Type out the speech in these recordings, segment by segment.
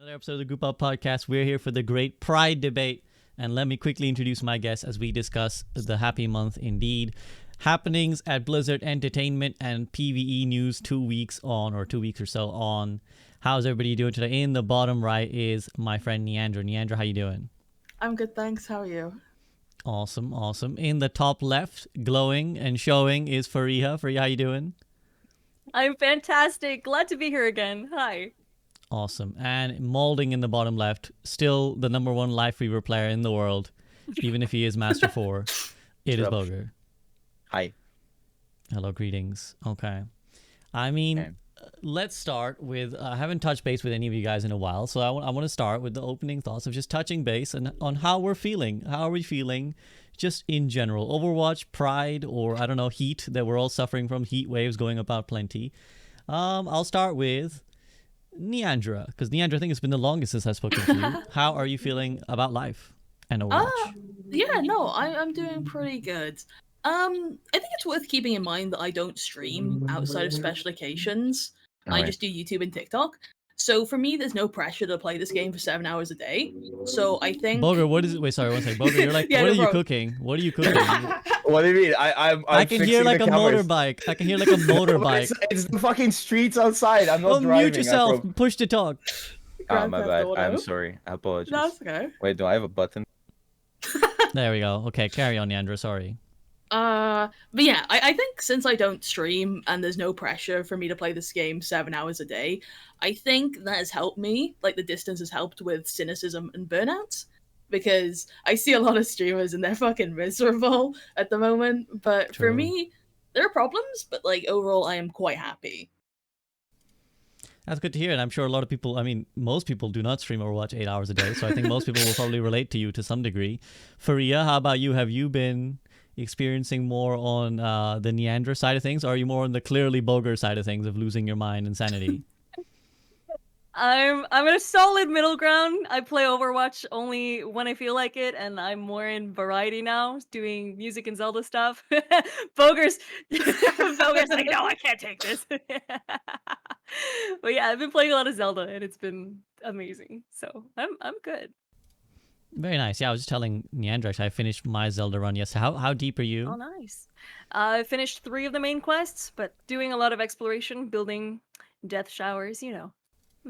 Another episode of the Group Up Podcast. We're here for the great Pride debate. And let me quickly introduce my guests as we discuss the happy month indeed. Happenings at Blizzard Entertainment and PvE news 2 weeks on, or 2 weeks or so on. How's everybody doing today? In the bottom right is my friend Niandra. Niandra, how you doing? I'm good, thanks. How are you? Awesome, awesome. In the top left, glowing and showing is Fareeha. Fareeha, how you doing? I'm fantastic. Glad to be here again. Hi. Awesome. And molding in the bottom left, still the number one Life Weaver player in the world, even if he is Master 4. It is Bogur. Hi. Hello, greetings. Okay. I mean, let's start with, I haven't touched base with any of you guys in a while, so I want to start with the opening thoughts of just touching base on how we're feeling. How are we feeling just in general? Overwatch, Pride, or I don't know, Heat, that we're all suffering from, heat waves going about plenty. I'll start with Niandra, because Niandra, I think it's been the longest since I've spoken to you. How are you feeling about life and Overwatch? I'm doing pretty good. I think it's worth keeping in mind that I don't stream outside of special occasions. I just do YouTube and TikTok. So for me, there's no pressure to play this game for 7 hours a day. So I think Bogur, what is it? Wait, sorry, one second. Bogur, you're like, Yeah, what no are you problem. cooking? What are you cooking? What do you mean? I'm I can hear fixing like the a cameras. motorbike. I can hear like a motorbike. It's the fucking streets outside. I'm not Oh, driving. mute yourself. Push to talk. Grand My Theft bad. Auto. I'm sorry. I apologize. That's okay. Wait, do I have a button? There we go. Okay, carry on, Niandra. Sorry. But yeah, I think since I don't stream and there's no pressure for me to play this game 7 hours a day, I think that has helped me. Like the distance has helped with cynicism and burnout. Because I see a lot of streamers and they're fucking miserable at the moment. But for True. me, there are problems, but like overall I am quite happy. That's good to hear, and I'm sure a lot of people, I mean, most people do not stream or watch 8 hours a day, so I think most people will probably relate to you to some degree. Fareeha, how about you? Have you been experiencing more on the Niandra side of things, or are you more on the clearly Bogur side of things of losing your mind and sanity? I'm in a solid middle ground. I play Overwatch only when I feel like it, and I'm more in variety now, doing music and Zelda stuff. Boger's like, no, I can't take this. But yeah, I've been playing a lot of Zelda, and it's been amazing. So I'm good. Very nice. Yeah, I was just telling Niandra, actually, I finished my Zelda run yesterday. How deep are you? Oh, nice. I finished 3 of the main quests, but doing a lot of exploration, building death showers, you know.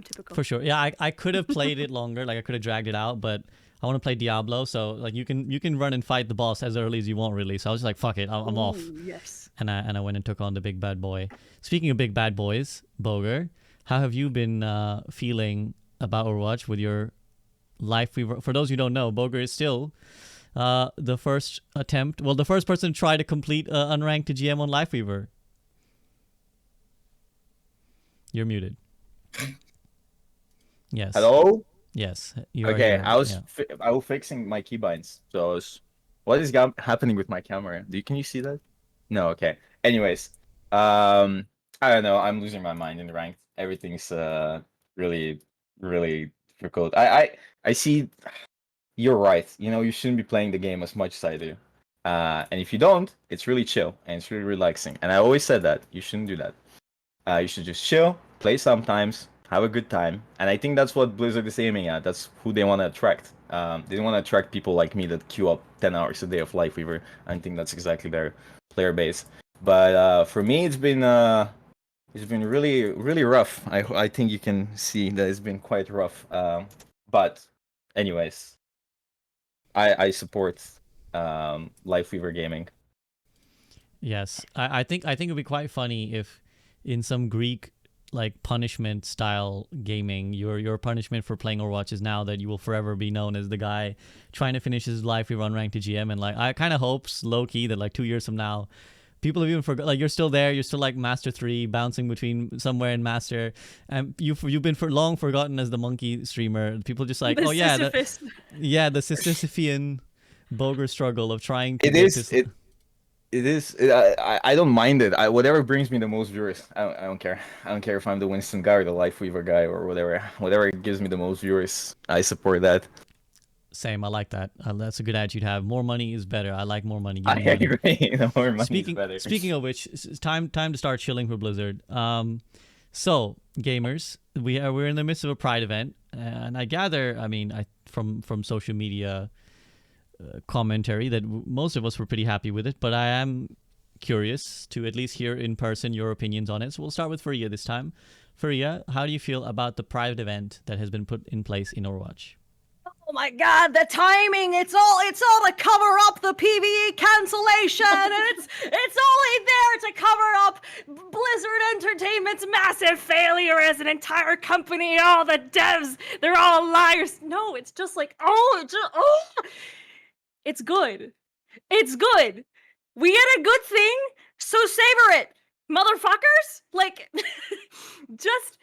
Typical. For sure. Yeah, I could have played it longer, like I could have dragged it out, but I want to play Diablo, so like you can run and fight the boss as early as you want, really. So I was just like, fuck it, I'm off. Yes. And I went and took on the big bad boy. Speaking of big bad boys, Bogur, how have you been feeling about Overwatch with your Life Weaver? For those who don't know, Bogur is still the first person to try to complete unranked to GM on Life Weaver. You're muted. Yes. Hello? Yes. You are Okay, here. I was Yeah. I was fixing my keybinds. So what is happening with my camera? Can you see that? No, okay. Anyways, I don't know. I'm losing my mind in the ranked. Everything's really really difficult. I see. You're right. You know, you shouldn't be playing the game as much as I do. And if you don't, it's really chill and it's really relaxing. And I always said that you shouldn't do that. You should just chill, play sometimes, have a good time. And I think that's what Blizzard is aiming at. That's who they want to attract. They don't want to attract people like me that queue up 10 hours a day of Life Weaver. I think that's exactly their player base. But for me, it's been really really rough. I think you can see that it's been quite rough. But anyways, I support Life Weaver gaming. Yes. I think it'd be quite funny if in some Greek like punishment style gaming, your punishment for playing Overwatch is now that you will forever be known as the guy trying to finish his Life Weaver unranked to GM. And like I kind of hopes low key that like 2 years from now, people have even forgot, like you're still there, you're still like Master 3 bouncing between somewhere in Master, and you've been for long forgotten as the monkey streamer. People just like, The oh yeah, Sisyphus. the Sisyphean Bogur struggle of trying to It make is. this- It is. I don't mind it. Whatever brings me the most viewers. I don't care. I don't care if I'm the Winston guy or the Life Weaver guy or whatever. Whatever gives me the most viewers, I support that. Same, I like that. That's a good attitude to have. More money is better. I like more money. Give I me money. agree. The more money is better. Speaking of which, it's time to start chilling for Blizzard. So gamers, we're in the midst of a Pride event, and I gather, I mean, from social media commentary that most of us were pretty happy with it, but I am curious to at least hear in person your opinions on it. So we'll start with Fareeha this time. Fareeha, how do you feel about the private event that has been put in place in Overwatch? Oh my god, the timing! It's all to cover up the PvE cancellation, and it's only there to cover up Blizzard Entertainment's massive failure as an entire company. All the devs, they're all liars. No, it's just like, it's good. It's good. We get a good thing, so savor it, motherfuckers. Like, just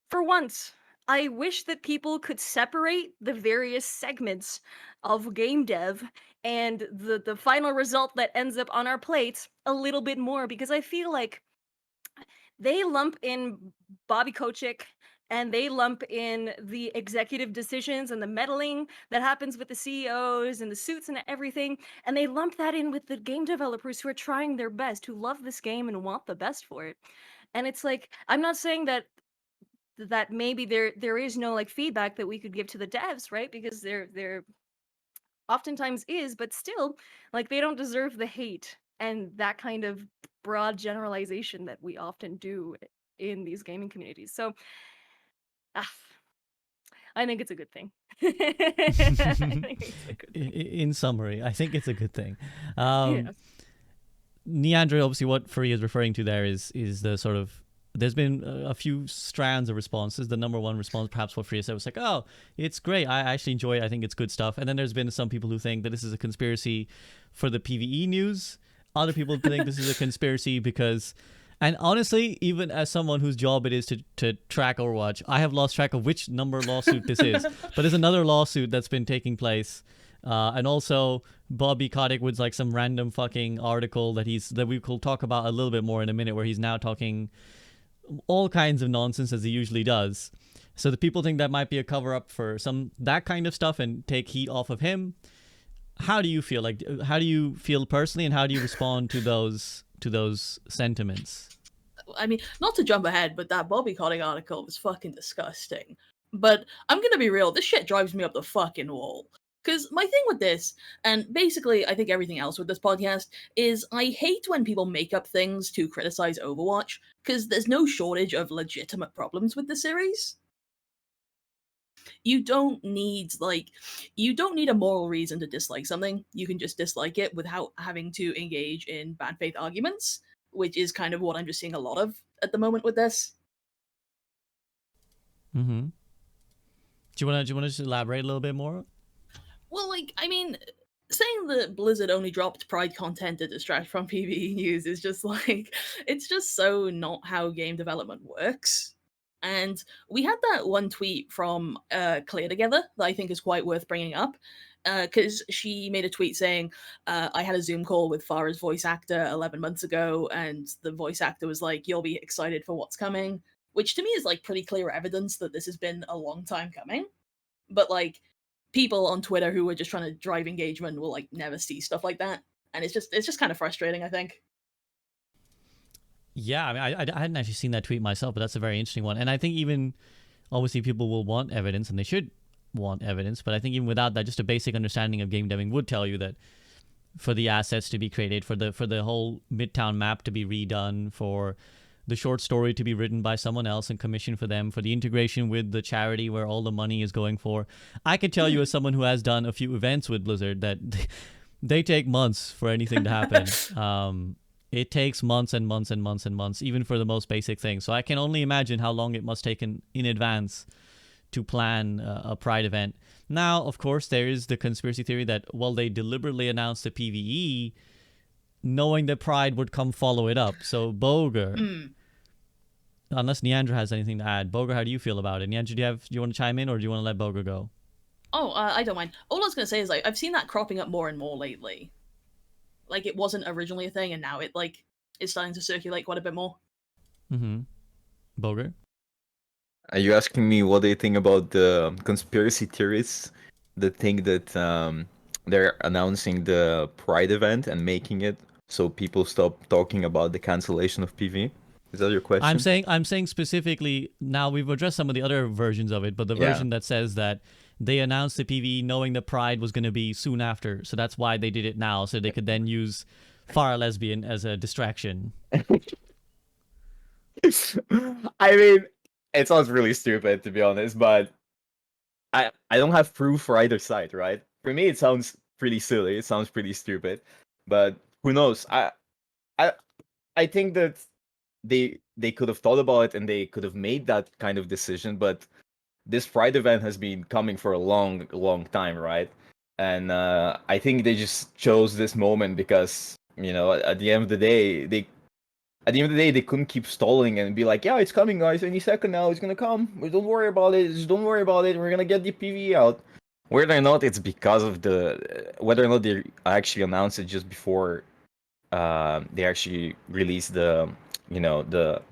for once. I wish that people could separate the various segments of game dev and the final result that ends up on our plates a little bit more, because I feel like they lump in Bobby Kotick and they lump in the executive decisions and the meddling that happens with the CEOs and the suits and everything, and they lump that in with the game developers who are trying their best, who love this game and want the best for it. And it's like, I'm not saying that maybe there is no like feedback that we could give to the devs, right? Because there oftentimes is, but still, like, they don't deserve the hate and that kind of broad generalization that we often do in these gaming communities. So I think it's a good thing. In summary, I think it's a good thing. Yeah. Niandra, obviously what Fareeha is referring to there is the sort of, there's been a few strands of responses. The number one response, perhaps what Fareeha said, was like, oh, it's great. I actually enjoy it. I think it's good stuff. And then there's been some people who think that this is a conspiracy for the PvE news. Other people think this is a conspiracy because, and honestly, even as someone whose job it is to track Overwatch, I have lost track of which number lawsuit this is. But there's another lawsuit that's been taking place. And also Bobby Kotick with like some random fucking article that we will talk about a little bit more in a minute, where he's now talking all kinds of nonsense as he usually does. So the people think that might be a cover up for that kind of stuff and take heat off of him. How do you feel? Like, how do you feel personally, and how do you respond to those sentiments? I mean, not to jump ahead, but that Bobby Kotick article was fucking disgusting. But I'm gonna be real, this shit drives me up the fucking wall. Because my thing with this, and basically I think everything else with this podcast, is I hate when people make up things to criticize Overwatch, because there's no shortage of legitimate problems with the series. You don't need a moral reason to dislike something. You can just dislike it without having to engage in bad faith arguments, which is kind of what I'm just seeing a lot of at the moment with this. Mm-hmm. Do you wanna just elaborate a little bit more? Well, like, I mean, saying that Blizzard only dropped Pride content to distract from PvE news is just like, it's just so not how game development works. And we had that one tweet from Clear Together that I think is quite worth bringing up, because she made a tweet saying, I had a Zoom call with Farah's voice actor 11 months ago, and the voice actor was like, you'll be excited for what's coming, which to me is like pretty clear evidence that this has been a long time coming. But like, people on Twitter who were just trying to drive engagement will like never see stuff like that, and it's just kind of frustrating, I think. Yeah, I mean, I hadn't actually seen that tweet myself, but that's a very interesting one. And I think even, obviously, people will want evidence, and they should want evidence, but I think even without that, just a basic understanding of game deving would tell you that for the assets to be created, for the whole Midtown map to be redone, for the short story to be written by someone else and commissioned for them, for the integration with the charity where all the money is going for. I can tell you, as someone who has done a few events with Blizzard, that they take months for anything to happen. It takes months and months and months and months, even for the most basic things. So I can only imagine how long it must take in advance to plan a Pride event. Now, of course, there is the conspiracy theory that, well, they deliberately announced the PvE knowing that Pride would come follow it up. So Bogur, unless Niandra has anything to add, Bogur, how do you feel about it? Niandra, do you want to chime in, or do you want to let Bogur go? Oh, I don't mind. All I was going to say is, like, I've seen that cropping up more and more lately. Like, it wasn't originally a thing, and now it, like, is starting to circulate quite a bit more. Mm-hmm. Bogur? Are you asking me what they think about the conspiracy theorists that think that they're announcing the Pride event and making it so people stop talking about the cancellation of PvE? Is that your question? I'm saying specifically. Now we've addressed some of the other versions of it, but the Yeah. version that says that they announced the PvE knowing the Pride was going to be soon after, so that's why they did it now, so they could then use Far Lesbian as a distraction. I mean, it sounds really stupid to be honest, but I don't have proof for either side, right? For me, it sounds pretty silly. It sounds pretty stupid, but who knows? I I think that they could have thought about it and they could have made that kind of decision, but this Pride event has been coming for a long time, right? And I think they just chose this moment because at the end of the day they couldn't keep stalling and be like, yeah, it's coming, guys, any second now, it's gonna come. Don't worry about it. Just don't worry about it. We're gonna get the PvE out. Whether or not it's because of whether or not they actually announced it just before they actually released the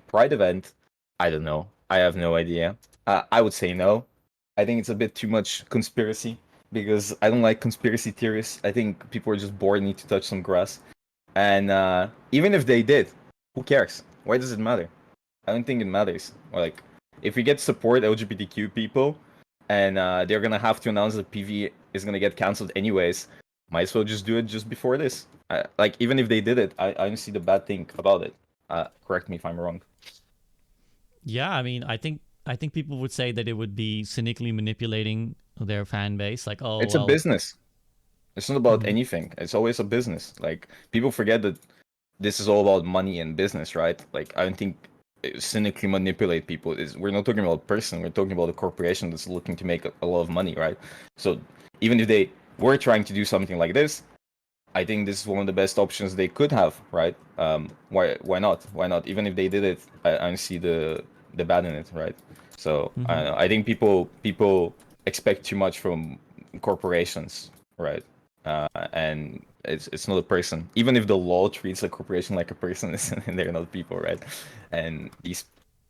Pride event, I don't know. I have no idea. I would say no. I think it's a bit too much conspiracy because I don't like conspiracy theories. I think people are just bored and need to touch some grass. And even if they did, who cares? Why does it matter? I don't think it matters. Like, if we get support LGBTQ people, and they're gonna have to announce that PV is gonna get cancelled anyways, might as well just do it just before this. Like, even if they did it, I don't see the bad thing about it. Correct me if I'm wrong. Yeah, I mean, I think people would say that it would be cynically manipulating their fan base. Like, oh, It's well, a business. It's not about Mhm. anything. It's always a business. Like, people forget that this is all about money and business, right? Like, I don't think cynically manipulate people. We're not talking about a person. We're talking about a corporation that's looking to make a lot of money, right? So even if they were trying to do something like this, I think this is one of the best options they could have, right? Why not? Why not? Even if they did it, I don't see the bad in it, right? So I don't know. I think people expect too much from corporations, right? And it's not a person. Even if the law treats a corporation like a person, they're not people, right? And these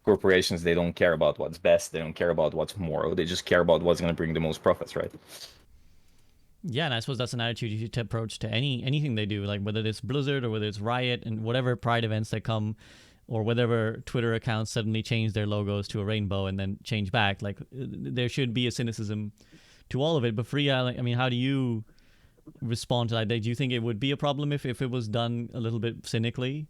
corporations, they don't care about what's best. They don't care about what's moral. They just care about what's going to bring the most profits, right? Yeah, and I suppose that's an attitude you should approach to anything they do, like whether it's Blizzard or whether it's Riot and whatever Pride events that come, or whatever Twitter accounts suddenly change their logos to a rainbow and then change back. Like, there should be a cynicism to all of it. But Fareeha, like, I mean, how do you respond to that? Do you think it would be a problem if it was done a little bit cynically?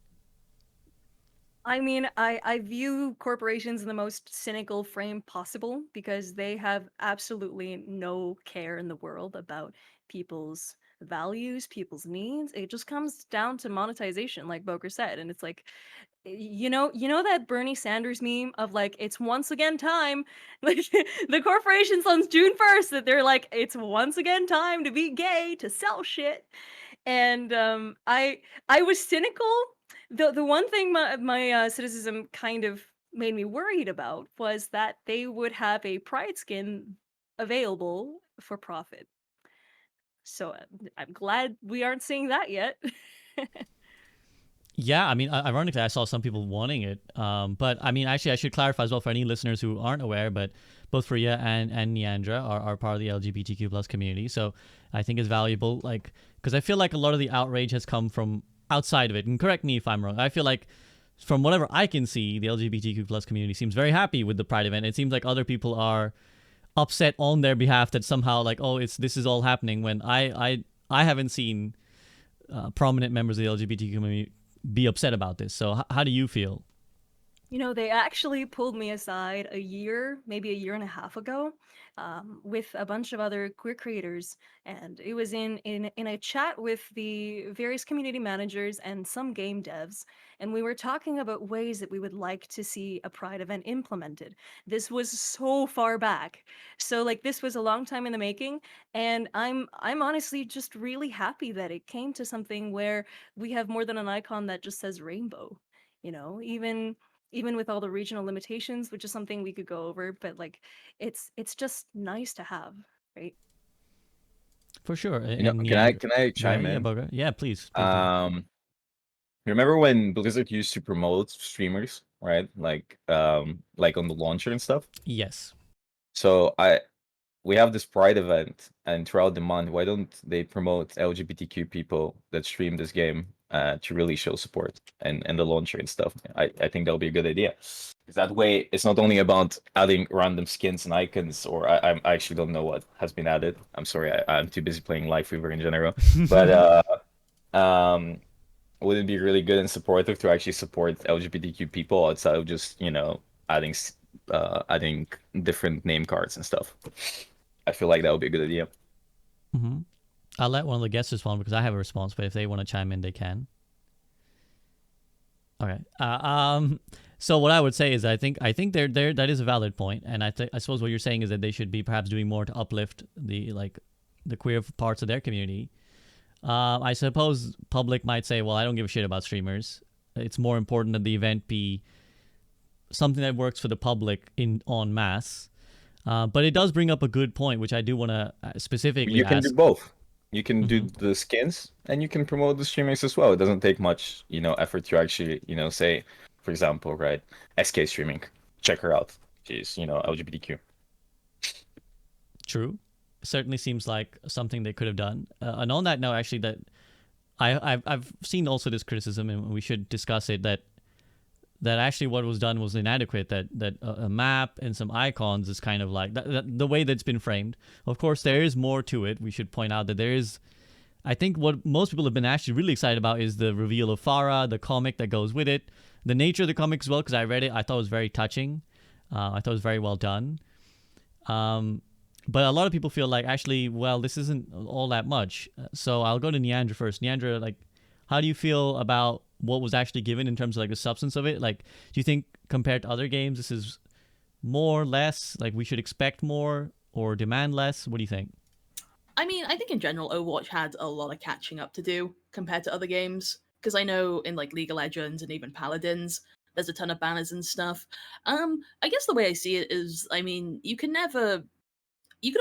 I mean, I view corporations in the most cynical frame possible because they have absolutely no care in the world about people's values, people's needs. It just comes down to monetization, like Bogur said. And it's like, you know that Bernie Sanders meme of like, it's once again time. Like the corporations on June 1st that they're like, it's once again time to be gay, to sell shit. And I was cynical. The one thing my cynicism kind of made me worried about was that they would have a Pride skin available for profit. So I'm glad we aren't seeing that yet. Yeah, I mean, ironically, I saw some people wanting it. But I mean, actually, I should clarify as well for any listeners who aren't aware, but both Fareeha and Niandra are part of the LGBTQ plus community. So I think it's valuable, like, because I feel like a lot of the outrage has come from outside of it. And correct me if I'm wrong. I feel like from whatever I can see, the LGBTQ plus community seems very happy with the Pride event. It seems like other people are upset on their behalf that somehow, like, oh, this is all happening when I haven't seen prominent members of the LGBTQ community be upset about this. So how do you feel? They actually pulled me aside maybe a year and a half ago, with a bunch of other queer creators, and it was in a chat with the various community managers and some game devs, and we were talking about ways that we would like to see a Pride event implemented. This was so far back, so like this was a long time in the making, and I'm honestly just really happy that it came to something where we have more than an icon that just says rainbow. Even with all the regional limitations, which is something we could go over, but like it's just nice to have, right? For sure. Can Neandra, I go ahead. chime Yeah, in? Boga. Yeah, please do. Remember when Blizzard used to promote streamers, right? Like on the launcher and stuff. Yes. So we have this Pride event, and throughout the month, why don't they promote LGBTQ people that stream this game to really show support and the launcher and stuff. I think that'll be a good idea. That way, it's not only about adding random skins and icons, or I actually don't know what has been added. I'm sorry, I'm too busy playing Life Weaver in general. But would it be really good and supportive to actually support LGBTQ people outside of just, adding adding different name cards and stuff? I feel like that would be a good idea. Mm-hmm. I'll let one of the guests respond because I have a response, but if they want to chime in, they can. Okay. So what I would say is I think there that is a valid point, and I suppose what you're saying is that they should be perhaps doing more to uplift the queer parts of their community. I suppose public might say, well, I don't give a shit about streamers. It's more important that the event be something that works for the public en masse. But it does bring up a good point, which I do want to specifically You can ask. do both. You can do the skins and you can promote the streamers as well. It doesn't take much, effort to actually, say, for example, right, SK streaming. Check her out. She's, LGBTQ. True. Certainly seems like something they could have done. And on that note, actually, that I've seen also this criticism, and we should discuss it, that actually what was done was inadequate. That a map and some icons is kind of like the way that's been framed. Of course, there is more to it. We should point out that there is. I think what most people have been actually really excited about is the reveal of Fareeha, the comic that goes with it, the nature of the comic as well. Because I read it, I thought it was very touching. I thought it was very well done. But a lot of people feel like, actually, well, this isn't all that much. So I'll go to Niandra first. Niandra, like, how do you feel about what was actually given in terms of like the substance of it? Like, do you think compared to other games, this is more, less? Like, we should expect more or demand less? What do you think? I mean, I think in general, Overwatch had a lot of catching up to do compared to other games. Because I know in like League of Legends and even Paladins, there's a ton of banners and stuff. I guess the way I see it is, I mean, you can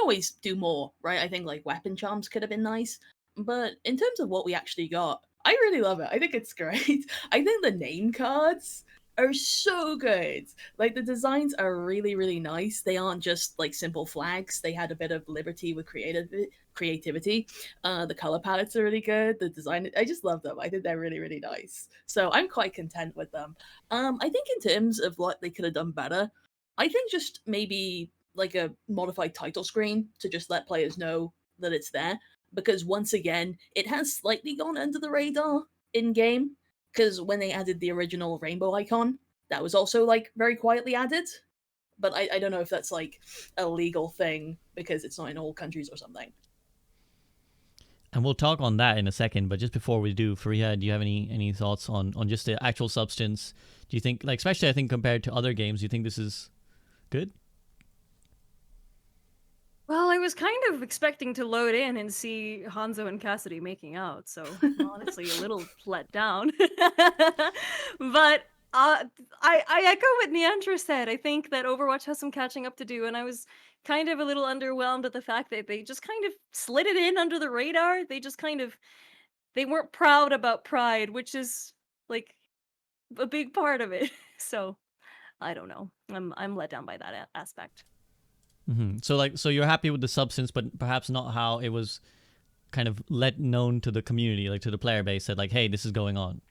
always do more, right? I think like weapon charms could have been nice. But in terms of what we actually got, I really love it. I think it's great. I think the name cards are so good. Like the designs are really, really nice. They aren't just like simple flags. They had a bit of liberty with creativity. The color palettes are really good. The design, I just love them. I think they're really, really nice. So I'm quite content with them. I think in terms of what they could have done better, I think just maybe like a modified title screen to just let players know that it's there. Because once again, it has slightly gone under the radar in game. Because when they added the original rainbow icon, that was also like very quietly added. But I don't know if that's like a legal thing because it's not in all countries or something. And we'll talk on that in a second. But just before we do, Fareeha, do you have any thoughts on just the actual substance? Do you think, like, especially I think compared to other games, do you think this is good? Well, I was kind of expecting to load in and see Hanzo and Cassidy making out, so honestly a little let down. But I echo what Niandra said. I think that Overwatch has some catching up to do, and I was kind of a little underwhelmed at the fact that they just kind of slid it in under the radar. They weren't proud about Pride, which is like a big part of it. So I don't know. I'm let down by that aspect. Mm-hmm. So you're happy with the substance, but perhaps not how it was kind of let known to the community, like to the player base, that like, hey, this is going on.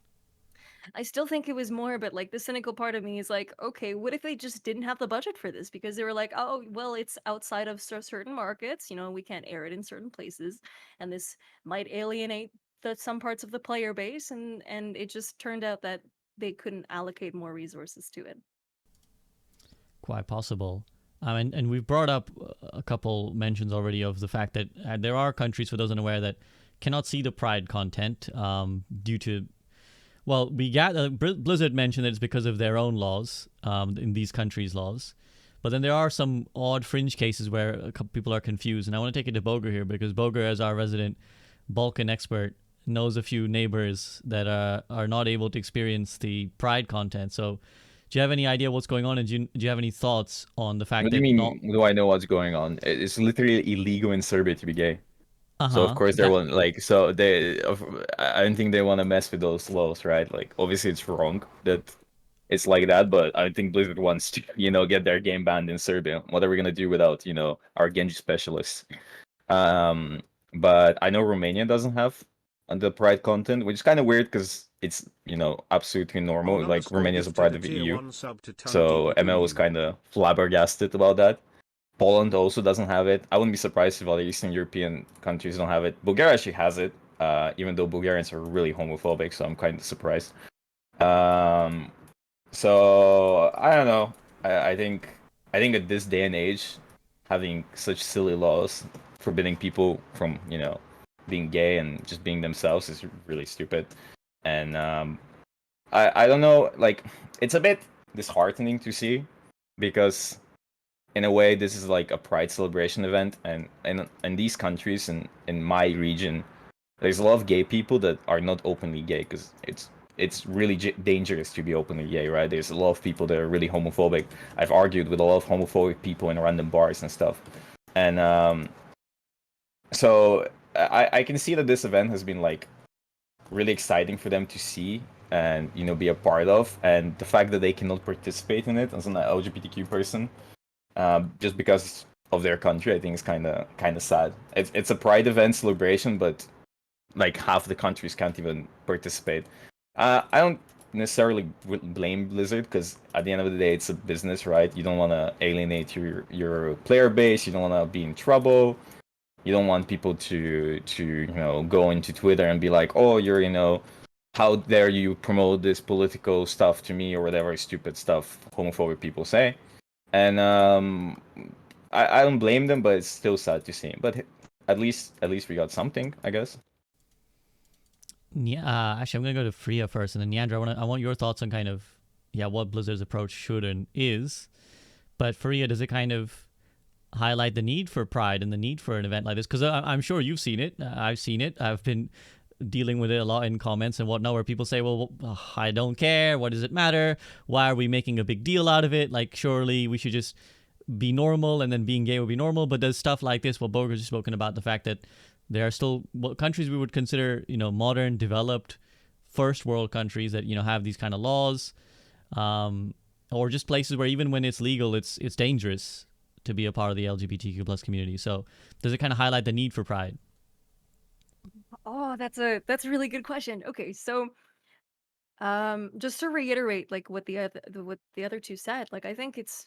I still think it was more, but like the cynical part of me is like, okay, what if they just didn't have the budget for this? Because they were like, oh, well, it's outside of certain markets, we can't air it in certain places, and this might alienate some parts of the player base, and it just turned out that they couldn't allocate more resources to it. Quite possible. And we've brought up a couple mentions already of the fact that there are countries, for those unaware, that cannot see the Pride content due to, well, we got Blizzard mentioned that it's because of their own laws, in these countries' laws. But then there are some odd fringe cases where a couple people are confused. And I want to take it to Bogur here, because Bogur, as our resident Balkan expert, knows a few neighbors that are not able to experience the Pride content. So do you have any idea what's going on, and do you have any thoughts on the fact What that... do you mean, do I know what's going on? It's literally illegal in Serbia to be gay. Uh-huh. So of course they want, like, so I don't think they want to mess with those laws, right? Like, obviously it's wrong that it's like that, but I think Blizzard wants to, get their game banned in Serbia. What are we gonna do without, our Genji specialists? But I know Romania doesn't have on the Pride content, which is kind of weird because it's absolutely normal. Like Romania is a part of the EU, so ML was kind of flabbergasted about that. Poland also doesn't have it. I wouldn't be surprised if other Eastern European countries don't have it. Bulgaria actually has it, even though Bulgarians are really homophobic, so I'm kind of surprised. So I don't know. I think at this day and age, having such silly laws forbidding people from being gay and just being themselves is really stupid. And I don't know. Like, it's a bit disheartening to see, because in a way this is like a pride celebration event, and in these countries and in my region, there's a lot of gay people that are not openly gay, because it's really dangerous to be openly gay, right? There's a lot of people that are really homophobic. I've argued with a lot of homophobic people in random bars and stuff, and so I can see that this event has been like really exciting for them to see and be a part of, and the fact that they cannot participate in it as an LGBTQ person, just because of their country, I think is kind of sad. It's a pride event celebration, but like half the countries can't even participate. I don't necessarily blame Blizzard, because at the end of the day, it's a business, right? You don't want to alienate your player base. You don't want to be in trouble. You don't want people to go into Twitter and be like, oh, you're how dare you promote this political stuff to me, or whatever stupid stuff homophobic people say. And I don't blame them, but it's still sad to see. But at least we got something, I guess. Yeah, actually, I'm gonna go to Fareeha first, and then Niandra. I want your thoughts on kind of what Blizzard's approach should and is. But Fareeha, does it kind of highlight the need for pride and the need for an event like this? Because I'm sure you've seen it. I've seen it. I've been dealing with it a lot in comments and whatnot, where people say, well, I don't care. What does it matter? Why are we making a big deal out of it? Like, surely we should just be normal, and then being gay would be normal. But does stuff like this, Bogur's spoken about the fact that there are still countries we would consider, modern, developed, first world countries that, have these kind of laws, or just places where even when it's legal, it's dangerous to be a part of the LGBTQ plus community. So does it kind of highlight the need for pride? Oh, that's a really good question. Okay, so just to reiterate, like what the other two said, like I think it's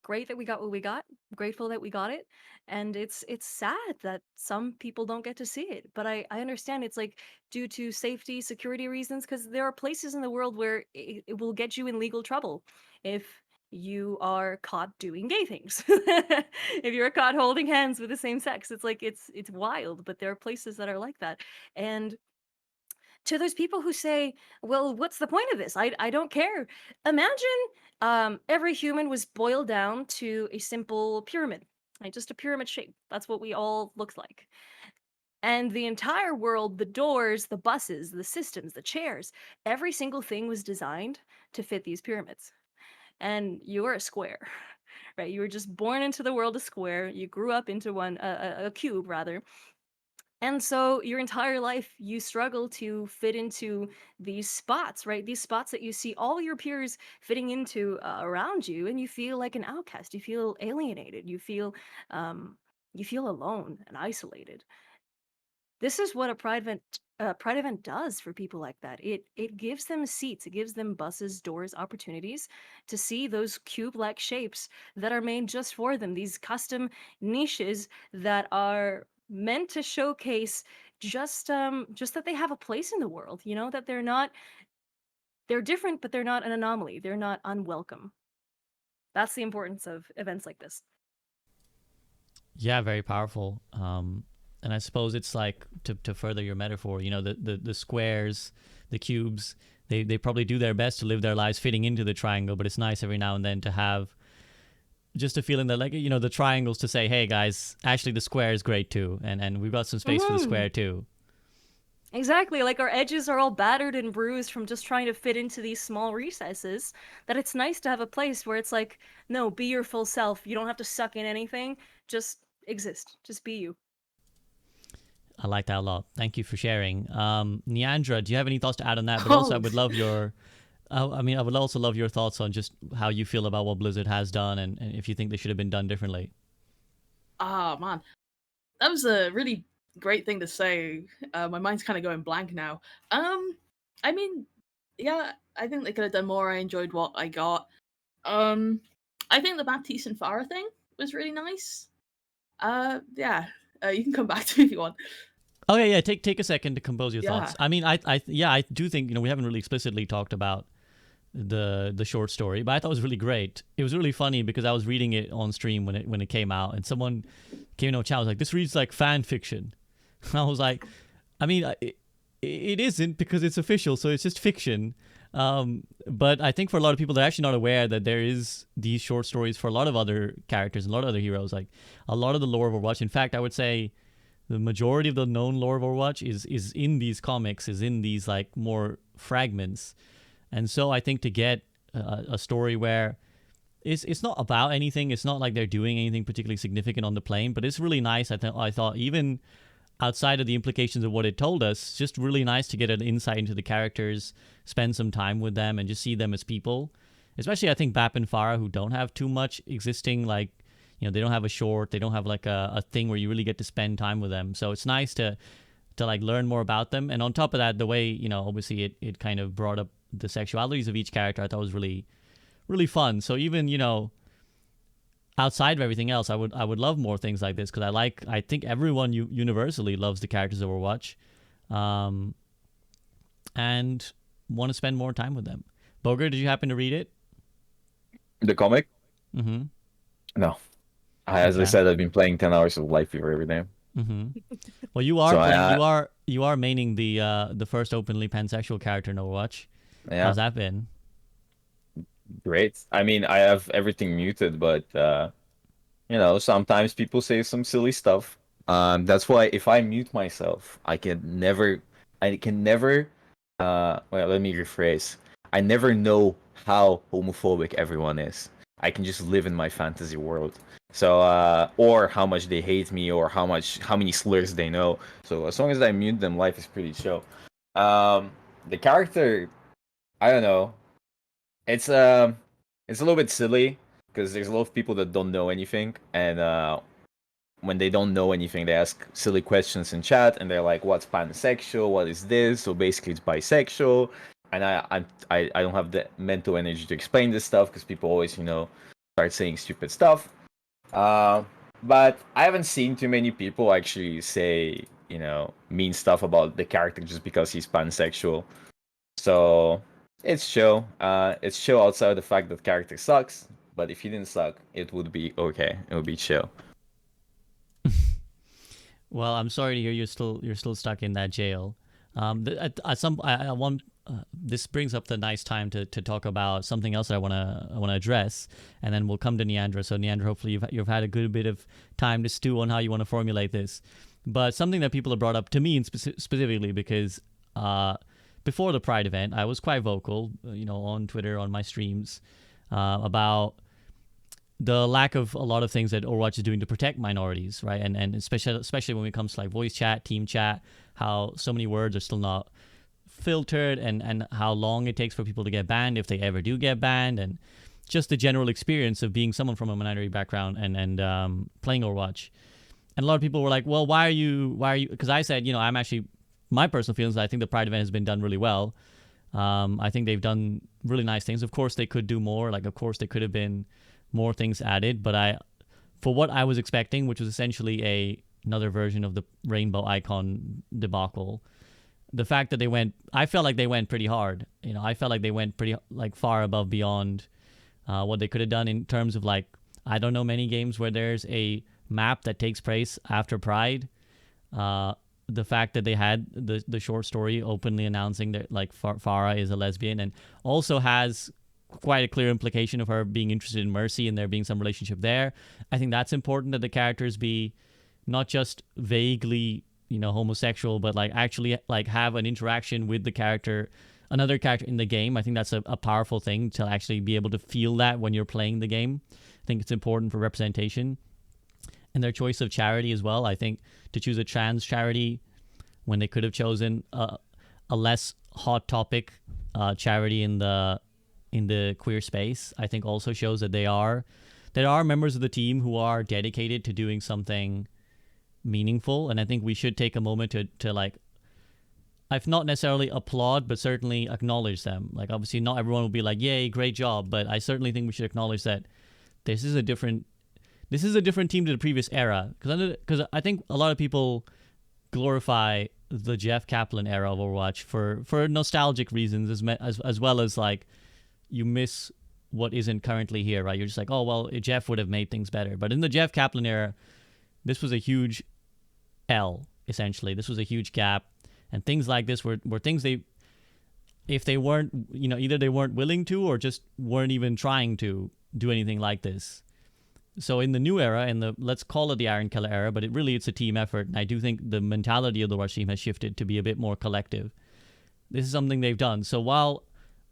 great that we got what we got. I'm grateful that we got it, and it's sad that some people don't get to see it. But I understand it's like due to safety, security reasons, because there are places in the world where it will get you in legal trouble if you are caught doing gay things. If you're caught holding hands with the same sex, it's like it's wild. But there are places that are like that, and to those people who say, well, what's the point of this? I don't care. Imagine every human was boiled down to a simple pyramid, right? Just a pyramid shape. That's what we all look like. And the entire world, the doors, the buses, the systems, the chairs, every single thing was designed to fit these pyramids. And you're a square, right? You were just born into the world a square. You grew up into a cube, rather. And so your entire life, you struggle to fit into these spots, right? These spots that you see all your peers fitting into around you, and you feel like an outcast. You feel alienated. You feel alone and isolated. This is what a pride event does for people like that. It gives them seats. It gives them buses, doors, opportunities to see those cube-like shapes that are made just for them. These custom niches that are meant to showcase just that they have a place in the world, that they're different, but they're not an anomaly. They're not unwelcome. That's the importance of events like this. Yeah, very powerful. And I suppose it's like, to further your metaphor, the squares, the cubes, they probably do their best to live their lives fitting into the triangle, but it's nice every now and then to have just a feeling that, like, the triangles to say, hey guys, actually the square is great too, and we've got some space for the square too. Exactly, like our edges are all battered and bruised from just trying to fit into these small recesses, that it's nice to have a place where it's like, no, be your full self. You don't have to suck in anything. Just exist. Just be you. I like that a lot. Thank you for sharing. Niandra, do you have any thoughts to add on that? But also, I would love your I would also love your thoughts on just how you feel about what Blizzard has done, and if you think they should have been done differently. Ah, man. That was a really great thing to say. My mind's kind of going blank now. I mean, yeah, I think they could have done more. I enjoyed what I got. I think the Baptiste and Farah thing was really nice. Yeah, you can come back to me if you want. Okay, yeah. Take a second to compose your Yeah. thoughts. I mean, I do think we haven't really explicitly talked about the short story, but I thought it was really great. It was really funny because I was reading it on stream when it came out, and someone came into a chat was like, "This reads like fan fiction." And I was like, I mean, it isn't because it's official, so it's just fiction. But I think for a lot of people, they're actually not aware that there is these short stories for a lot of other characters and a lot of other heroes. Like a lot of the lore of Overwatch. In fact, I would say the majority of the known lore of Overwatch is in these comics, is in these like more fragments. And so I think to get a story where it's not about anything, it's not like they're doing anything particularly significant on the plane, but it's really nice. I thought even outside of the implications of what it told us, just really nice to get an insight into the characters, spend some time with them, and just see them as people. Especially, I think Bap and Farah, who don't have too much existing, like, they don't have a short, they don't have like a thing where you really get to spend time with them. So it's nice to like learn more about them. And on top of that, the way, obviously it kind of brought up the sexualities of each character, I thought was really, really fun. So even, outside of everything else, I would love more things like this, because I think everyone universally loves the characters of Overwatch, and want to spend more time with them. Bogur, did you happen to read it? The comic? Mm-hmm. No. As I said, I've been playing 10 hours of Life Fever every day. Mm-hmm. Well, you are you are maining the first openly pansexual character in Overwatch. Yeah. How's that been? Great. I mean, I have everything muted, but sometimes people say some silly stuff. That's why if I mute myself, I can never well, let me rephrase. I never know how homophobic everyone is. I can just live in my fantasy world. So or how much they hate me, or how many slurs they know. So as long as I mute them, life is pretty chill. The character, I don't know. It's a little bit silly because there's a lot of people that don't know anything, and when they don't know anything, they ask silly questions in chat, and they're like, "What's pansexual? What is this?" So basically, it's bisexual, and I don't have the mental energy to explain this stuff because people always start saying stupid stuff. But I haven't seen too many people actually say mean stuff about the character just because he's pansexual. So it's chill. It's chill outside the fact that character sucks. But if he didn't suck, it would be okay. It would be chill. Well, I'm sorry to hear you're still stuck in that jail. This brings up the nice time to talk about something else that I wanna address, and then we'll come to Niandra. So Niandra, hopefully you've had a good bit of time to stew on how you want to formulate this. But something that people have brought up to me specifically, because before the Pride event, I was quite vocal, on Twitter, on my streams, about the lack of a lot of things that Overwatch is doing to protect minorities, right? And especially when it comes to like voice chat, team chat, how so many words are still not filtered, and how long it takes for people to get banned if they ever do get banned, and just the general experience of being someone from a minority background and playing Overwatch. And a lot of people were like, well, why are you, because I said, I'm actually, my personal feelings, I think the Pride event has been done really well. I think they've done really nice things. Of course, they could do more. Like, of course, there could have been more things added. But for what I was expecting, which was essentially another version of the rainbow icon debacle, the fact that I felt like they went pretty hard. I felt like they went pretty far above beyond what they could have done in terms of I don't know many games where there's a map that takes place after Pride. The fact that they had the short story openly announcing that Farah is a lesbian, and also has quite a clear implication of her being interested in Mercy and there being some relationship there. I think that's important, that the characters be not just vaguely homosexual, but actually have an interaction with another character in the game. I think that's a powerful thing, to actually be able to feel that when you're playing the game. I think it's important for representation. And their choice of charity as well. I think to choose a trans charity when they could have chosen a less hot topic charity in the queer space, I think also shows that there are members of the team who are dedicated to doing something meaningful, and I think we should take a moment to like, I've not necessarily applaud, but certainly acknowledge them. Like, obviously, not everyone will be like, "Yay, great job," but I certainly think we should acknowledge that this is a different team to the previous era. Because I think a lot of people glorify the Jeff Kaplan era of Overwatch for nostalgic reasons, as well as like you miss what isn't currently here, right? You're just like, oh well, Jeff would have made things better. But in the Jeff Kaplan era, this was a huge L. Essentially, this was a huge gap. And things like this were things if they weren't, either they weren't willing to or just weren't even trying to do anything like this. So in the new era, let's call it the Aaron Keller era, but it's a team effort. And I do think the mentality of the Rush team has shifted to be a bit more collective. This is something they've done. So while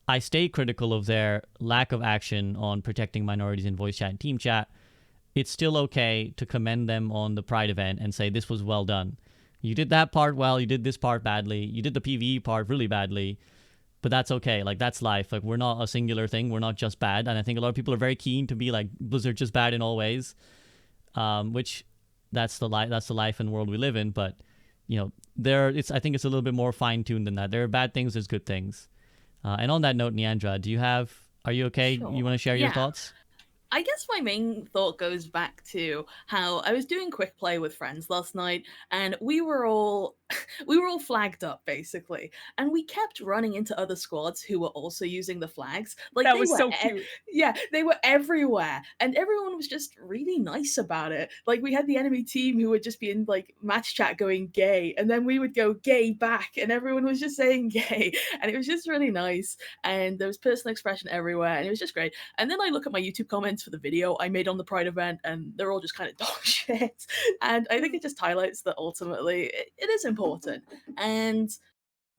I stay critical of their lack of action on protecting minorities in voice chat and team chat, it's still okay to commend them on the Pride event and say this was well done. You did that part well, you did this part badly, you did the PvE part really badly, but that's okay. Like, that's life. Like, we're not a singular thing, we're not just bad. And I think a lot of people are very keen to be like, Blizzard just bad in all ways, which that's the life and world we live in. But I think it's a little bit more fine-tuned than that. There are bad things, there's good things. And on that note, Niandra, are you okay? Sure. You want to share your thoughts? I guess my main thought goes back to how I was doing quick play with friends last night, and we were all flagged up basically, and we kept running into other squads who were also using the flags. Like, that was so cute. Yeah, they were everywhere, and everyone was just really nice about it. Like, we had the enemy team who would just be in like match chat going gay, and then we would go gay back, and everyone was just saying gay, and it was just really nice. And there was personal expression everywhere, and it was just great. And then I look at my YouTube comments for the video I made on the Pride event, and they're all just kind of dog shit. And I think it just highlights that ultimately it is important, and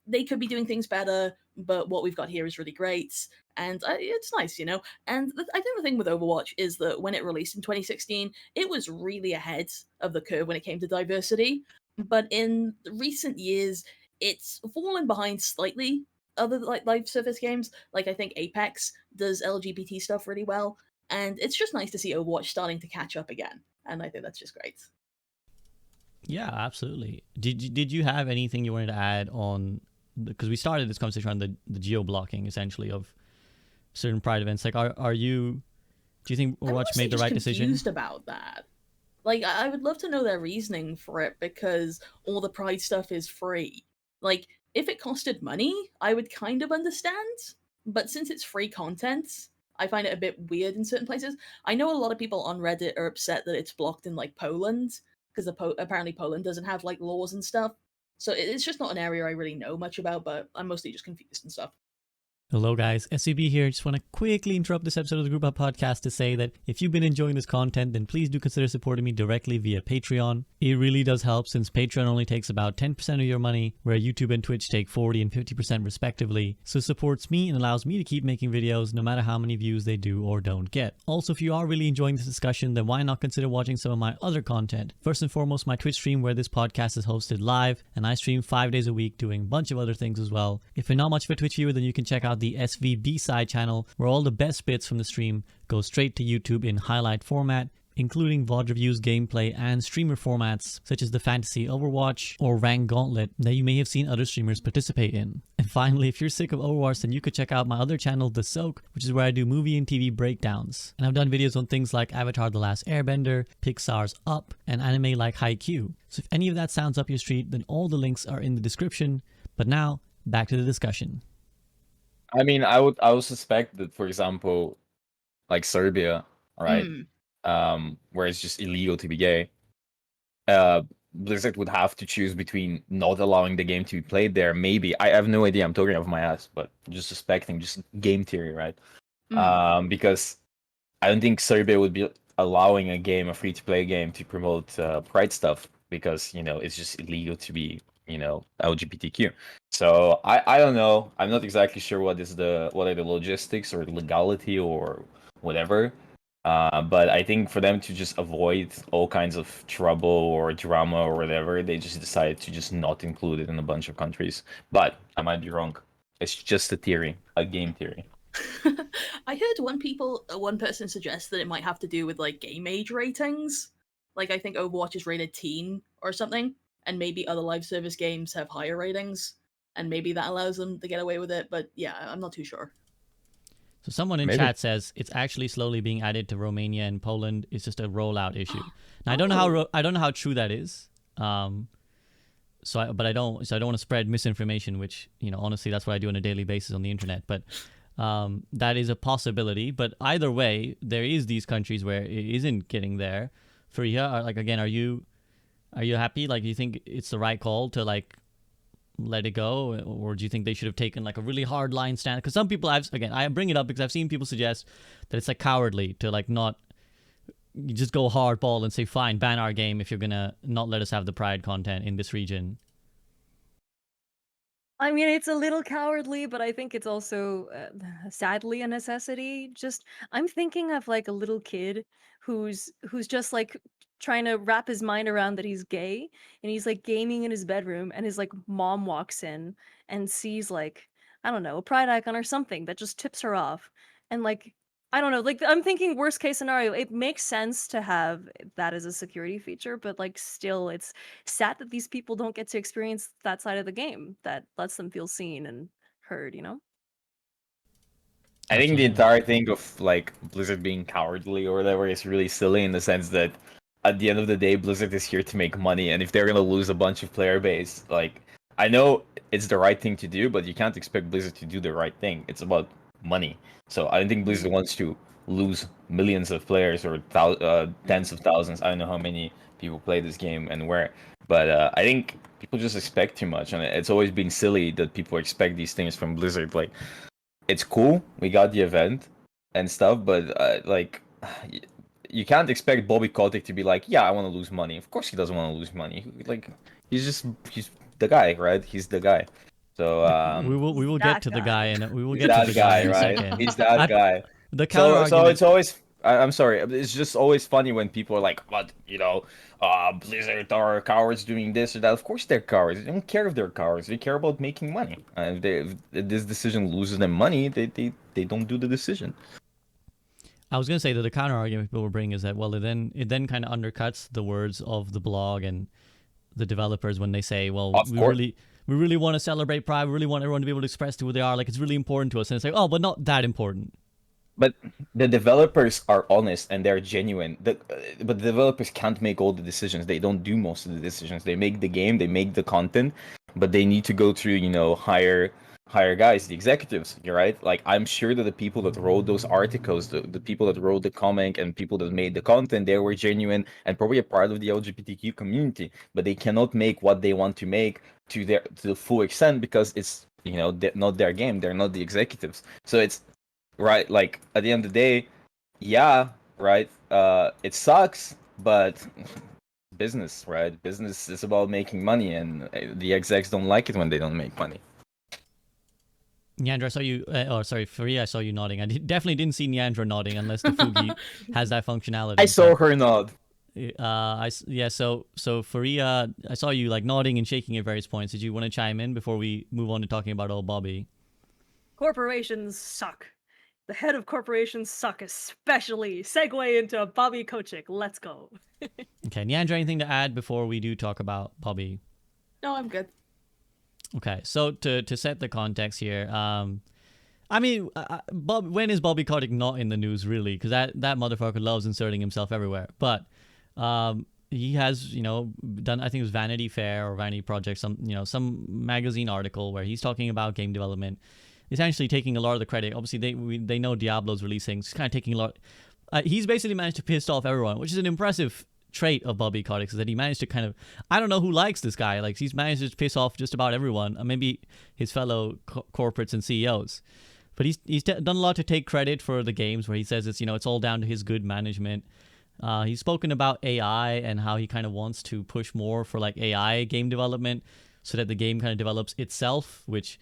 they could be doing things better, but what we've got here is really great, and it's nice, And I think the thing with Overwatch is that when it released in 2016, it was really ahead of the curve when it came to diversity, but in recent years, it's fallen behind slightly. Other like live service games, like I think Apex does LGBT stuff really well, and it's just nice to see Overwatch starting to catch up again, and I think that's just great. Yeah, absolutely. Did you have anything you wanted to add on? Because we started this conversation on the geo blocking essentially of certain Pride events. Like, do you think Overwatch made the right decision? I'm confused about that. Like, I would love to know their reasoning for it, because all the Pride stuff is free. Like, if it costed money, I would kind of understand, but since it's free content, I find it a bit weird in certain places. I know a lot of people on Reddit are upset that it's blocked in like Poland, because apparently Poland doesn't have like laws and stuff. So it's just not an area I really know much about, but I'm mostly just confused and stuff. Hello guys, SCB here. Just want to quickly interrupt this episode of the Group Up Podcast to say that if you've been enjoying this content, then please do consider supporting me directly via Patreon. It really does help, since Patreon only takes about 10% of your money, where YouTube and Twitch take 40 and 50% respectively. So it supports me and allows me to keep making videos no matter how many views they do or don't get. Also, if you are really enjoying this discussion, then why not consider watching some of my other content? First and foremost, my Twitch stream where this podcast is hosted live, and I stream 5 days a week doing a bunch of other things as well. If you're not much of a Twitch viewer, then you can check out the SVB side channel, where all the best bits from the stream go straight to YouTube in highlight format, including VOD reviews, gameplay, and streamer formats such as the Fantasy Overwatch or Rank Gauntlet that you may have seen other streamers participate in. And finally, if you're sick of Overwatch, then you could check out my other channel, The Soak, which is where I do movie and TV breakdowns. And I've done videos on things like Avatar The Last Airbender, Pixar's Up, and anime like Haikyuu. So if any of that sounds up your street, then all the links are in the description. But now, back to the discussion. I mean, I would suspect that, for example, like Serbia, right? Where it's just illegal to be gay. Blizzard would have to choose between not allowing the game to be played there. Maybe, I have no idea. I'm talking off my ass, but just suspecting, just game theory, right? Because I don't think Serbia would be allowing a free-to-play game, to promote Pride stuff, because it's just illegal to be LGBTQ. So I don't know. I'm not exactly sure what are the logistics or legality or whatever. But I think for them to just avoid all kinds of trouble or drama or whatever, they just decided to just not include it in a bunch of countries. But I might be wrong. It's just a theory, a game theory. I heard one person suggest that it might have to do with like game age ratings. Like, I think Overwatch is rated teen or something, and maybe other live service games have higher ratings, and maybe that allows them to get away with it. But yeah, I'm not too sure. So someone in Maybe. chat says it's actually slowly being added to Romania and Poland. It's just a rollout issue. Now I don't know how I don't know how true that is. But I don't want to spread misinformation, which, you know, honestly, that's what I do on a daily basis on the internet. But that is a possibility. But either way, there is these countries where it isn't getting there. Fareeha, like, again, are you happy? Like, do you think it's the right call to like let it go, or do you think they should have taken like a really hard line stand? Because some people, I bring it up because I've seen people suggest that it's like cowardly to like not. You just go hardball and say, fine, ban our game if you're gonna not let us have the Pride content in this region. I mean, it's a little cowardly, but I think it's also sadly a necessity. Just I'm thinking of like a little kid who's just like trying to wrap his mind around that he's gay, and he's like gaming in his bedroom, and his like mom walks in and sees like, I don't know, a pride icon or something that just tips her off. And like, I don't know, like I'm thinking worst case scenario, it makes sense to have that as a security feature, but like still it's sad that these people don't get to experience that side of the game that lets them feel seen and heard, you know? I think the Absolutely. entire thing of like Blizzard being cowardly or whatever is really silly in the sense that at the end of the day, Blizzard is here to make money, and if they're gonna lose a bunch of player base, like I know it's the right thing to do, but you can't expect Blizzard to do the right thing. It's about money. So I don't think Blizzard wants to lose millions of players or tens of thousands. I don't know how many people play this game and where, but I think people just expect too much, and it's always been silly that people expect these things from Blizzard. Like, it's cool, we got the event and stuff, but like, you can't expect Bobby Kotick to be like, yeah, I want to lose money. Of course he doesn't want to lose money. Like, he's the guy, right? He's the guy. So we will that get to the guy. guy, and we will he's get to that the guy guy, in a right? second. He's that guy. The counter So argument. it's always. I'm sorry. It's just always funny when people are like, "But Blizzard are cowards doing this or that." Of course they're cowards. They don't care if they're cowards. They care about making money. If this decision loses them money, they don't do the decision. I was gonna say that the counter argument people will bring is that, well, it then kind of undercuts the words of the blog and the developers when they say, well, Of course. we really want to celebrate Pride. We really want everyone to be able to express to who they are. Like, it's really important to us. And it's like, oh, but not that important. But the developers are honest and they're genuine. But the developers can't make all the decisions. They don't do most of the decisions. They make the game, they make the content, but they need to go through, higher guys, the executives. You're right. Like, I'm sure that the people that wrote those articles, the people that wrote the comic and people that made the content, they were genuine and probably a part of the LGBTQ community. But they cannot make what they want to make to the full extent because it's not their game. They're not the executives. So it's right, like, at the end of the day, yeah, right, it sucks, but business, right? Business is about making money, and the execs don't like it when they don't make money. Niandra, I saw you. Fareeha, I saw you nodding. I definitely didn't see Niandra nodding unless the Fugi has that functionality. I saw her nod. So Fareeha, I saw you like nodding and shaking at various points. Did you want to chime in before we move on to talking about old Bobby? Corporations suck. The head of corporations suck, especially. Segue into Bobby Kotick. Let's go. Okay, Niandra, anything to add before we do talk about Bobby? No, I'm good. Okay, so to set the context here, I mean, when is Bobby Kotick not in the news, really? Because that motherfucker loves inserting himself everywhere. But he has, done, I think it was Vanity Fair or Vanity Project, some magazine article where he's talking about game development, essentially taking a lot of the credit. Obviously, they know Diablo's releasing, so he's kind of taking a lot. He's basically managed to piss off everyone, which is an impressive trait of Bobby Kotick, is that he managed to kind of, I don't know who likes this guy. Like, he's managed to piss off just about everyone, maybe his fellow corporates and CEOs. But he's done a lot to take credit for the games, where he says it's all down to his good management. He's spoken about AI and how he kind of wants to push more for like AI game development, so that the game kind of develops itself, which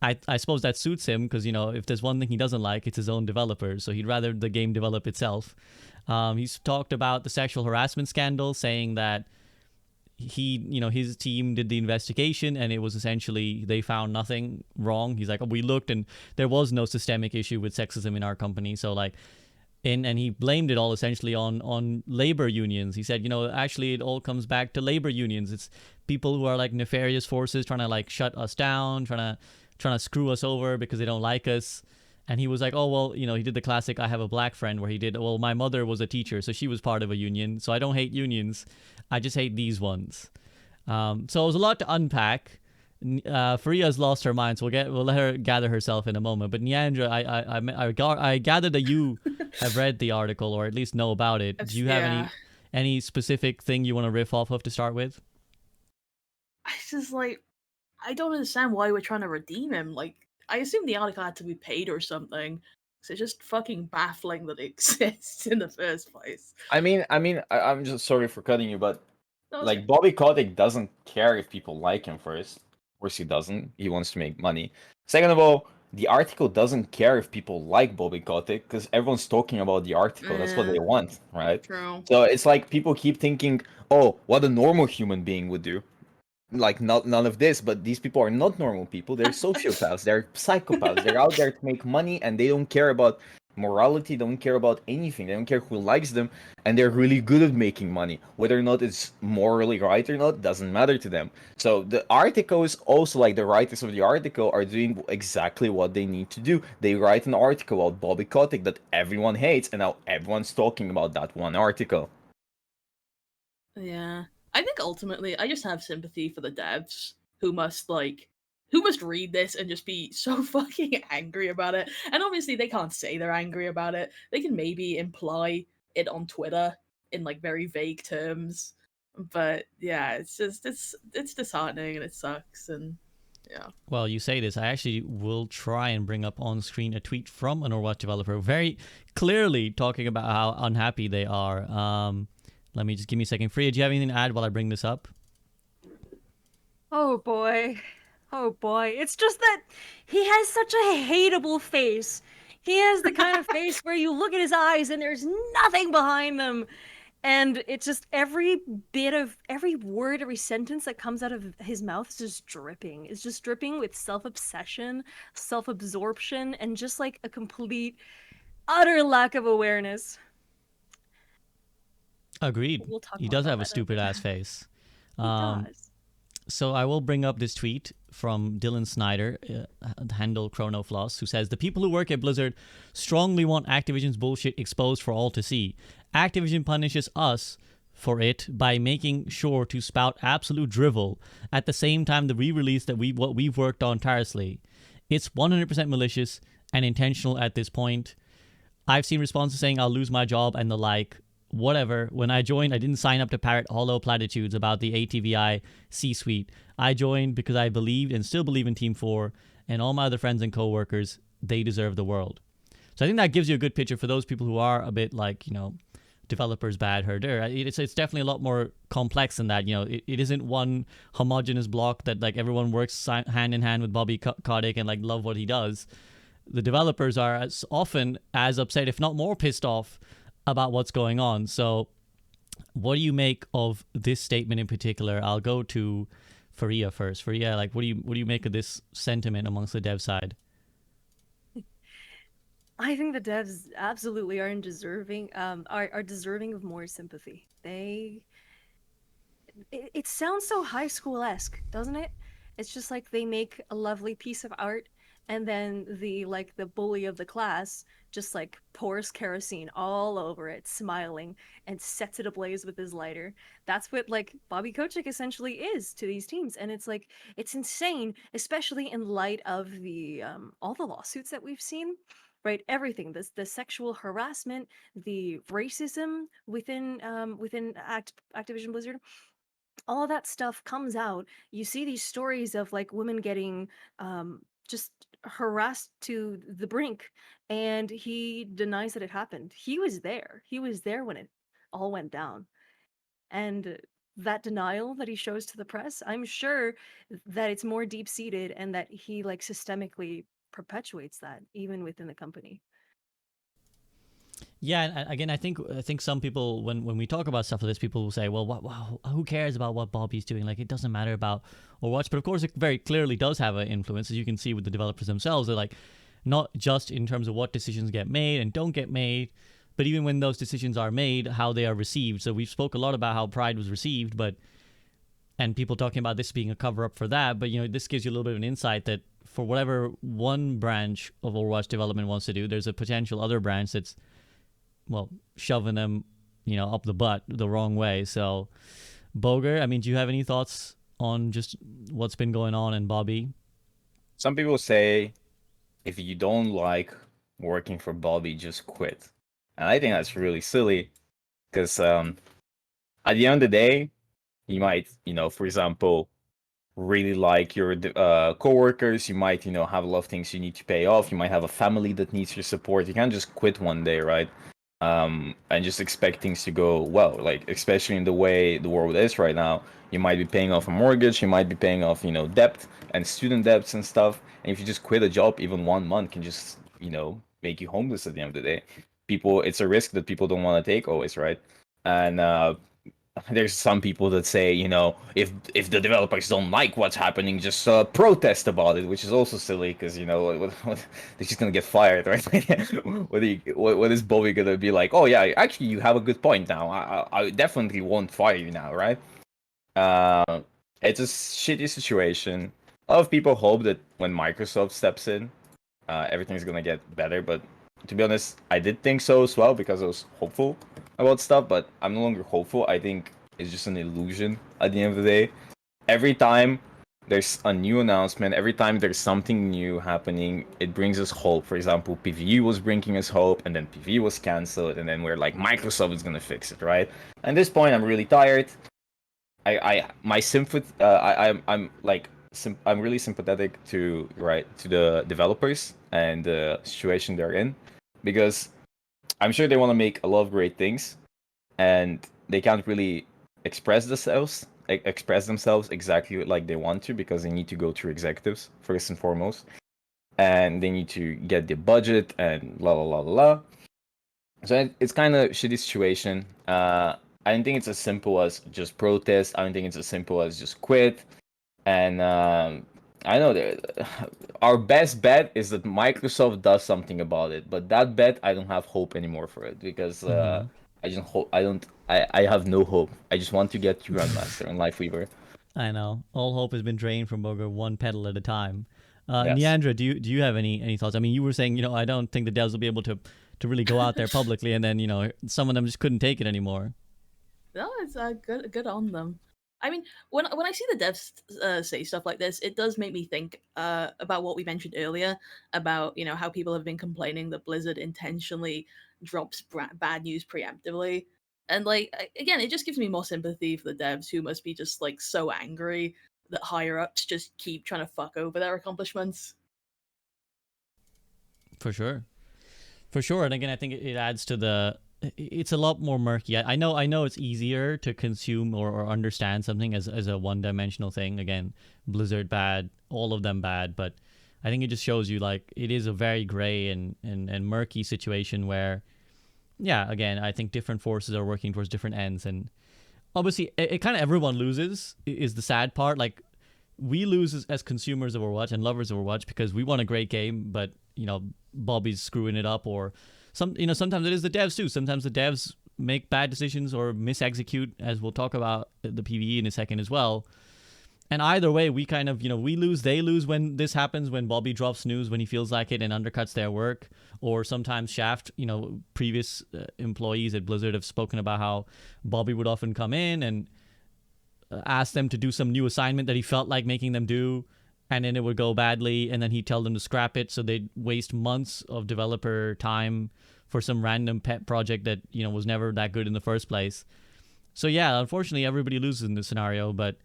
I suppose that suits him, because if there's one thing he doesn't like, it's his own developers. So he'd rather the game develop itself. He's talked about the sexual harassment scandal, saying that his team did the investigation and it was essentially, they found nothing wrong. He's like, we looked and there was no systemic issue with sexism in our company. So like, and he blamed it all essentially on labor unions. He said, actually it all comes back to labor unions. It's people who are like nefarious forces trying to like shut us down, trying to screw us over because they don't like us. And he was like, oh, well, he did the classic I have a black friend, where he did, well, my mother was a teacher, so she was part of a union, so I don't hate unions, I just hate these ones. So it was a lot to unpack. Fareeha's lost her mind, so we'll let her gather herself in a moment. But Niandra, I gathered that you have read the article, or at least know about it. Do you have any specific thing you want to riff off of to start with? I just I don't understand why we're trying to redeem him. I assume the article had to be paid or something. So it's just fucking baffling that it exists in the first place. I'm just sorry for cutting you, but Okay. Bobby Kotick doesn't care if people like him first. Of course he doesn't. He wants to make money. Second of all, the article doesn't care if people like Bobby Kotick, because everyone's talking about the article. That's what they want, right? True. So it's like people keep thinking, oh, what a normal human being would do. None of this, but these people are not normal people. They're sociopaths. They're psychopaths. They're out there to make money, and they don't care about morality. They don't care about anything. They don't care who likes them, and they're really good at making money. Whether or not it's morally right or not doesn't matter to them. So the article is also the writers of the article are doing exactly what they need to do. They write an article about Bobby Kotick that everyone hates, and now everyone's talking about that one article. Yeah. I think ultimately I just have sympathy for the devs who must read this and just be so fucking angry about it. And obviously they can't say they're angry about it. They can maybe imply it on Twitter in very vague terms. But yeah, it's just it's disheartening and it sucks, and yeah. Well, you say this. I actually will try and bring up on screen a tweet from an Overwatch developer very clearly talking about how unhappy they are. Let me just give me a second. Fareeha, do you have anything to add while I bring this up? Oh boy. Oh boy. It's just that he has such a hateable face. He has the kind of face where you look at his eyes and there's nothing behind them. And it's just every word, every sentence that comes out of his mouth is just dripping. It's just dripping with self-obsession, self-absorption, and just a complete, utter lack of awareness. Agreed. He does have a stupid ass face. He does. So I will bring up this tweet from Dylan Snyder, handle ChronoFloss, who says, the people who work at Blizzard strongly want Activision's bullshit exposed for all to see. Activision punishes us for it by making sure to spout absolute drivel at the same time the re-release that what we've worked on tirelessly. It's 100% malicious and intentional at this point. I've seen responses saying I'll lose my job and the like. Whatever. When I joined, I didn't sign up to parrot hollow platitudes about the ATVI C-suite. I joined because I believed and still believe in Team 4, and all my other friends and co-workers, they deserve the world. So I think that gives you a good picture for those people who are a bit developers bad herder. It's definitely a lot more complex than that. It isn't one homogenous block that everyone works hand in hand with Bobby Kotick and love what he does. The developers are as often as upset, if not more pissed off, about what's going on. So what do you make of this statement in particular? I'll go to Fareeha first. Fareeha, what do you make of this sentiment amongst the dev side? I think the devs absolutely are deserving of more sympathy. It sounds so high school-esque, doesn't it? It's just they make a lovely piece of art, and then the bully of the class just pours kerosene all over it, smiling, and sets it ablaze with his lighter. That's what Bobby Kotick essentially is to these teams, and it's insane, especially in light of the all the lawsuits that we've seen. Right, everything, the sexual harassment, the racism within Activision Blizzard, all that stuff comes out. You see these stories of women getting just harassed to the brink, and he denies that it happened. He was there when it all went down, and that denial that he shows to the press, I'm sure that it's more deep-seated, and that he systemically perpetuates that even within the company. Yeah, and again, I think some people, when we talk about stuff like this, people will say, well, who cares about what Bobby's doing? It doesn't matter about Overwatch. But of course, it very clearly does have an influence, as you can see with the developers themselves. They're not just in terms of what decisions get made and don't get made, but even when those decisions are made, how they are received. So we spoke a lot about how Pride was received, and people talking about this being a cover up for that. But this gives you a little bit of an insight that for whatever one branch of Overwatch development wants to do, there's a potential other branch that's, well, shoving them, up the butt the wrong way. So, Bogur, I mean, do you have any thoughts on just what's been going on in Bobby? Some people say if you don't like working for Bobby, just quit. And I think that's really silly because at the end of the day, you might, for example, really like your coworkers. You might, have a lot of things you need to pay off. You might have a family that needs your support. You can't just quit one day, right? And just expect things to go well. Like, especially in the way the world is right now, you might be paying off a mortgage. You might be paying off, debt and student debts and stuff. And if you just quit a job, even 1 month can just, make you homeless at the end of the day. It's a risk that people don't want to take always, right? And there's some people that say, if the developers don't like what's happening, just protest about it, which is also silly because they're just gonna get fired, right? What is Bobby gonna be like? Oh yeah, actually you have a good point now. I definitely won't fire you now, right? It's a shitty situation. A lot of people hope that when Microsoft steps in, everything's gonna get better, but to be honest, I did think so as well because I was hopeful about stuff, but I'm no longer hopeful. I think it's just an illusion at the end of the day. Every time there's a new announcement, every time there's something new happening, it brings us hope. For example, PvE was bringing us hope, and then PvE was cancelled, and then we're like, Microsoft is gonna fix it, right? At this point, I'm really tired. I'm really sympathetic to the developers and the situation they're in, because I'm sure they want to make a lot of great things, and they can't really express themselves exactly like they want to because they need to go through executives first and foremost, and they need to get the budget and la la la la. So it's kind of shitty situation. I don't think it's as simple as just protest. I don't think it's as simple as just quit. And I know that our best bet is that Microsoft does something about it, but that bet I don't have hope anymore for it because I have no hope. I just want to get to Grandmaster and Lifeweaver. I know all hope has been drained from Bogur one pedal at a time. Yes. Niandra, do you have any thoughts? I mean, you were saying I don't think the devs will be able to really go out there publicly, and then some of them just couldn't take it anymore. No, it's good on them. I mean, when I see the devs say stuff like this, it does make me think about what we mentioned earlier about how people have been complaining that Blizzard intentionally drops bad news preemptively, and again, it just gives me more sympathy for the devs who must be just so angry that higher ups just keep trying to fuck over their accomplishments. For sure, and again, I think it adds to it's a lot more murky. I know it's easier to consume or understand something as a one-dimensional thing. Again, Blizzard bad, all of them bad, but I think it just shows you it is a very gray and murky situation where, yeah, again, I think different forces are working towards different ends, and obviously it kind of everyone loses is the sad part. We lose as consumers of Overwatch and lovers of Overwatch because we want a great game, but Bobby's screwing it up, or sometimes it is the devs too. Sometimes the devs make bad decisions or misexecute, as we'll talk about the PvE in a second as well. And either way, we kind of, we lose, they lose when this happens, when Bobby drops news, when he feels like it and undercuts their work. Or sometimes Shaft, previous employees at Blizzard have spoken about how Bobby would often come in and ask them to do some new assignment that he felt like making them do, and then it would go badly, and then he'd tell them to scrap it, so they'd waste months of developer time for some random pet project that was never that good in the first place. So yeah, unfortunately everybody loses in this scenario, but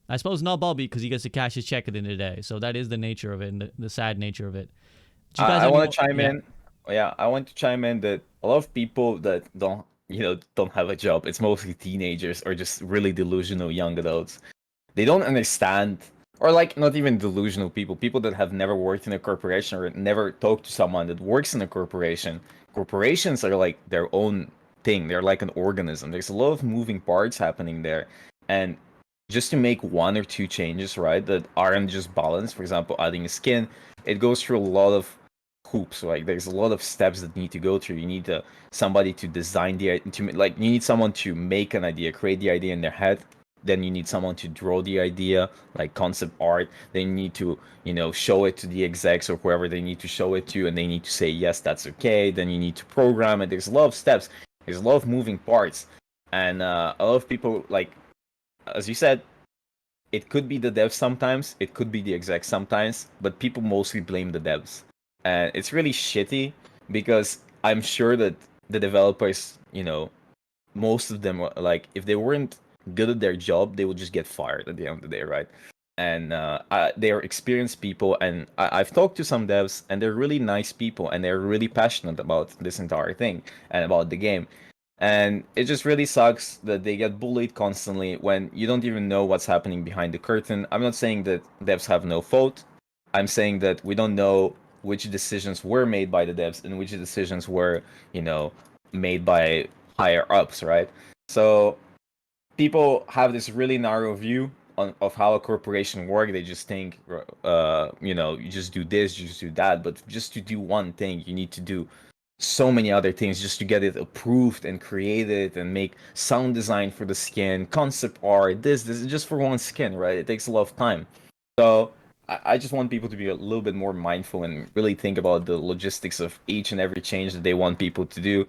I suppose not Bobby because he gets to cash his check at the end of the day. So that is the nature of it, and the sad nature of it. I want to chime in. Yeah, I want to chime in that a lot of people that don't have a job, it's mostly teenagers or just really delusional young adults. They don't understand, or not even delusional people that have never worked in a corporation or never talked to someone that works in a corporation. Corporations are their own thing. They're like an organism. There's a lot of moving parts happening there, and just to make one or two changes, right, that aren't just balanced, for example, adding a skin, it goes through a lot of hoops. Like there's a lot of steps that need to go through. You need somebody to design you need someone to make an idea, create the idea in their head. Then you need someone to draw the idea, like concept art. They need to, show it to the execs or whoever they need to show it to, and they need to say yes, that's okay. Then you need to program it. There's a lot of steps. There's a lot of moving parts, and a lot of people, like as you said, it could be the devs sometimes, it could be the execs sometimes, but people mostly blame the devs. And it's really shitty because I'm sure that the developers, most of them, like, if they weren't good at their job, they would just get fired at the end of the day, right? And they are experienced people, and I've talked to some devs, and they're really nice people, and they're really passionate about this entire thing and about the game. And it just really sucks that they get bullied constantly when you don't even know what's happening behind the curtain. I'm not saying that devs have no fault. I'm saying that we don't know which decisions were made by the devs and which decisions were, made by higher ups, right? So people have this really narrow view of how a corporation works. They just think, you just do this, you just do that. But just to do one thing, you need to do so many other things just to get it approved and created and make sound design for the skin, concept art, this is just for one skin, right? It takes a lot of time. So I just want people to be a little bit more mindful and really think about the logistics of each and every change that they want people to do.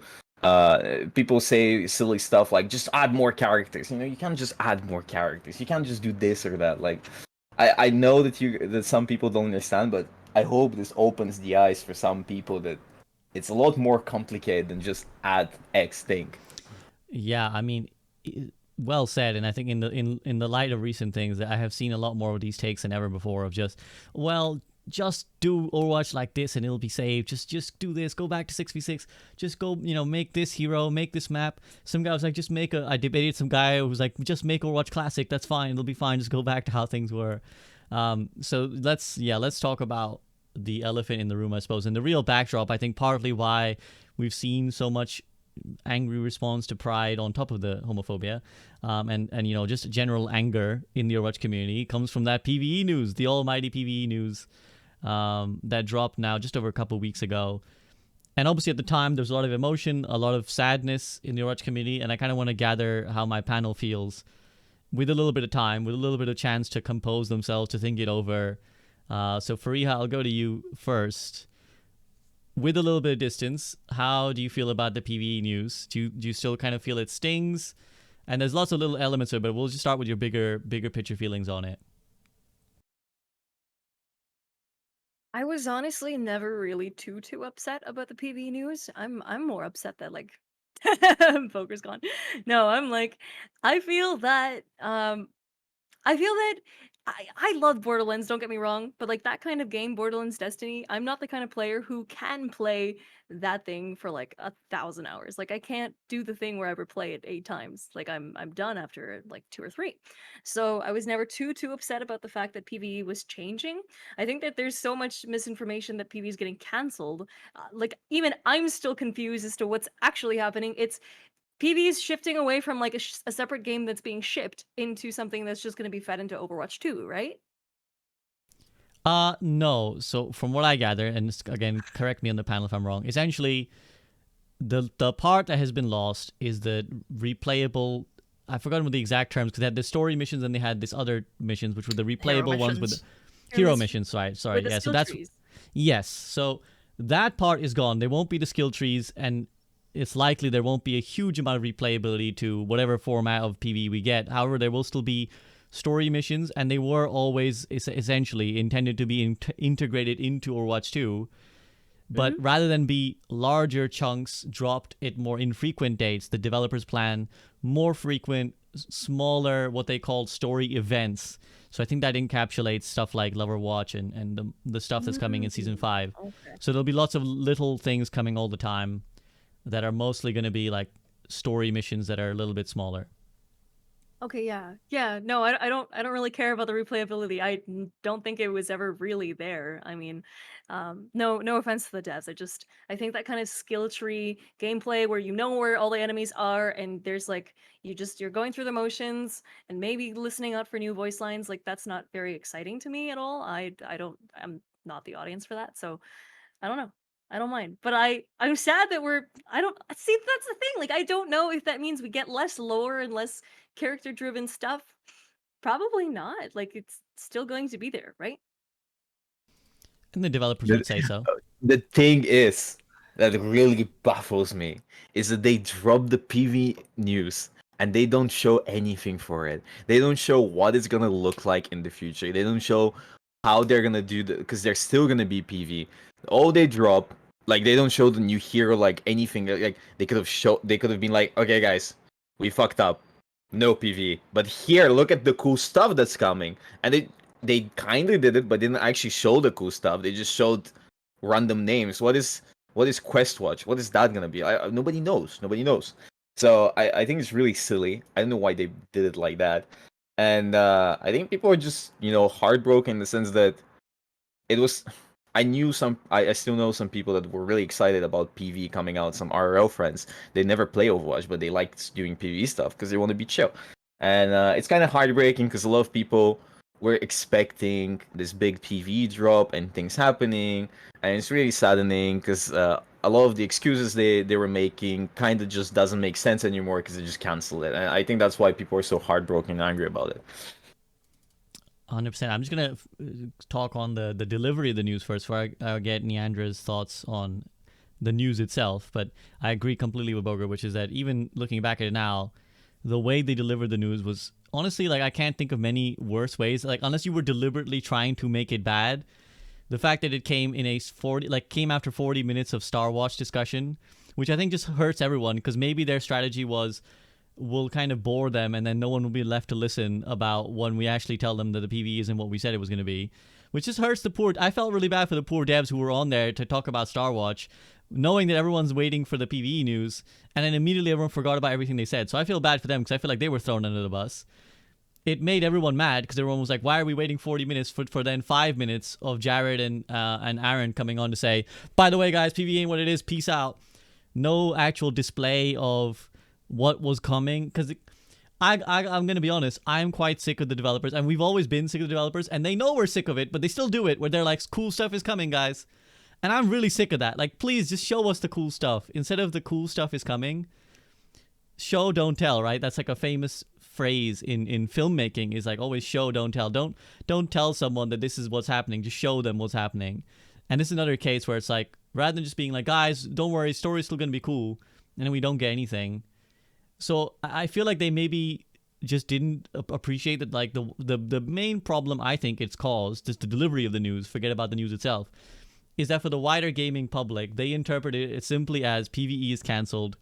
People say silly stuff like just add more characters. You can't just add more characters. You can't just do this or that. Like, I know that some people don't understand, but I hope this opens the eyes for some people that it's a lot more complicated than just add X thing. Yeah, I mean, well said. And I think in the light of recent things, I have seen a lot more of these takes than ever before. Of just do Overwatch like this and it'll be saved. Just do this. Go back to 6v6. Just go, make this hero, make this map. Some guy was like, I debated some guy who was like, just make Overwatch Classic. That's fine. It'll be fine. Just go back to how things were. So let's talk about the elephant in the room, I suppose, and the real backdrop. I think partly why we've seen so much angry response to Pride on top of the homophobia, and just general anger in the Overwatch community comes from that PvE news, the almighty PvE news that dropped now just over a couple of weeks ago. And obviously at the time there's a lot of emotion, a lot of sadness in the Overwatch community, and I kind of want to gather how my panel feels with a little bit of time, with a little bit of chance to compose themselves, to think it over. So Fareeha, I'll go to you first. With a little bit of distance, how do you feel about the PvE news? Do you still kind of feel it stings? And there's lots of little elements to it, but we'll just start with your bigger picture feelings on it. I was honestly never really too upset about the PvE news. I'm more upset that like Bogur's gone. No, I'm like I feel that I love Borderlands, don't get me wrong, but like that kind of game, Borderlands Destiny, I'm not the kind of player who can play that thing for like 1,000 hours. Like I can't do the thing where I replay it 8 times. Like I'm done after like 2 or 3. So I was never too upset about the fact that PvE was changing. I think that there's so much misinformation that PvE is getting cancelled. Like even I'm still confused as to what's actually happening. It's PvE is shifting away from like a separate game that's being shipped into something that's just going to be fed into Overwatch 2, right? No. So from what I gather, and again, correct me on the panel if I'm wrong, essentially the part that has been lost is the replayable. I've forgotten what the exact terms, because they had the story missions and they had this other missions, which were the replayable ones with the hero missions. Right? Sorry. Yeah. So that's trees. Yes. So that part is gone. There won't be the skill trees, and it's likely there won't be a huge amount of replayability to whatever format of PvE we get. However, there will still be story missions, and they were always essentially intended to be integrated into Overwatch 2. But rather than be larger chunks dropped at more infrequent dates, the developers plan more frequent, smaller, what they call story events. So I think that encapsulates stuff like Lover Watch and the stuff that's coming in Season 5. Okay. So there'll be lots of little things coming all the time that are mostly going to be like story missions that are a little bit smaller. Okay, yeah. No, I don't really care about the replayability. I don't think it was ever really there. I mean, no offense to the devs. I think that kind of skill tree gameplay where you know where all the enemies are and there's like you're going through the motions and maybe listening out for new voice lines, like that's not very exciting to me at all. I'm not the audience for that, so I don't know. I don't mind. But I'm sad that I don't see, that's the thing. Like, I don't know if that means we get less lore and less character driven stuff. Probably not. Like, it's still going to be there, right? And the developers The, would say so. the thing is that really baffles me is that they drop the PV news and they don't show anything for it. They don't show what it's gonna look like in the future. They don't show how they're gonna do the, because they're still gonna be PV. All they drop, like they don't show the new hero, like anything. Like they could have been like, okay guys, we fucked up, no PV. But here, look at the cool stuff that's coming, and they kind of did it, but didn't actually show the cool stuff. They just showed random names. What is Quest Watch? What is that gonna be? Nobody knows. Nobody knows. So I think it's really silly. I don't know why they did it like that. And I think people are just heartbroken in the sense that it was. I still know some people that were really excited about PV coming out. Some RL friends. They never play Overwatch, but they liked doing PV stuff because they want to be chill. And it's kind of heartbreaking because a lot of people were expecting this big PV drop and things happening, and it's really saddening because a lot of the excuses they were making kind of just doesn't make sense anymore because they just canceled it. And I think that's why people are so heartbroken and angry about it. 100%. I'm just gonna talk on the delivery of the news first, before I get Niandra's thoughts on the news itself. But I agree completely with Bogur, which is that even looking back at it now, the way they delivered the news was honestly, like, I can't think of many worse ways. Like, unless you were deliberately trying to make it bad, the fact that it came in came after 40 minutes of Star Watch discussion, which I think just hurts everyone, because maybe their strategy was, we'll kind of bore them and then no one will be left to listen about when we actually tell them that the PvE isn't what we said it was going to be, which just hurts the poor. I felt really bad for the poor devs who were on there to talk about Star Watch, knowing that everyone's waiting for the PvE news, and then immediately everyone forgot about everything they said. So I feel bad for them because I feel like they were thrown under the bus. It made everyone mad because everyone was like, why are we waiting 40 minutes for then 5 minutes of Jared and Aaron coming on to say, by the way, guys, PvE ain't what it is, peace out. No actual display of what was coming, because I'm going to be honest, I'm quite sick of the developers, and we've always been sick of the developers, and they know we're sick of it, but they still do it, where they're like, cool stuff is coming, guys. And I'm really sick of that. Like, please just show us the cool stuff. Instead of the cool stuff is coming, show, don't tell, right? That's like a famous phrase in filmmaking, is like always show, don't tell. Don't tell someone that this is what's happening, just show them what's happening. And this is another case where it's like, rather than just being like, guys, don't worry, story's still going to be cool, and then we don't get anything. So I feel like they maybe just didn't appreciate that, like, the main problem I think it's caused, just the delivery of the news, forget about the news itself, is that for the wider gaming public, they interpreted it simply as PvE is cancelled,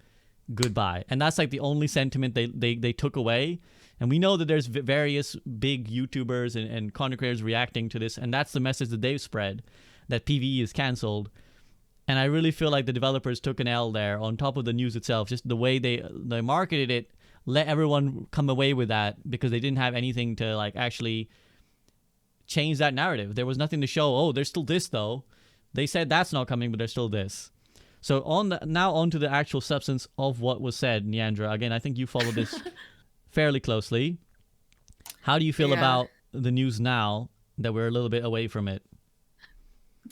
goodbye. And that's like the only sentiment they took away. And we know that there's various big YouTubers and content creators reacting to this, and that's the message that they've spread, that PvE is cancelled. And I really feel like the developers took an L there, on top of the news itself. Just the way they marketed it, let everyone come away with that, because they didn't have anything to, like, actually change that narrative. There was nothing to show, oh, there's still this, though. They said that's not coming, but there's still this. So now on to the actual substance of what was said, Niandra. Again, I think you followed this fairly closely. How do you feel about the news now that we're a little bit away from it?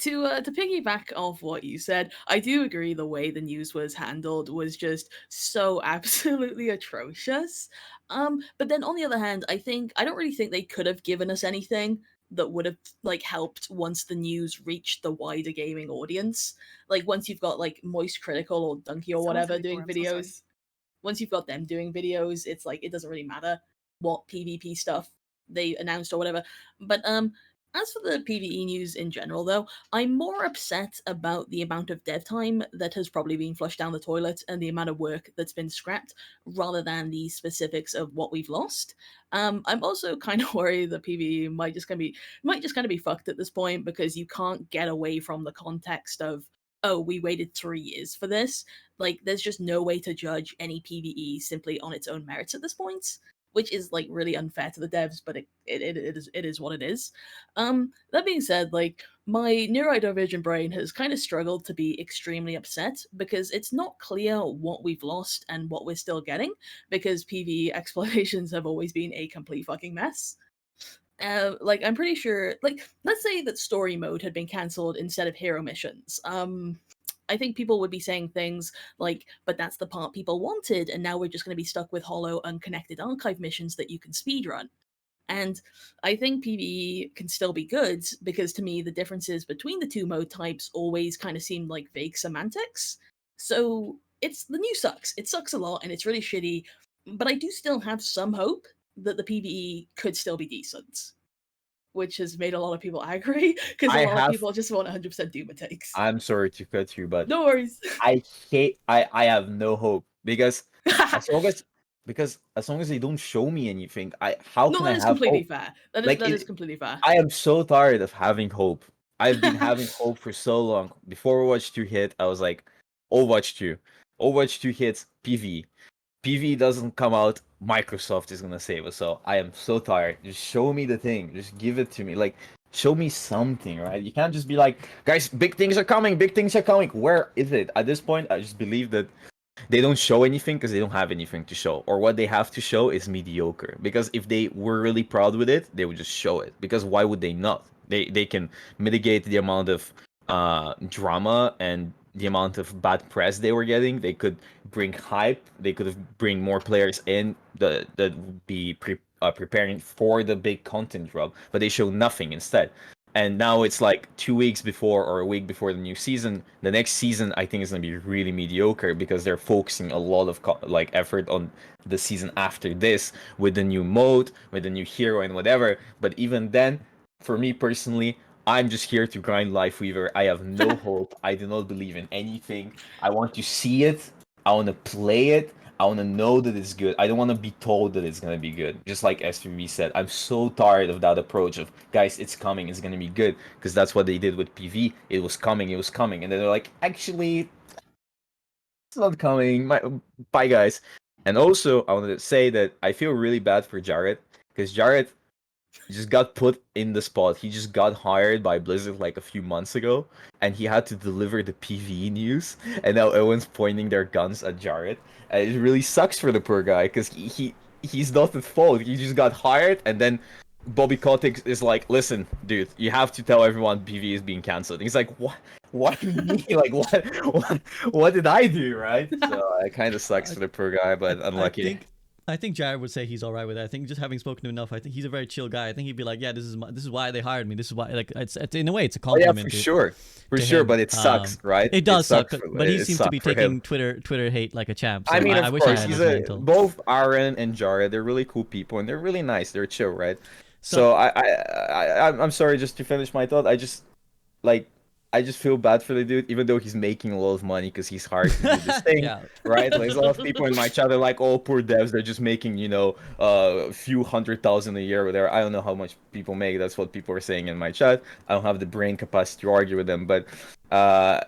To piggyback off what you said, I do agree the way the news was handled was just so absolutely atrocious. But then on the other hand, I don't really think they could have given us anything that would have, like, helped once the news reached the wider gaming audience. Like, once you've got, like, Moist Critical or Donkey or whatever doing videos, once you've got them doing videos, it's like it doesn't really matter what PvP stuff they announced or whatever. But as for the PvE news in general, though, I'm more upset about the amount of dev time that has probably been flushed down the toilet and the amount of work that's been scrapped, rather than the specifics of what we've lost. I'm also kind of worried that PvE might just kind of be fucked at this point, because you can't get away from the context of, oh, we waited 3 years for this. Like, there's just no way to judge any PvE simply on its own merits at this point, which is, like, really unfair to the devs, but it is what it is. That being said, like, my neurodivergent brain has kind of struggled to be extremely upset, because it's not clear what we've lost and what we're still getting, because PvE explorations have always been a complete fucking mess. Like, I'm pretty sure, like, let's say that story mode had been cancelled instead of hero missions. I think people would be saying things like, but that's the part people wanted, and now we're just going to be stuck with hollow, unconnected archive missions that you can speedrun. And I think PvE can still be good, because to me, the differences between the two mode types always kind of seemed like vague semantics. So the new sucks. It sucks a lot, and it's really shitty, but I do still have some hope that the PvE could still be decent, which has made a lot of people angry, because a lot of people just want 100% Doom takes. I'm sorry to cut you, but No worries. I have no hope, because as long as they don't show me anything, how can I have completely hope? fair. That is completely fair. I am so tired of having hope. I've been having hope for so long. Before Overwatch 2 hit, I was like, Overwatch 2. Overwatch 2 hits, PvE. PvE doesn't come out, Microsoft is gonna save us. So I am so tired. Just show me the thing. Just give it to me. Like, show me something, right? You can't just be like, guys, big things are coming. Big things are coming. Where is it? At this point, I just believe that they don't show anything because they don't have anything to show, or what they have to show is mediocre. Because if they were really proud with it, they would just show it. Because why would they not? They can mitigate the amount of drama and the amount of bad press they were getting. They could bring hype. They could have bring more players in that would be preparing for the big content drop. But they show nothing instead. And now it's like 2 weeks before, or a week before the new season. The next season, I think, is going to be really mediocre, because they're focusing a lot of effort on the season after this, with the new mode, with the new hero and whatever. But even then, for me personally, I'm just here to grind Lifeweaver. I have no hope. I do not believe in anything. I want to see it. I want to play it. I want to know that it's good. I don't want to be told that it's going to be good. Just like SVB said, I'm so tired of that approach of, guys, it's coming, it's going to be good. Because that's what they did with PV. It was coming. And then they're like, actually, it's not coming. Bye, guys. And also, I wanted to say that I feel really bad for Jared. Because Jared just got put in the spot. He just got hired by Blizzard like a few months ago, and he had to deliver the PvE news, and now everyone's pointing their guns at Jared. And it really sucks for the poor guy, because he's not at fault. He just got hired, and then Bobby Kotick is like, listen, dude, you have to tell everyone PvE is being cancelled. He's like, what? What me? Like, what did I do, right? So it kind of sucks for the poor guy, but unlucky. I think Jared would say he's all right with it. I think just having spoken to him enough, I think he's a very chill guy. I think he'd be like, yeah, this is why they hired me. This is why, like, it's in a way, it's a compliment. Oh, yeah, for sure, but it sucks, right? It does suck, but he seems to be taking Twitter hate like a champ. So I mean, I wish I had both Aaron and Jared, they're really cool people, and they're really nice. They're chill, right? So I'm sorry, just to finish my thought, I just feel bad for the dude, even though he's making a lot of money because he's hard to do this thing, right? Like, there's a lot of people in my chat, they're like, oh, poor devs, they're just making, a few 100,000 a year or whatever. I don't know how much people make. That's what people are saying in my chat. I don't have the brain capacity to argue with them, but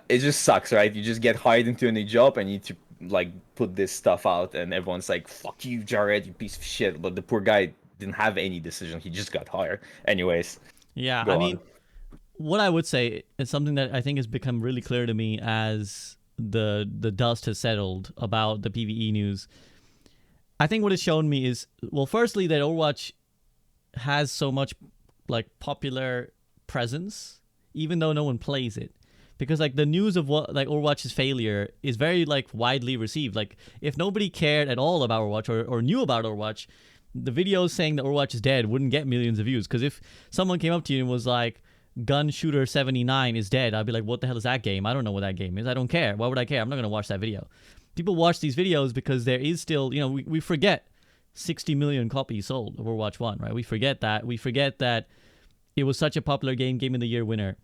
it just sucks, right? You just get hired into a new job and you need to, like, put this stuff out, and everyone's like, fuck you, Jared, you piece of shit. But the poor guy didn't have any decision. He just got hired. Anyways. Yeah, I mean, what I would say is something that I think has become really clear to me as the dust has settled about the PvE news. I think what it's shown me is, well, firstly, that Overwatch has so much, like, popular presence, even though no one plays it. Because, like, the news of what, like, Overwatch's failure is very, like, widely received. Like, if nobody cared at all about Overwatch or knew about Overwatch, the videos saying that Overwatch is dead wouldn't get millions of views. Because if someone came up to you and was like, Gun Shooter 79 is dead, I'd be like, what the hell is that game? I don't know what that game is. I don't care. Why would I care? I'm not going to watch that video. People watch these videos because there is still, we forget 60 million copies sold of Overwatch 1, right? We forget that. We forget that it was such a popular Game of the Year winner.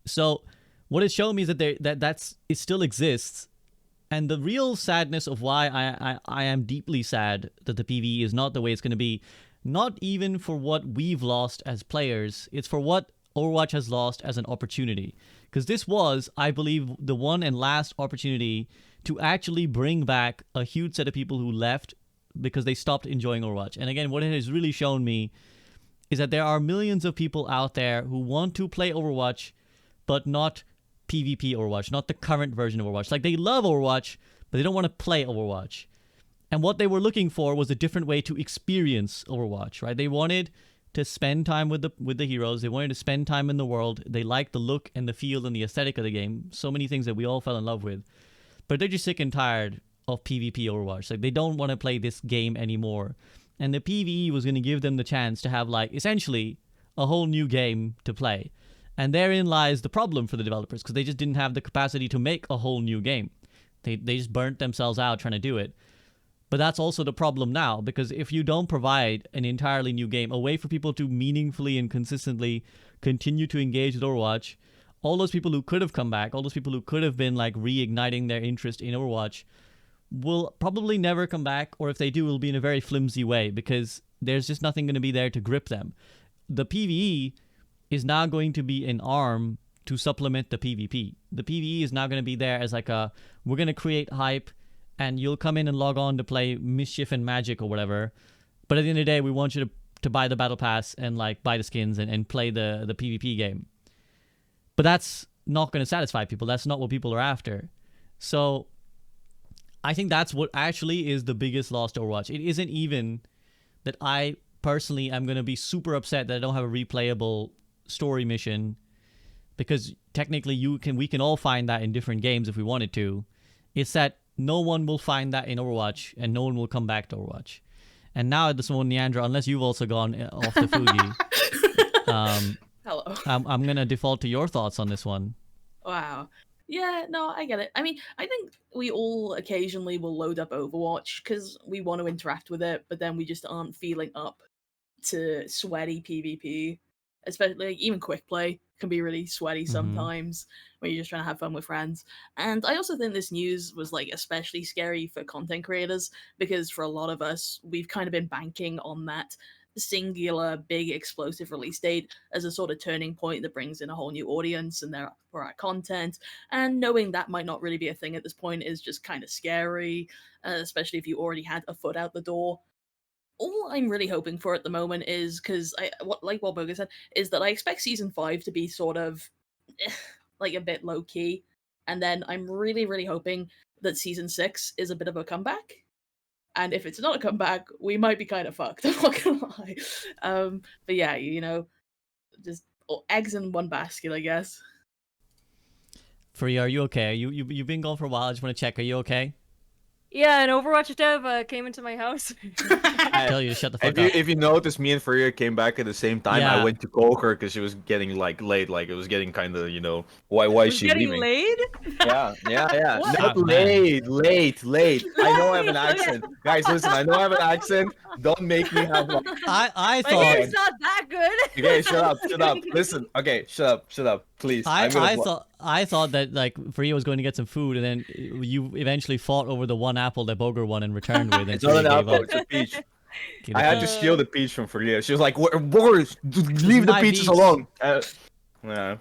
So what it's shown me is that it still exists. And the real sadness of why I am deeply sad that the PvE is not the way it's going to be, not even for what we've lost as players, it's for what Overwatch has lost as an opportunity. Because this was, I believe, the one and last opportunity to actually bring back a huge set of people who left because they stopped enjoying Overwatch. And again, what it has really shown me is that there are millions of people out there who want to play Overwatch, but not PvP Overwatch, not the current version of Overwatch. Like, they love Overwatch, but they don't want to play Overwatch. And what they were looking for was a different way to experience Overwatch, right? They wanted to spend time with the heroes. They wanted to spend time in the world. They liked the look and the feel and the aesthetic of the game. So many things that we all fell in love with. But they're just sick and tired of PvP Overwatch. Like, they don't want to play this game anymore. And the PvE was going to give them the chance to have, like, essentially a whole new game to play. And therein lies the problem for the developers, because they just didn't have the capacity to make a whole new game. They just burnt themselves out trying to do it. But that's also the problem now, because if you don't provide an entirely new game, a way for people to meaningfully and consistently continue to engage with Overwatch, all those people who could have come back, all those people who could have been like reigniting their interest in Overwatch, will probably never come back, or if they do, it'll be in a very flimsy way, because there's just nothing going to be there to grip them. The PvE is now going to be an arm to supplement the PvP. The PvE is now going to be there as like we're going to create hype, and you'll come in and log on to play Mischief and Magic or whatever. But at the end of the day, we want you to buy the Battle Pass and like buy the skins and play the PvP game. But that's not going to satisfy people. That's not what people are after. So I think that's what actually is the biggest loss to Overwatch. It isn't even that I personally am going to be super upset that I don't have a replayable story mission, because technically we can all find that in different games if we wanted to. It's that no one will find that in Overwatch, and no one will come back to Overwatch. And now at this moment, Niandra, unless you've also gone off the foodie, Hello. I'm going to default to your thoughts on this one. Wow. Yeah, no, I get it. I mean, I think we all occasionally will load up Overwatch because we want to interact with it, but then we just aren't feeling up to sweaty PvP. Especially, like, even quick play can be really sweaty sometimes when you're just trying to have fun with friends. And I also think this news was like especially scary for content creators, because for a lot of us, we've kind of been banking on that singular big explosive release date as a sort of turning point that brings in a whole new audience and for our content. And knowing that might not really be a thing at this point is just kind of scary, especially if you already had a foot out the door. All I'm really hoping for at the moment is, because like what Bogur said, is that I expect season 5 to be sort of like a bit low key, and then I'm really, really hoping that season 6 is a bit of a comeback. And if it's not a comeback, we might be kind of fucked. I'm not gonna lie. But yeah, just eggs in one basket, I guess. Fareeha, are you okay? You've been gone for a while. I just want to check. Are you okay? Yeah, an Overwatch dev came into my house. I tell you to shut the fuck up. If you notice, me and Fareeha came back at the same time. Yeah. I went to Kotick because she was getting like late. Like it was getting kind of, why is she getting leaving? laid? Yeah. What? Not late. I know I have an accent. Guys, listen, I know I have an accent. Don't make me have one. I My thought hair's not that good. Okay, shut up. Listen, okay, shut up, please. I thought that like Fareeha was going to get some food, and then you eventually fought over the one apple that Bogur won and returned with. And It's not an Fareeha gave apple, up. it's a peach. Gave I up. had to steal the peach from Fareeha. She was like, Boris, leave the my peaches peach." alone. Yeah.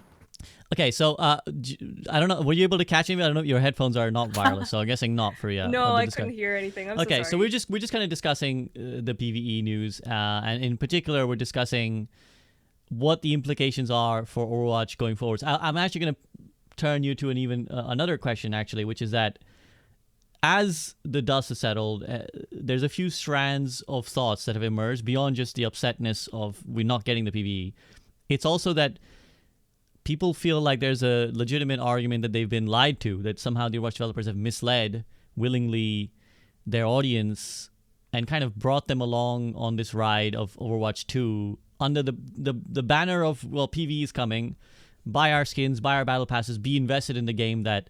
Okay, so I don't know. Were you able to catch me? I don't know. Your headphones are not wireless, so I'm guessing not Fareeha. No, I couldn't hear anything. I'm Okay, so so sorry. we're just kind of discussing the PvE news, and in particular, we're discussing what the implications are for Overwatch going forward. So I'm actually going to turn you to another question, actually, which is that as the dust has settled, there's a few strands of thoughts that have emerged beyond just the upsetness of we're not getting the PvE. It's also that people feel like there's a legitimate argument that they've been lied to, that somehow the Overwatch developers have misled willingly their audience and kind of brought them along on this ride of Overwatch 2 under the banner of, well, PvE is coming, buy our skins, buy our battle passes, be invested in the game that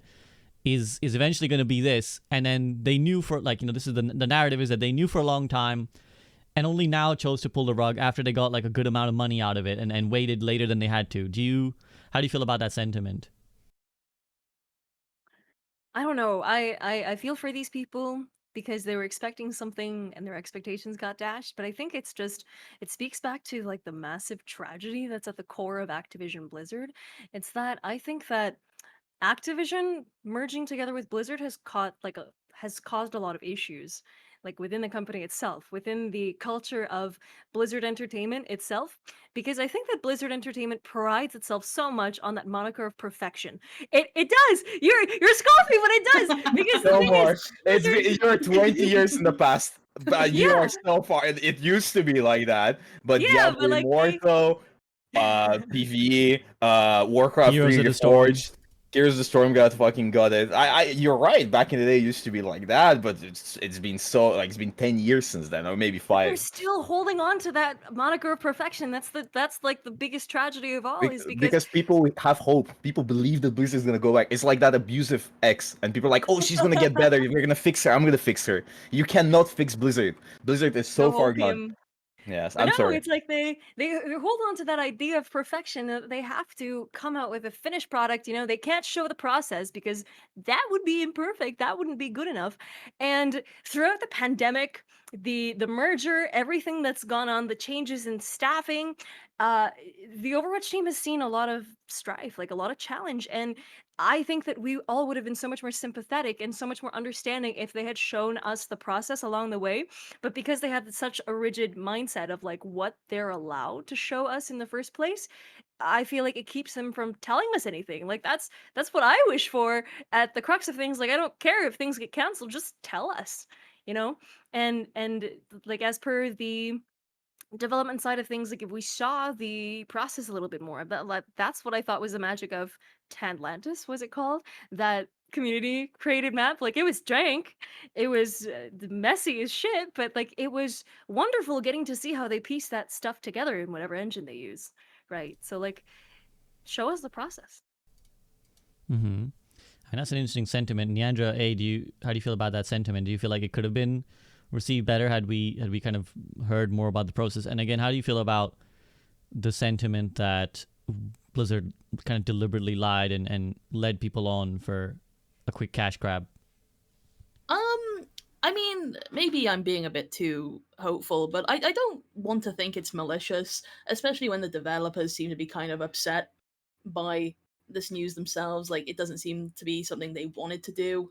is eventually going to be this. And then they knew for, like, this is the narrative is that they knew for a long time and only now chose to pull the rug after they got like a good amount of money out of it and waited later than they had to. How do you feel about that sentiment? I don't know. I feel for these people because they were expecting something and their expectations got dashed. But I think it speaks back to like the massive tragedy that's at the core of Activision Blizzard. It's that I think that Activision merging together with Blizzard has caused a lot of issues, like within the company itself, within the culture of Blizzard Entertainment itself, because I think that Blizzard Entertainment prides itself so much on that moniker of perfection. It does. You're scoffing, but it does because the No thing more. is, Blizzard- You're 20 years in the past. But you are so far. It used to be like that, but Yeah, Diablo but like they Immortal, PvE, Warcraft Heroes 3 of the Storm. Reforged, Tears of the Storm got it. You're right. Back in the day, it used to be like that, but it's been so like it's been 10 years since then, or maybe they're 5. still holding on to that moniker of perfection. That's like the biggest tragedy of all, is because Because people have hope. People believe that Blizzard's gonna go back. It's like that abusive ex, and people are like, "Oh, she's gonna get better. We're gonna fix her. I'm gonna fix her." You cannot fix Blizzard. Blizzard is so no far gone. hopium. Yes, But I'm no, sorry. it's like they hold on to that idea of perfection, that they have to come out with a finished product. You know, they can't show the process because that would be imperfect. That wouldn't be good enough. And throughout the pandemic, the merger, everything that's gone on, the changes in staffing, uh, the Overwatch team has seen a lot of strife, like a lot of challenge. And I think that we all would have been so much more sympathetic and so much more understanding if they had shown us the process along the way. But because they have such a rigid mindset of like what they're allowed to show us in the first place, I feel like it keeps them from telling us anything. Like that's what I wish for at the crux of things. Like I don't care if things get canceled, just tell us, you know? And like as per the development side of things, like if we saw the process a little bit more, that's what I thought was the magic of Tandlantis, was it called? That community created map. Like it was jank, it was messy as shit, but like it was wonderful getting to see how they piece that stuff together in whatever engine they use, right? So like, show us the process. Mm-hmm. And that's an interesting sentiment. Niandra, how do you feel about that sentiment? Do you feel like it could have been received better had we kind of heard more about the process? And again, how do you feel about the sentiment that Blizzard kind of deliberately lied and led people on for a quick cash grab? I mean, maybe I'm being a bit too hopeful, but I don't want to think it's malicious, especially when the developers seem to be kind of upset by this news themselves. Like, it doesn't seem to be something they wanted to do.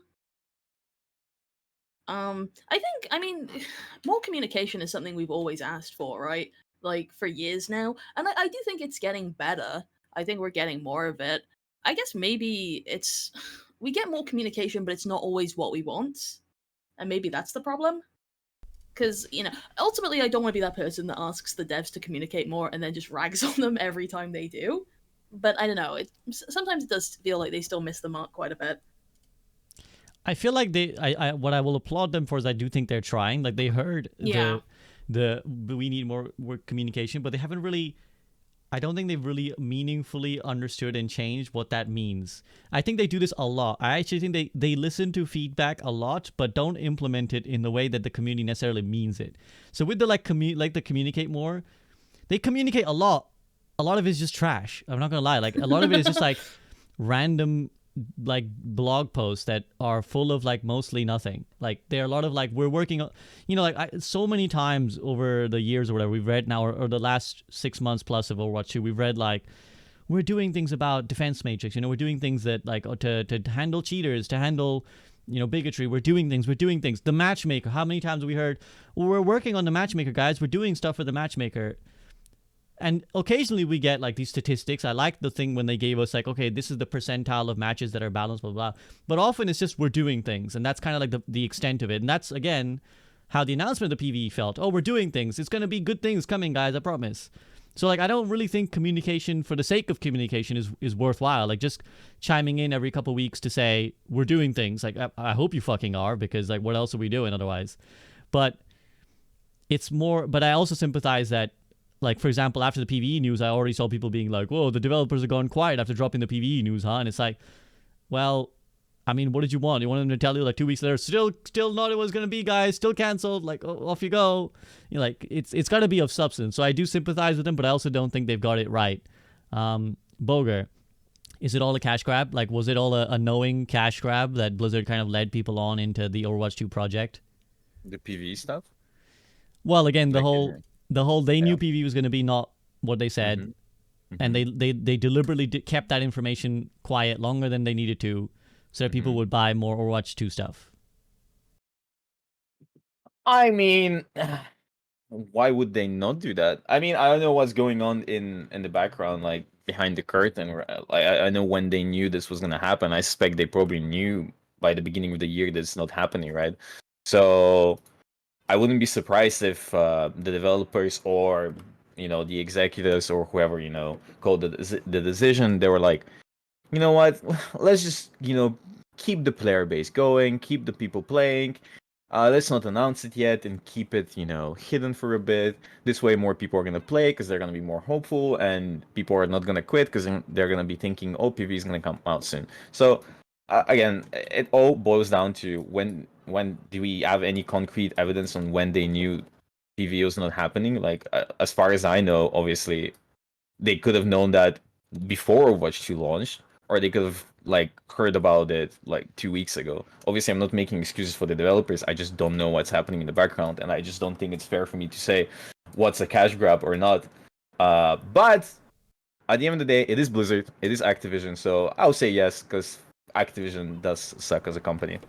I mean, more communication is something we've always asked for, right? Like, for years now. And I do think it's getting better. I think we're getting more of it. I guess maybe it's. We get more communication, but it's not always what we want. And maybe that's the problem. Because, ultimately, I don't want to be that person that asks the devs to communicate more and then just rags on them every time they do. But I don't know. Sometimes it does feel like they still miss the mark quite a bit. I feel like what I will applaud them for is I do think they're trying. Like they heard the we need more communication, but they haven't really. I don't think they've really meaningfully understood and changed what that means. I think they do this a lot. I actually think they listen to feedback a lot, but don't implement it in the way that the community necessarily means it. So with the the communicate more, they communicate a lot. A lot of it is just trash. I'm not gonna lie. Like a lot of it is just like random like blog posts that are full of like mostly nothing. Like there are a lot of like we're working on, so many times over the years or whatever we've read now, or the last 6 months plus of Overwatch 2, we've read like we're doing things about defense matrix, we're doing things that like to handle cheaters, to handle bigotry. We're doing things. The matchmaker, how many times have we heard, well, we're working on the matchmaker, guys, we're doing stuff for the matchmaker. And occasionally we get like these statistics. I like the thing when they gave us like, okay, this is the percentile of matches that are balanced, blah, blah, blah. But often it's just we're doing things. And that's kind of like the extent of it. And that's, again, how the announcement of the PvE felt. Oh, we're doing things. It's going to be good things coming, guys, I promise. So like I don't really think communication for the sake of communication is worthwhile. Like just chiming in every couple of weeks to say we're doing things. Like I hope you fucking are, because like what else are we doing otherwise? But it's more, but I also sympathize that, like, for example, after the PvE news, I already saw people being like, whoa, the developers have gone quiet after dropping the PvE news, huh? And it's like, well, I mean, what did you want? You wanted them to tell you like 2 weeks later, still not it was going to be, guys, still canceled, like, off you go. Like, it's got to be of substance. So I do sympathize with them, but I also don't think they've got it right. Bogur, is it all a cash grab? Like, was it all a knowing cash grab that Blizzard kind of led people on into the Overwatch 2 project? The PvE stuff? Well, again, the whole they knew Yeah. PvE was going to be not what they said. Mhm. And they deliberately kept that information quiet longer than they needed to, so that people would buy more Overwatch 2 stuff. I mean, why would they not do that? I mean, I don't know what's going on in the background, like behind the curtain. Like I know when they knew this was gonna happen. I suspect they probably knew by the beginning of the year that it's not happening, right? So I wouldn't be surprised if the developers or the executives or whoever called the decision. They were like, you know what? Let's just keep the player base going, keep the people playing. Let's not announce it yet and keep it hidden for a bit. This way, more people are gonna play because they're gonna be more hopeful, and people are not gonna quit because they're gonna be thinking, oh, PV is gonna come out soon. So again, it all boils down to when do we have any concrete evidence on when they knew PV was not happening? Like as far as I know, obviously they could have known that before Overwatch 2 launched, or they could have heard about it 2 weeks ago. Obviously, I'm not making excuses for the developers. I just don't know what's happening in the background, and I just don't think it's fair for me to say what's a cash grab or not. But at the end of the day, it is Blizzard, it is Activision, so I'll say yes because Activision does suck as a company.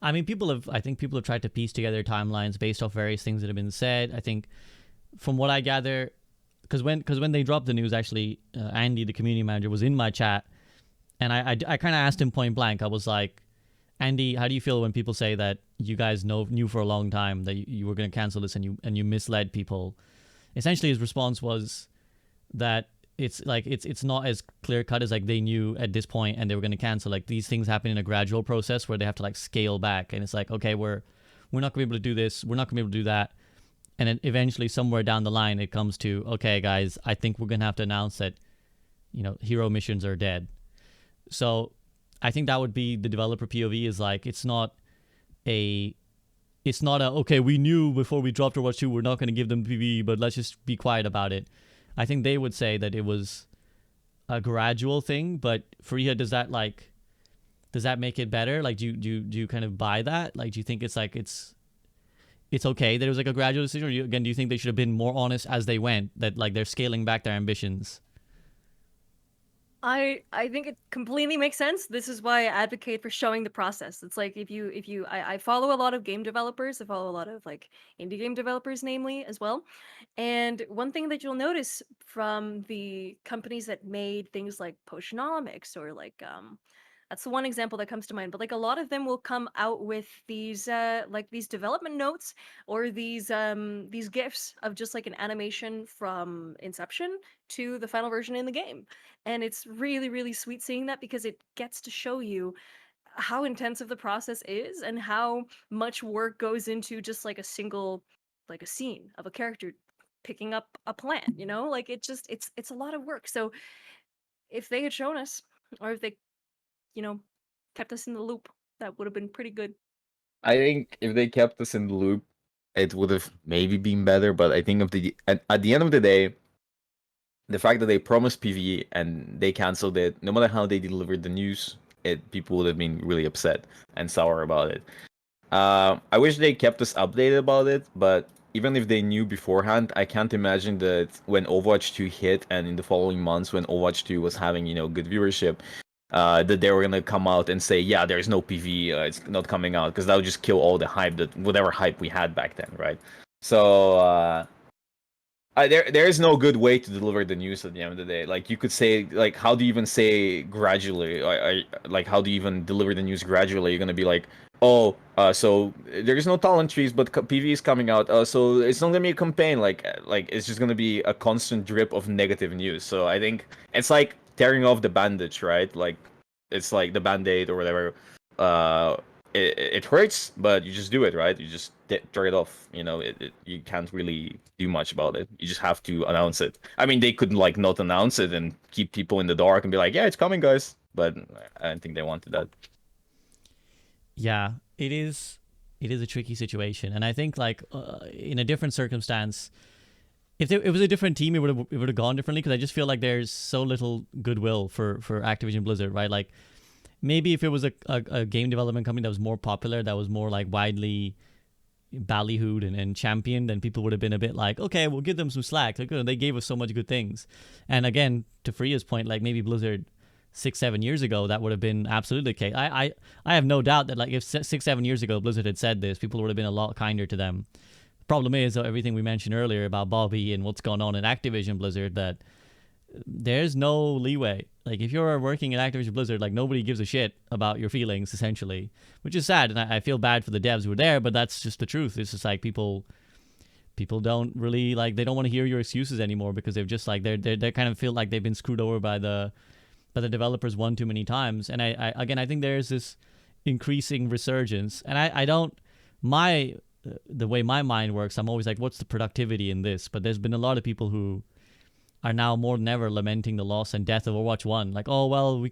I mean, I think people have tried to piece together timelines based off various things that have been said. I think, from what I gather, because when they dropped the news, actually, Andy, the community manager, was in my chat, and I kind of asked him point blank. I was like, Andy, how do you feel when people say that you guys knew for a long time that you were going to cancel this and you misled people? Essentially, his response was that it's not as clear cut as they knew at this point and they were going to cancel. These things happen in a gradual process where they have to scale back, and it's okay, we're not going to be able to do this, we're not going to be able to do that. And then eventually, somewhere down the line, it comes to, okay, guys, I think we're going to have to announce that, hero missions are dead. So I think that would be the developer POV is it's not a, okay, we knew before we dropped Overwatch 2, we're not going to give them PvE, but let's just be quiet about it. I think they would say that it was a gradual thing, but Fareeha, does that make it better? Do you kind of buy that? Do you think it's okay that it was a gradual decision, or do you think they should have been more honest as they went, that they're scaling back their ambitions? I think it completely makes sense. This is why I advocate for showing the process. It's I follow a lot of game developers. I follow a lot of indie game developers, namely, as well. And one thing that you'll notice from the companies that made things like Potionomics or that's the one example that comes to mind. But a lot of them will come out with these these development notes or these gifs of just an animation from inception to the final version in the game. And it's really, really sweet seeing that because it gets to show you how intensive the process is and how much work goes into just a single a scene of a character picking up a plant, it's a lot of work. So if they had shown us, or if they kept us in the loop, that would have been pretty good. I think if they kept us in the loop, it would have maybe been better. But I think at the end of the day, the fact that they promised PvE and they canceled it, no matter how they delivered the news, people would have been really upset and sour about it. I wish they kept us updated about it, but even if they knew beforehand, I can't imagine that when Overwatch 2 hit and in the following months when Overwatch 2 was having good viewership, that they were gonna come out and say, yeah, there's no PvE, it's not coming out, because that would just kill all the hype, whatever hype we had back then, right? So there is no good way to deliver the news at the end of the day. You could say, how do you even say gradually? How do you even deliver the news gradually? You're gonna be so there is no talent trees, but PvE is coming out. So it's not gonna be a campaign. It's just gonna be a constant drip of negative news. So I think it's like tearing off the bandage, right? It's like the band-aid or whatever. It hurts, but you just do it, right? You just tear it off. You can't really do much about it. You just have to announce it. I mean, they could not announce it and keep people in the dark and be like, yeah, it's coming, guys. But I don't think they wanted that. Yeah, it is a tricky situation, and I think in a different circumstance, if it was a different team, it would have gone differently, because I just feel there's so little goodwill for Activision Blizzard, right? Maybe if it was a game development company that was more popular, that was more widely ballyhooed and championed, then people would have been a bit okay, we'll give them some slack. They gave us so much good things. And again, to Fareeha's point, maybe Blizzard 6-7 years ago, that would have been absolutely the case. I have no doubt that if 6-7 years ago Blizzard had said this, people would have been a lot kinder to them. The problem is, though, everything we mentioned earlier about Bobby and what's going on in Activision Blizzard, that there's no leeway. Like if you're working at Activision Blizzard, like nobody gives a shit about your feelings essentially, which is sad. And I feel bad for the devs who are there, but that's just the truth. It's just like people don't really like, they don't want to hear your excuses anymore because they've just like they kind of feel like they've been screwed over by the developers one too many times. And I again, I think there's this increasing resurgence, and I don't the way my mind works, I'm always like, what's the productivity in this? But there's been a lot of people who are now more than ever lamenting the loss and death of Overwatch 1. Like, oh, well,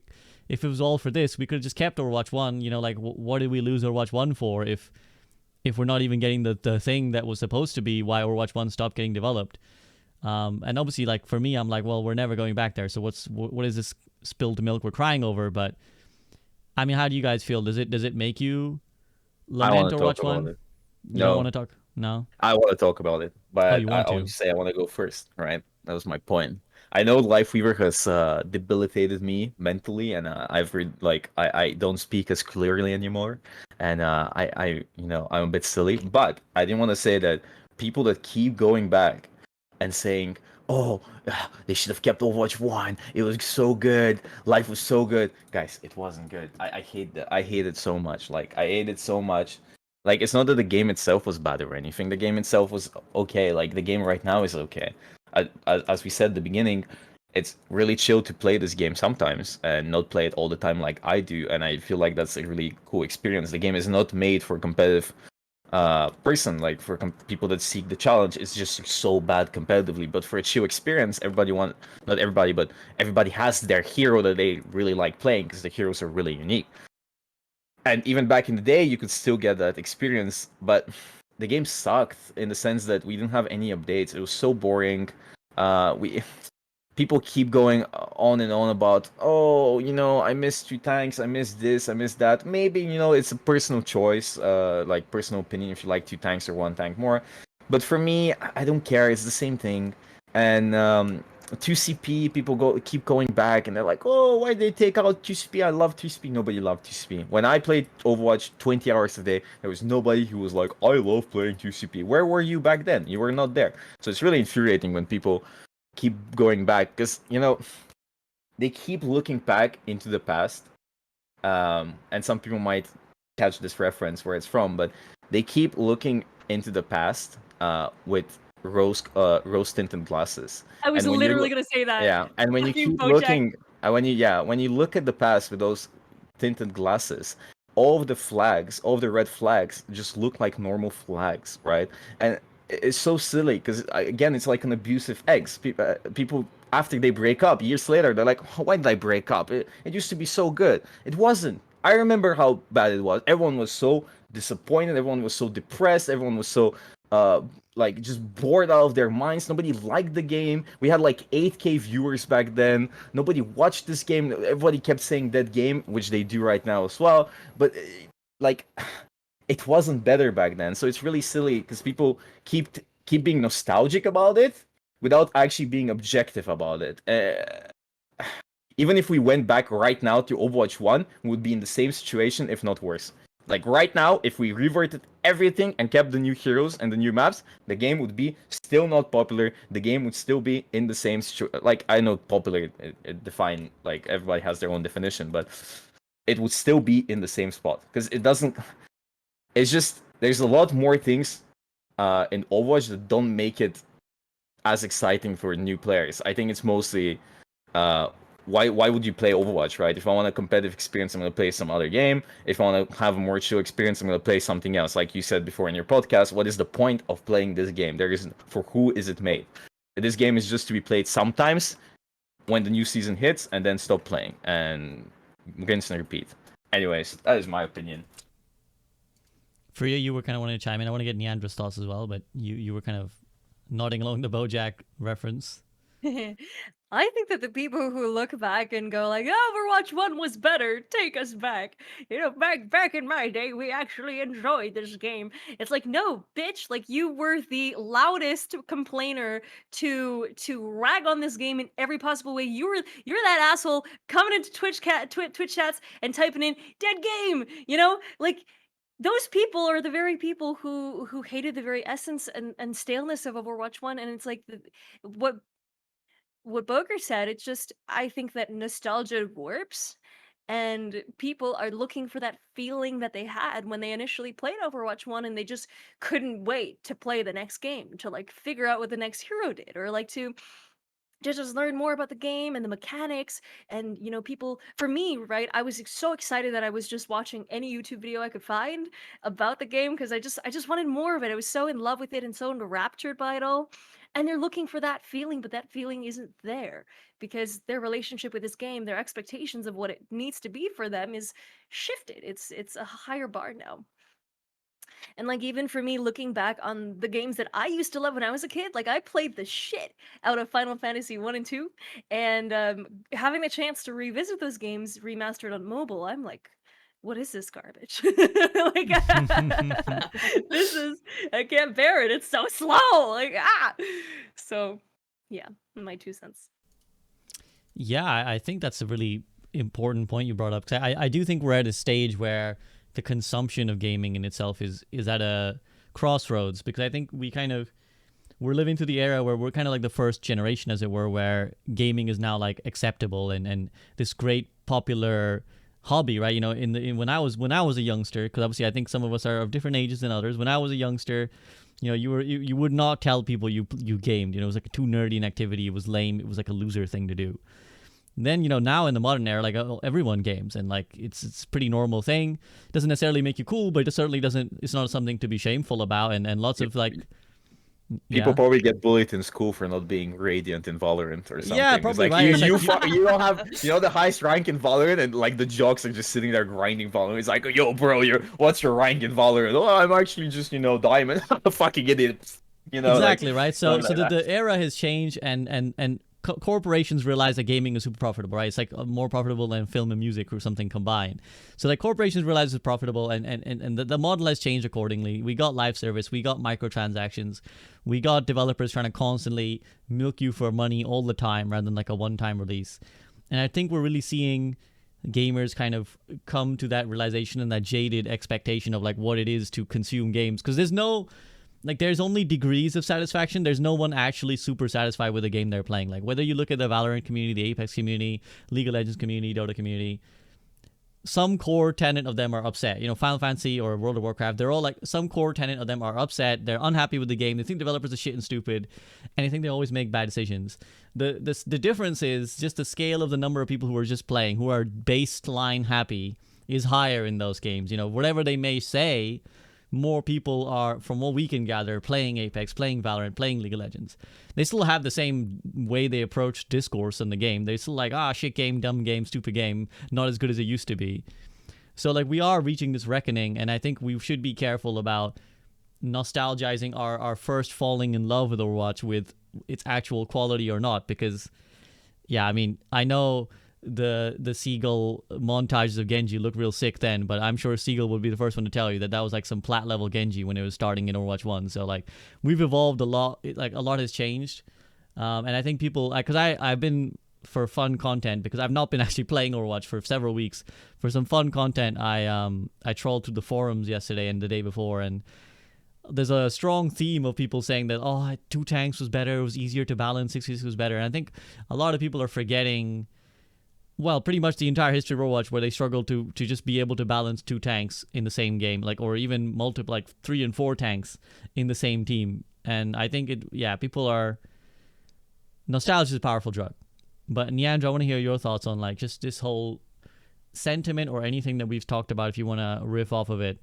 if it was all for this, we could have just kept Overwatch 1. You know, like, what did we lose Overwatch 1 for if we're not even getting the thing that was supposed to be why Overwatch 1 stopped getting developed? And obviously, like, for me, I'm like, well, we're never going back there. So what is this spilled milk we're crying over? But, I mean, how do you guys feel? Does it make you lament Overwatch 1? You don't want to talk? No? I want to talk about it, but you I want to? want to say I want to go first, right? That was my point. I know Life Weaver has debilitated me mentally, and I've read like I don't speak as clearly anymore, and I I'm a bit silly, but I didn't want to say that people that keep going back and saying, oh, they should have kept Overwatch 1. It was so good. Life was so good. Guys, it wasn't good. I hate that. I hate it so much. Like, I hate it so much. Like, it's not that the game itself was bad or anything. The game itself was okay. Like, the game right now is okay. As we said at the beginning, it's really chill to play this game sometimes and not play it all the time like I do. And I feel like that's a really cool experience. The game is not made for competitive person, like for people that seek the challenge. It's just so bad competitively, but for a chill experience, not everybody, but everybody has their hero that they really like playing because the heroes are really unique. And even back in the day, you could still get that experience, but the game sucked in the sense that we didn't have any updates. It was so boring. We people keep going on and on about, oh, I missed 2 tanks, I missed this, I missed that. Maybe, it's a personal choice, like personal opinion if you like 2 tanks or 1 tank more. But for me, I don't care. It's the same thing. And 2CP, people keep going back and they're like, oh, why did they take out 2CP? I love 2CP. Nobody loved 2CP. When I played Overwatch 20 hours a day, there was nobody who was like, I love playing 2CP. Where were you back then? You were not there. So it's really infuriating when people keep going back, because they keep looking back into the past, and some people might catch this reference where it's from, but they keep looking into the past with rose tinted glasses. I was And literally gonna say that. yeah, and when you Fucking keep Bojack. looking, when you look at the past with those tinted glasses, all of the red flags just look like normal flags, right? And it's so silly because, again, it's like an abusive ex. People, after they break up years later, they're like, oh, why did I break up? It used to be so good. It wasn't. I remember how bad it was. Everyone was so disappointed. Everyone was so depressed. Everyone was so like just bored out of their minds. Nobody liked the game. We had like 8K viewers back then. Nobody watched this game. Everybody kept saying that game, which they do right now as well. But like, it wasn't better back then. So it's really silly because people keep being nostalgic about it without actually being objective about it. Even if we went back right now to Overwatch 1, we would be in the same situation, if not worse. Like right now, if we reverted everything and kept the new heroes and the new maps, the game would be still not popular. The game would still be in the same like, I know popular, it define, like everybody has their own definition, but it would still be in the same spot because it doesn't. It's just there's a lot more things in Overwatch that don't make it as exciting for new players. I think it's mostly why would you play Overwatch, right? If I want a competitive experience, I'm going to play some other game. If I want to have a more chill experience, I'm going to play something else. Like you said before in your podcast, what is the point of playing this game? For who is it made? This game is just to be played sometimes when the new season hits and then stop playing and rinse and repeat. Anyways, that is my opinion. Fareeha, you were kind of wanting to chime in. I want to get Niandra's thoughts as well, but you were kind of nodding along the Bojack reference. I think that the people who look back and go like, "Oh, Overwatch 1 was better, take us back. Back in my day, we actually enjoyed this game." It's like, no, bitch, like you were the loudest complainer to rag on this game in every possible way. You're that asshole coming into Twitch chats and typing in dead game, like those people are the very people who hated the very essence and staleness of Overwatch 1, and it's like what what Boger said, it's just I think that nostalgia warps and people are looking for that feeling that they had when they initially played Overwatch 1 and they just couldn't wait to play the next game, to like figure out what the next hero did, or like to just learn more about the game and the mechanics. And people, for me, right, I was so excited that I was just watching any YouTube video I could find about the game because I just wanted more of it. I was so in love with it and so enraptured by it all. And they're looking for that feeling, but that feeling isn't there because their relationship with this game, their expectations of what it needs to be for them is shifted. It's a higher bar now. And like even for me looking back on the games that I used to love when I was a kid, like I played the shit out of Final Fantasy 1 and 2, and having the chance to revisit those games remastered on mobile, I'm like, what is this garbage? Like this is, I can't bear it. It's so slow. Like So yeah, my 2 cents. Yeah, I think that's a really important point you brought up. 'Cause I do think we're at a stage where the consumption of gaming in itself is at a crossroads, because I think we're living through the era where we're kind of like the first generation, as it were, where gaming is now like acceptable and this great popular hobby, right? When I was a youngster, because obviously I think some of us are of different ages than others. When I was a youngster, you would not tell people you gamed. It was like a too nerdy an activity. It was lame. It was like a loser thing to do. Then now in the modern era, like everyone games, and like it's a pretty normal thing. It doesn't necessarily make you cool, but it certainly doesn't. It's not something to be shameful about, and lots of like People yeah. probably get bullied in school for not being Radiant in Valorant or something. Yeah, It's probably like right. It's you don't have the highest rank in Valorant, and like the jocks are just sitting there grinding Valorant. It's like, yo, bro, what's your rank in Valorant? Oh, I'm actually just diamond. Fucking idiot. Exactly, right. So something like the that. era has changed, and corporations realize that gaming is super profitable, right? It's like more profitable than film and music or something combined. So like corporations realize it's profitable, and the model has changed accordingly. We got live service, we got microtransactions, we got developers trying to constantly milk you for money all the time rather than like a one-time release. And I think we're really seeing gamers kind of come to that realization and that jaded expectation of like what it is to consume games, because there's only degrees of satisfaction. There's no one actually super satisfied with the game they're playing. Like whether you look at the Valorant community, the Apex community, League of Legends community, Dota community, some core tenet of them are upset. Final Fantasy or World of Warcraft, they're all like, some core tenet of them are upset. They're unhappy with the game. They think developers are shit and stupid, and I think they always make bad decisions. The difference is just the scale of the number of people who are just playing, who are baseline happy, is higher in those games. Whatever they may say, more people are, from what we can gather, playing Apex, playing Valorant, playing League of Legends. They still have the same way they approach discourse in the game. They're still like, shit game, dumb game, stupid game, not as good as it used to be. So like we are reaching this reckoning, and I think we should be careful about nostalgizing our first falling in love with Overwatch with its actual quality or not, because yeah, I mean, I know the Seagull montages of Genji look real sick then, but I'm sure Seagull would be the first one to tell you that was like some plat level Genji when it was starting in Overwatch 1. So like we've evolved a lot, like a lot has changed, and I think people, because I've been, for fun content, because I've not been actually playing Overwatch for several weeks, for some fun content, I trolled through the forums yesterday and the day before, and there's a strong theme of people saying that 2 tanks was better, it was easier to balance, 6 was better. And I think a lot of people are forgetting, well, pretty much the entire history of Overwatch, where they struggle to just be able to balance 2 tanks in the same game, like, or even multiple, like 3 and 4 tanks in the same team. And I think people are, nostalgia is a powerful drug. But Niandra, I want to hear your thoughts on like just this whole sentiment or anything that we've talked about, if you want to riff off of it.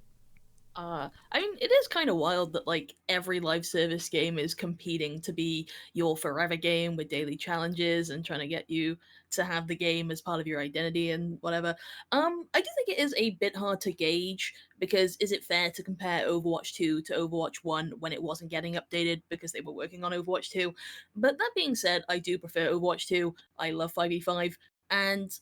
I mean, it is kind of wild that like every live service game is competing to be your forever game with daily challenges and trying to get you to have the game as part of your identity and whatever. I do think it is a bit hard to gauge, because is it fair to compare Overwatch 2 to Overwatch 1 when it wasn't getting updated because they were working on Overwatch 2? But that being said, I do prefer Overwatch 2. I love 5v5, and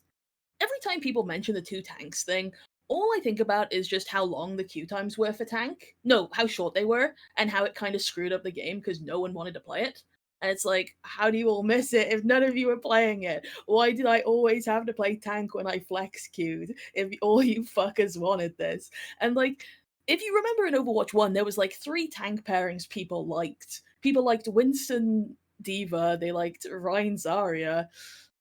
every time people mention the 2 tanks thing, all I think about is just how long the queue times were for tank. No, how short they were, and how it kind of screwed up the game because no one wanted to play it. And it's like, how do you all miss it if none of you were playing it? Why did I always have to play tank when I flex queued if all you fuckers wanted this? And like, if you remember in Overwatch 1, there was like 3 tank pairings people liked. People liked Winston, D.Va, they liked Ryan Zarya,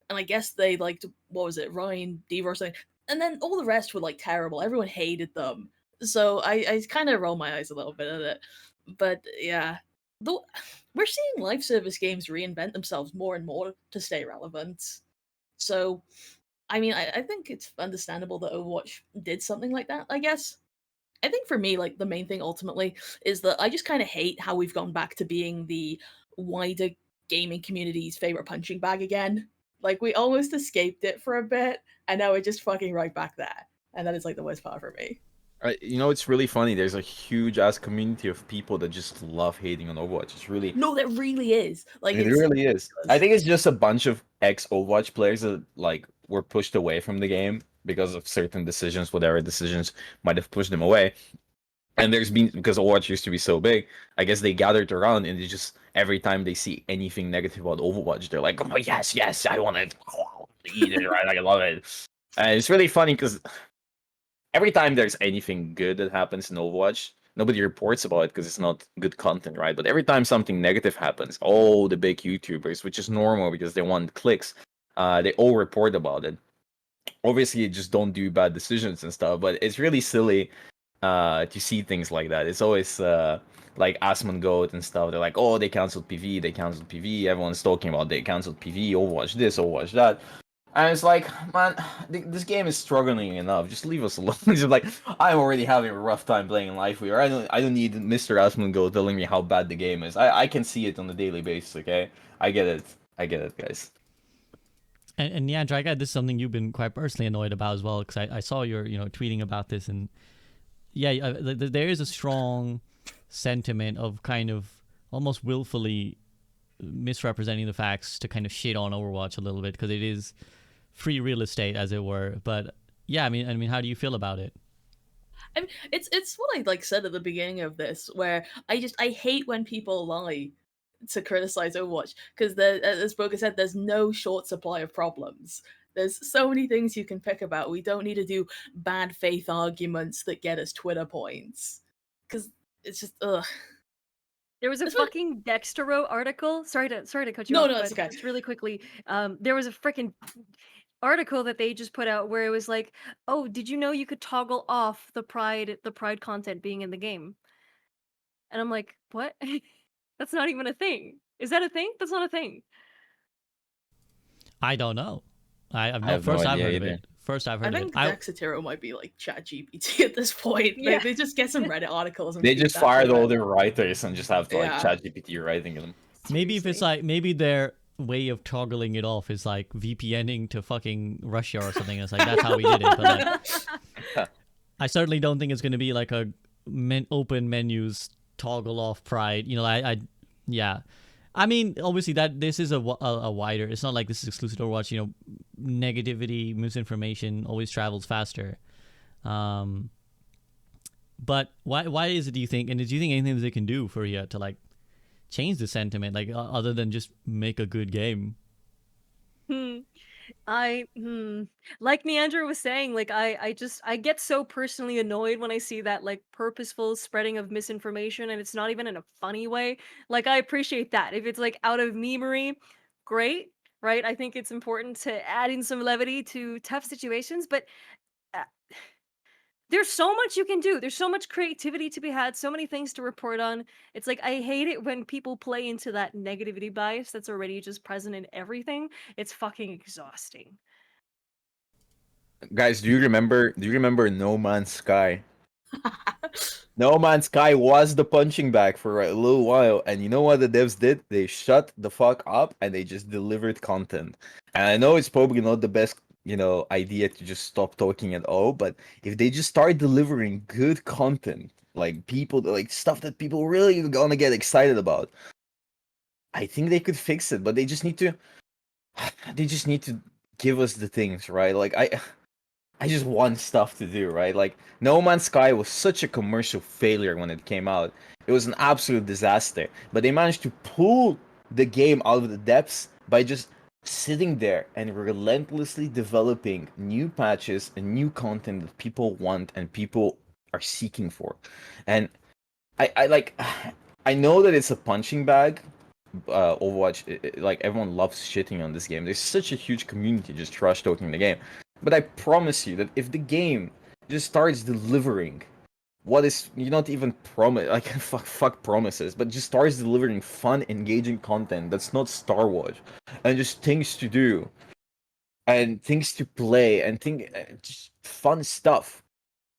and I guess they liked, what was it, Ryan, D.Va or something. And then all the rest were like terrible. Everyone hated them. So I kind of roll my eyes a little bit at it. But yeah, though we're seeing live service games reinvent themselves more and more to stay relevant. So I mean, I think it's understandable that Overwatch did something like that, I guess. I think for me, like, the main thing ultimately is that I just kind of hate how we've gone back to being the wider gaming community's favorite punching bag again. Like, we almost escaped it for a bit, and now we're just fucking right back there. And that is, like, the worst part for me. You know, it's really funny. There's a huge ass community of people that just love hating on Overwatch. It's really, No, that really is. Like, it it's really is. I think it's just a bunch of ex-Overwatch players that like were pushed away from the game because of certain decisions, whatever decisions might have pushed them away. And there's been, because Overwatch used to be so big, I guess they gathered around and they just, every time they see anything negative about Overwatch, they're like, oh yes, yes, I want it. Eat it, right? I love it. And it's really funny because every time there's anything good that happens in Overwatch, nobody reports about it because it's not good content, right? But every time something negative happens, all the big YouTubers, which is normal because they want clicks, they all report about it. Obviously, you just don't do bad decisions and stuff, but it's really silly to see things like that. It's always like Asmongoat and stuff. They're like, oh, they canceled PV, they canceled PV. Everyone's talking about they canceled PV, Overwatch this, Overwatch that. And it's like, man, this game is struggling enough. Just leave us alone. It's just like, I'm already having a rough time playing LiveWire. I don't need Mr. Asmongoat telling me how bad the game is. I can see it on a daily basis, okay? I get it, guys. And yeah, Draga, this is something you've been quite personally annoyed about as well, because I saw your tweeting about this, and yeah, there is a strong sentiment of kind of almost willfully misrepresenting the facts to kind of shit on Overwatch a little bit, because it is free real estate, as it were. But yeah, I mean, how do you feel about it? I mean, it's what I like said at the beginning of this, where I hate when people lie to criticize Overwatch, because as Bogur said, there's no short supply of problems. There's so many things you can pick about. We don't need to do bad faith arguments that get us Twitter points, because it's just ugh. There was a That's what- fucking Dextero article. Sorry to cut you No, off. no, it's but okay. Just really quickly, there was a freaking article that they just put out where it was like, "Oh, did you know you could toggle off the pride content being in the game?" And I'm like, "What? That's not even a thing. Is that a thing? That's not a thing." I don't know. I've have first no I've idea heard of either. it. First I've heard I of it. think Dexatero might be like ChatGPT at this point. Yeah. They just get some Reddit articles and They feed just that fired to all it. their writers and just have to like Yeah. ChatGPT writing them. Maybe if it's Seriously. like, maybe their way of toggling it off is like VPNing to fucking Russia or something. It's like, that's how we did it. But like, I certainly don't think it's going to be like a open menus toggle off pride. Yeah. I mean, obviously this is a wider. It's not like this is exclusive to Overwatch. Negativity, misinformation always travels faster. But why is it? Do you think? And do you think anything that they can do for you to like change the sentiment, like other than just make a good game? Like Niandra was saying, like I get so personally annoyed when I see that like purposeful spreading of misinformation, and it's not even in a funny way. Like, I appreciate that. If it's like out of memery, great, right? I think it's important to add in some levity to tough situations, but uh, there's so much you can do. There's so much creativity to be had, so many things to report on. It's like, I hate it when people play into that negativity bias that's already just present in everything. It's fucking exhausting. Guys, do you remember No Man's Sky? No Man's Sky was the punching bag for a little while, and you know what the devs did? They shut the fuck up and they just delivered content. And I know it's probably not the best, idea to just stop talking at all, but if they just start delivering good content, like stuff that people really gonna get excited about, I think they could fix it. But they just need to give us the things, right? Like I just want stuff to do, right? Like, No Man's Sky was such a commercial failure when it came out. It was an absolute disaster. But they managed to pull the game out of the depths by just sitting there and relentlessly developing new patches and new content that people want and people are seeking for. And I know that it's a punching bag, Overwatch, like everyone loves shitting on this game. There's such a huge community just trash talking the game. But I promise you that if the game just starts delivering what is, you not even promise, like fuck promises, but just starts delivering fun, engaging content that's not Star Wars, and just things to do and things to play and just fun stuff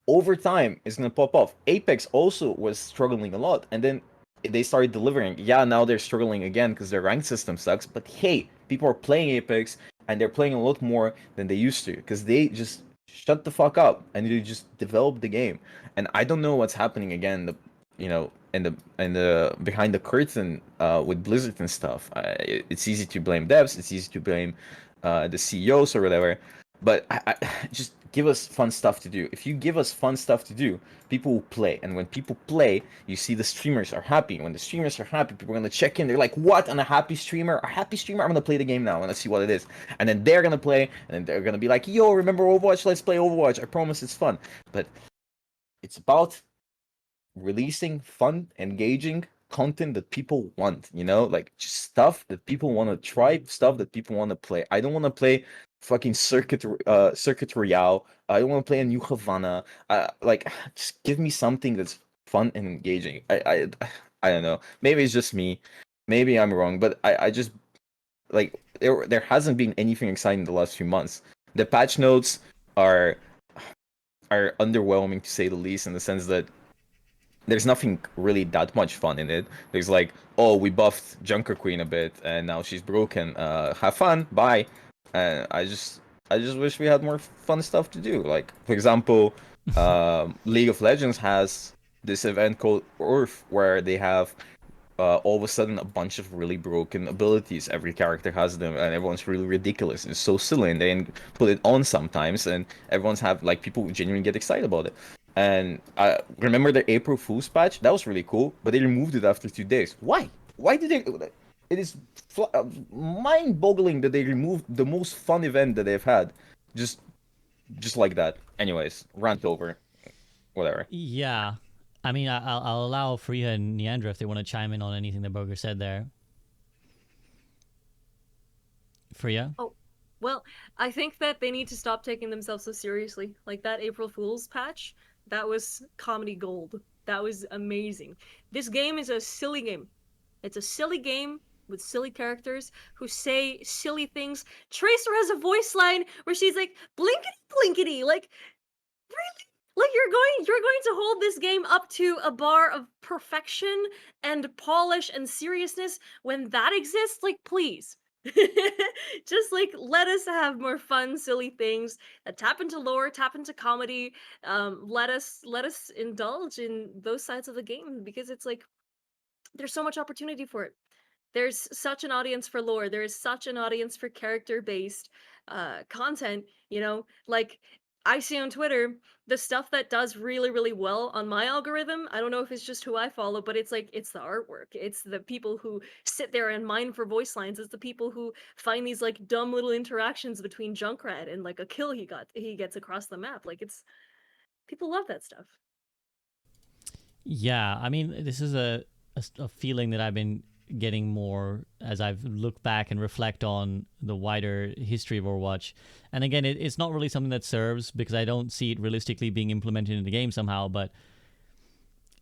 over time is gonna pop off. Apex also was struggling a lot, and then they started delivering. Yeah, now they're struggling again because their rank system sucks. But hey, people are playing Apex, and they're playing a lot more than they used to because they just shut the fuck up and they just developed the game. And I don't know what's happening again. In the behind the curtain with Blizzard and stuff. It's easy to blame devs. It's easy to blame the CEOs or whatever. But I just give us fun stuff to do. If you give us fun stuff to do, people will play. And when people play, you see the streamers are happy. When the streamers are happy, people are going to check in. They're like, what? I'm a happy streamer? A happy streamer? I'm going to play the game now. I'm going to see what it is. And then they're going to play. And then they're going to be like, yo, remember Overwatch? Let's play Overwatch. I promise it's fun. But it's about releasing fun, engaging content that people want, like just stuff that people want to try, stuff that people want to play. I don't want to play fucking Circuit Royale. I don't want to play a new Havana. Like just give me something that's fun and engaging. I don't know. Maybe it's just me. Maybe I'm wrong, but I just like there hasn't been anything exciting in the last few months. The patch notes are underwhelming to say the least, in the sense that there's nothing really that much fun in it. There's like, oh, we buffed Junker Queen a bit, and now she's broken. Have fun, bye. And I just wish we had more fun stuff to do. Like, for example, League of Legends has this event called Earth, where they have all of a sudden a bunch of really broken abilities. Every character has them, and everyone's really ridiculous. It's so silly, and they put it on sometimes, and everyone's people genuinely get excited about it. And I remember the April Fool's patch. That was really cool, but they removed it after 2 days. Why? Why did they? It is mind-boggling that they removed the most fun event that they've had, just like that. Anyways, rant over. Whatever. Yeah, I mean, I'll allow Fareeha and Niandra if they want to chime in on anything that Bogur said there. Fareeha? Oh, well, I think that they need to stop taking themselves so seriously. Like that April Fool's patch, that was comedy gold. That was amazing. This game is a silly game. It's a silly game with silly characters who say silly things. Tracer has a voice line where she's like, blinkety blinkety. Like, really? Like you're going to hold this game up to a bar of perfection and polish and seriousness when that exists? Like, please. Just like let us have more fun, silly things that tap into lore, tap into comedy. Let us indulge in those sides of the game, because it's like there's so much opportunity for it. There's such an audience for lore. There is such an audience for character-based content. Like I see on Twitter the stuff that does really, really well on my algorithm. I don't know if it's just who I follow, but it's like it's the artwork. It's the people who sit there and mine for voice lines. It's the people who find these like dumb little interactions between Junkrat and like a kill he gets across the map. Like it's people love that stuff. Yeah, I mean, this is a feeling that I've been getting more as I've looked back and reflect on the wider history of Overwatch. And again, it's not really something that serves, because I don't see it realistically being implemented in the game somehow. But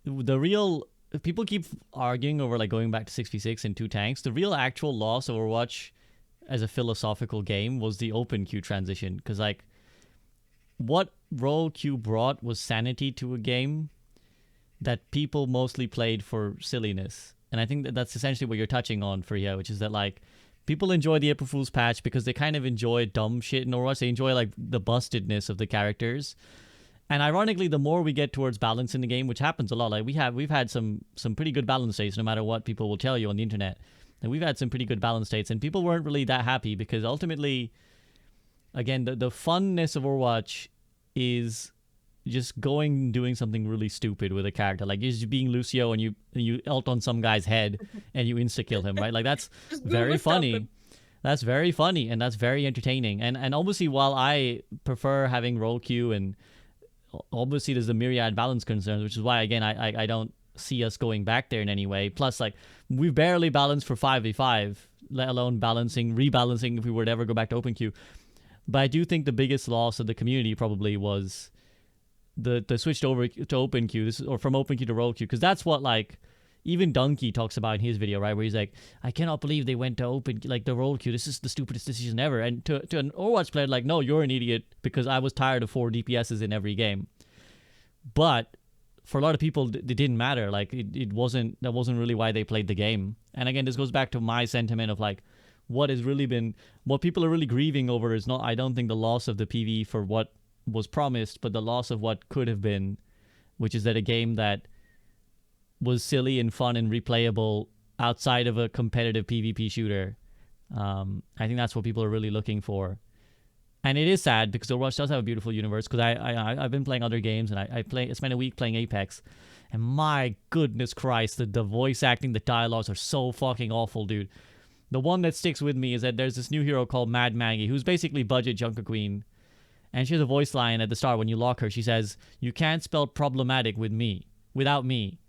the real people keep arguing over like going back to 6v6 and 2 tanks. The real actual loss of Overwatch as a philosophical game was the open queue transition, because like what role queue brought was sanity to a game that people mostly played for silliness. And I think that's essentially what you're touching on, Fareeha, which is that like people enjoy the April Fool's patch because they kind of enjoy dumb shit in Overwatch. They enjoy like the bustedness of the characters. And ironically, the more we get towards balance in the game, which happens a lot, like we've had some pretty good balance states, no matter what people will tell you on the internet. And we've had some pretty good balance states, and people weren't really that happy, because ultimately, again, the funness of Overwatch is just doing something really stupid with a character, like just being Lucio and you ult on some guy's head and you insta kill him, right? Like that's very funny. That's very funny, and that's very entertaining. And obviously, while I prefer having role queue, and obviously there's the myriad balance concerns, which is why again I don't see us going back there in any way. Plus, like, we barely balanced for 5v5, let alone rebalancing if we were to ever go back to open queue. But I do think the biggest loss of the community probably was the switch over to open queue, or from open queue to roll queue, because that's what, like, even Donkey talks about in his video, right, where he's like, I cannot believe they went to open, like, the roll queue. This is the stupidest decision ever. And to an Overwatch player, like, no, you're an idiot, because I was tired of 4 DPSs in every game. But for a lot of people, it didn't matter. Like, that wasn't really why they played the game. And again, this goes back to my sentiment of, like, what people are really grieving over is not, I don't think, the loss of the PvE for what was promised, but the loss of what could have been, which is that a game that was silly and fun and replayable outside of a competitive PvP shooter. I think that's what people are really looking for. And it is sad because Overwatch does have a beautiful universe, because I've been playing other games, and I spent a week playing Apex, and my goodness Christ, the voice acting, the dialogues are so fucking awful, dude. The one that sticks with me is that there's this new hero called Mad Maggie, who's basically budget Junker Queen. And she has a voice line at the start when you lock her. She says, "You can't spell problematic without me."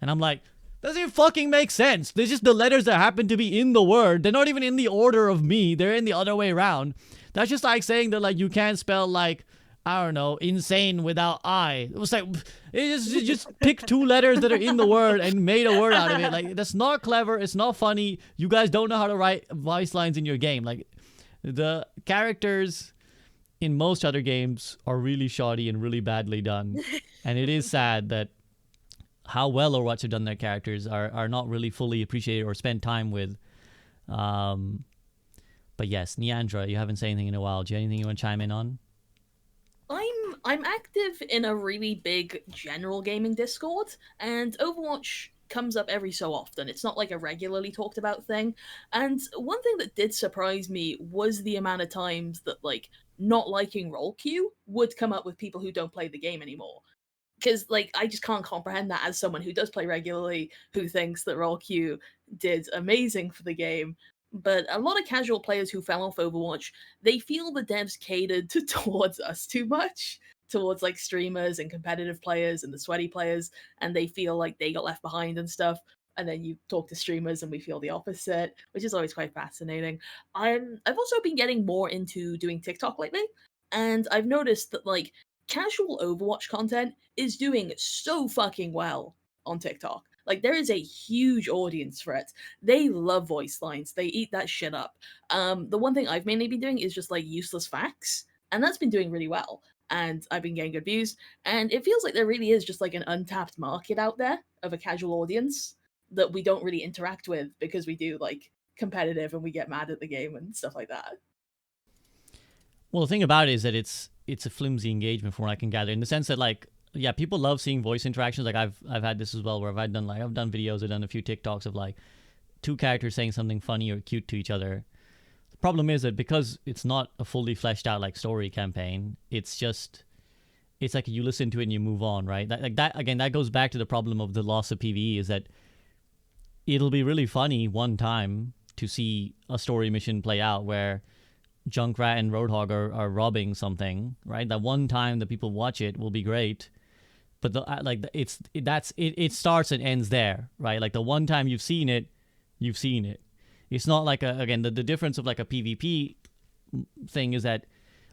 And I'm like, doesn't it fucking make sense? They're just the letters that happen to be in the word. They're not even in the order of me. They're in the other way around. That's just like saying that, like, you can't spell, like, I don't know, insane without I. It was like, it just pick 2 letters that are in the word and made a word out of it. Like, that's not clever. It's not funny. You guys don't know how to write voice lines in your game. Like, the characters in most other games are really shoddy and really badly done. And it is sad that how well Overwatch have done their characters are not really fully appreciated or spent time with. But yes, Niandra, you haven't said anything in a while. Do you have anything you want to chime in on? I'm active in a really big general gaming Discord, and Overwatch comes up every so often. It's not like a regularly talked about thing. And one thing that did surprise me was the amount of times that, like, not liking roll queue would come up with people who don't play the game anymore. Because, like, I just can't comprehend that as someone who does play regularly, who thinks that roll queue did amazing for the game. But a lot of casual players who fell off Overwatch, they feel the devs catered towards us too much, towards, like, streamers and competitive players and the sweaty players, and they feel like they got left behind and stuff. And then you talk to streamers and we feel the opposite, which is always quite fascinating. I've also been getting more into doing TikTok lately, and I've noticed that, like, casual Overwatch content is doing so fucking well on TikTok. Like, there is a huge audience for it. They love voice lines. They eat that shit up. The one thing I've mainly been doing is just, like, useless facts, and that's been doing really well. And I've been getting good views, and it feels like there really is just, like, an untapped market out there of a casual audience that we don't really interact with because we do, like, competitive and we get mad at the game and stuff like that. Well, the thing about it is that it's a flimsy engagement from what I can gather, in the sense that, like, yeah, people love seeing voice interactions. Like, I've had this as well, where I've done videos, I've done a few TikToks of, like, 2 characters saying something funny or cute to each other. The problem is that because it's not a fully fleshed out, like, story campaign, it's like you listen to it and you move on, right? That goes back to the problem of the loss of PvE, is that it'll be really funny one time to see a story mission play out where Junkrat and Roadhog are robbing something, right? That one time that people watch it will be great, but it starts and ends there, right? Like, the one time you've seen it. It's not like the difference of, like, a PvP thing is that,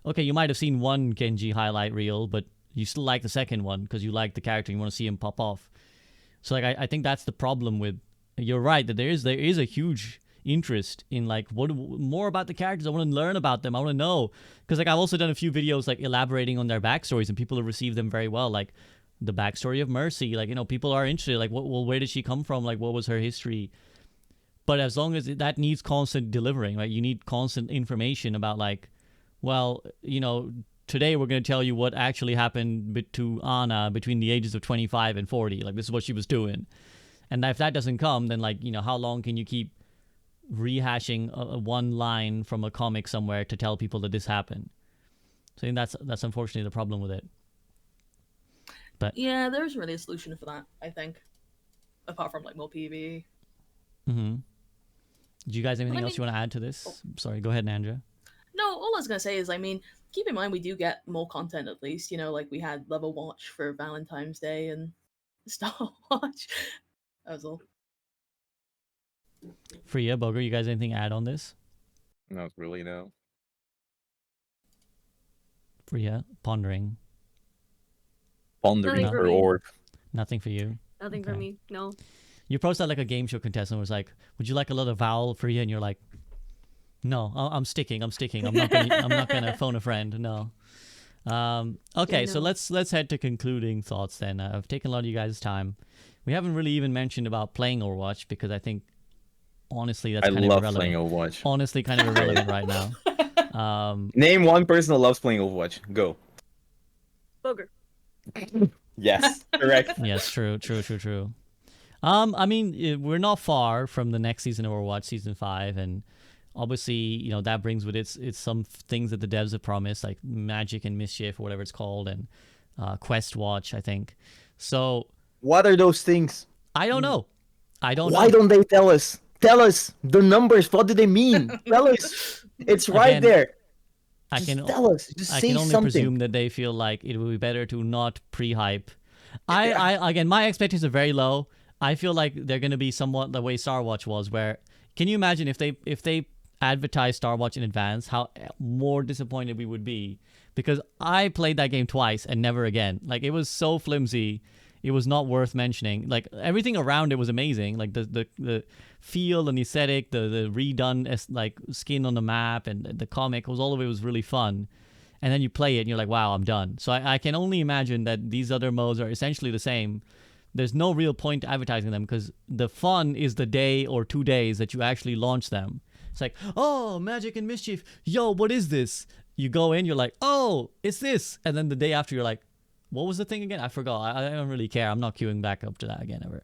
okay, you might have seen one Genji highlight reel, but you still like the second one because you like the character and you want to see him pop off. So, like, I think that's the problem with. You're right that there is a huge interest in, like, what more about the characters. I want to learn about them. I want to know, because, like, I've also done a few videos, like, elaborating on their backstories, and people have received them very well. Like, the backstory of Mercy, like, you know, people are interested. Like, where did she come from? Like, what was her history? But as long as that needs constant delivering, right? You need constant information about, like, well, you know, today we're going to tell you what actually happened to Ana between the ages of 25 and 40. Like, this is what she was doing. And if that doesn't come, then, like, you know, how long can you keep rehashing one line from a comic somewhere to tell people that this happened? So I think that's unfortunately the problem with it. But yeah, there's really a solution for that, I think, apart from, like, more PvE. Mm-hmm. Do you guys have anything else you want to add to this? Oh. Sorry, go ahead, Niandra. No, all I was gonna say is, I mean, keep in mind we do get more content at least. You know, like, we had Level Watch for Valentine's Day, and Starwatch. That was all. Fareeha, Bogur, you guys anything to add on this? Not really, no. Fareeha, pondering. Nothing Pondering for her me. orb. Nothing for you. Nothing for Okay. me. No. You approached that like a game show contestant was like, would you like a little vowel for you? And you're like, no, I'm sticking. I'm not gonna phone a friend. No. Okay, so no. let's head to concluding thoughts then. I've taken a lot of you guys' time. We haven't really even mentioned about playing Overwatch because I think honestly that's I kind of love irrelevant. playing Overwatch. Honestly, kind of irrelevant right now. Name one person that loves playing Overwatch. Go. Bogur. Yes, correct. Yes, true. I mean, we're not far from the next season of Overwatch, season 5, and obviously, you know, that brings with it some things that the devs have promised, like Magic and Mischief, or whatever it's called, and Quest Watch, I think. So What are those things? I don't know. Why know. don't they tell us? Tell us the numbers. What do they mean? Tell us. It's right Again, there. I Just can tell us. Just I say can only something. presume that they feel like it would be better to not pre-hype. I again, my expectations are very low. I feel like they're going to be somewhat the way Starwatch was, where can you imagine if they advertised Starwatch in advance, how more disappointed we would be? Because I played that game twice and never again. Like, it was so flimsy, it was not worth mentioning. Like, everything around it was amazing, like the feel and the aesthetic, the redone like skin on the map, and the comic was all of it was really fun. And then you play it and you're like, wow, I'm done. So I can only imagine that these other modes are essentially the same. There's no real point to advertising them because the fun is the day or 2 days that you actually launch them. It's like, oh, Magic and Mischief, yo, what is this? You go in, you're like, oh, it's this. And then the day after, you're like, what was the thing again? I forgot. I don't really care. I'm not queuing back up to that again ever.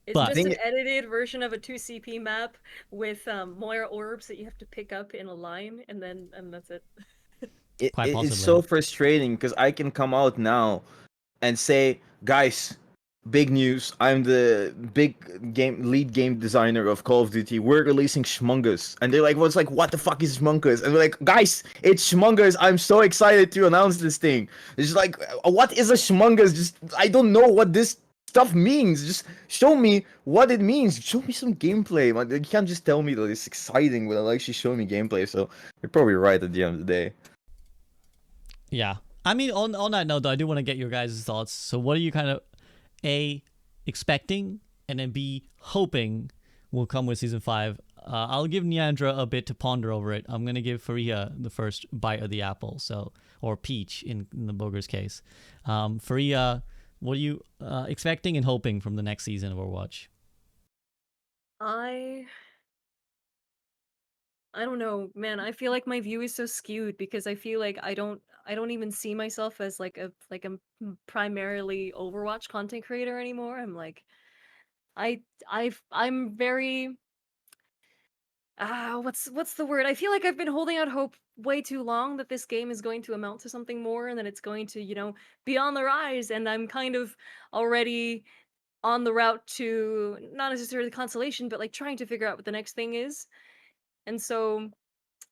It's But- just an edited version of a 2CP map with Moira orbs that you have to pick up in a line, and that's it. Quite It's possibly. so frustrating because I can come out now and say, guys, big news. I'm the lead game designer of Call of Duty. We're releasing Shmungus. And they're like, what the fuck is Shmungus? And we're like, guys, it's Shmungus. I'm so excited to announce this thing. It's just like, what is a Shmungus? Just, I don't know what this stuff means. Just show me what it means. Show me some gameplay. Man. You can't just tell me that it's exciting without actually showing me gameplay. So you're probably right at the end of the day. Yeah. I mean, on that note, though, I do want to get your guys' thoughts. So what are you kind of, A, expecting, and then B, hoping will come with Season 5? I'll give Niandra a bit to ponder over it. I'm going to give Fareeha the first bite of the apple, or peach in the Bogur's case. Fareeha, what are you expecting and hoping from the next season of Overwatch? I don't know, man. I feel like my view is so skewed because I feel like I don't even see myself as like a primarily Overwatch content creator anymore. I'm like I'm very what's the word? I feel like I've been holding out hope way too long that this game is going to amount to something more and that it's going to, be on the rise, and I'm kind of already on the route to not necessarily consolation, but like trying to figure out what the next thing is. And so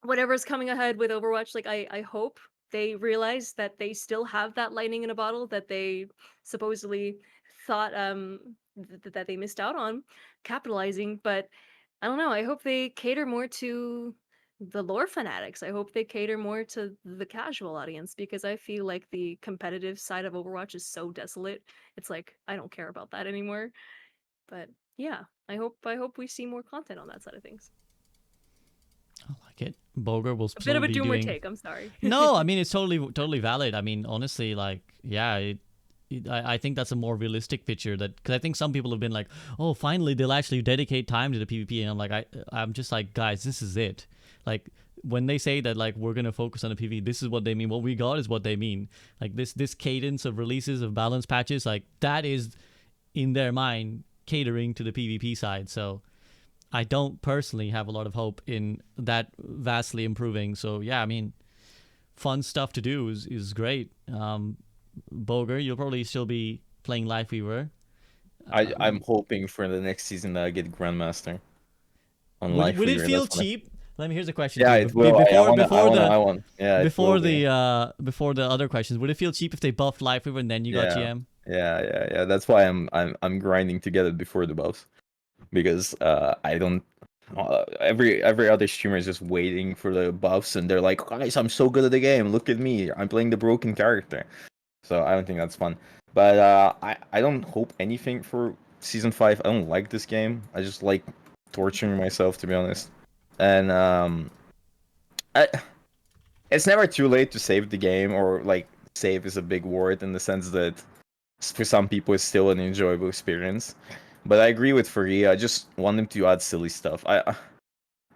whatever's coming ahead with Overwatch, like I hope they realize that they still have that lightning in a bottle that they supposedly thought that they missed out on capitalizing. But I don't know. I hope they cater more to the lore fanatics. I hope they cater more to the casual audience because I feel like the competitive side of Overwatch is so desolate. It's like I don't care about that anymore. But yeah, I hope we see more content on that side of things. I like it. Bogur will A bit of a be doomer doing... take. I'm sorry. No, I mean, it's totally valid. I mean, honestly, like, yeah, I think that's a more realistic picture, that because I think some people have been like, oh, finally they'll actually dedicate time to the PvP, and I'm like, I'm just like, guys, this is it. Like, when they say that, like, we're gonna focus on the PvP, this is what they mean. What we got is what they mean. Like, this cadence of releases of balance patches, like, that is in their mind catering to the PvP side. So I don't personally have a lot of hope in that vastly improving. So yeah, I mean, fun stuff to do is great. Bogur, you'll probably still be playing Lifeweaver. I'm hoping for the next season that I get Grandmaster on Lifeweaver. Would it feel cheap? Here's a question. Yeah, too. it will. I want. Yeah, before the other questions, would it feel cheap if they buffed Lifeweaver and then you got GM? Yeah. That's why I'm grinding to get it before the buffs, because I don't. Every other streamer is just waiting for the buffs, and they're like, guys, I'm so good at the game. Look at me. I'm playing the broken character. So I don't think that's fun. But I don't hope anything for season 5. I don't like this game. I just like torturing myself, to be honest. And I, it's never too late to save the game, or like save is a big word in the sense that for some people it's still an enjoyable experience. But I agree with Fareeha. I just want them to add silly stuff.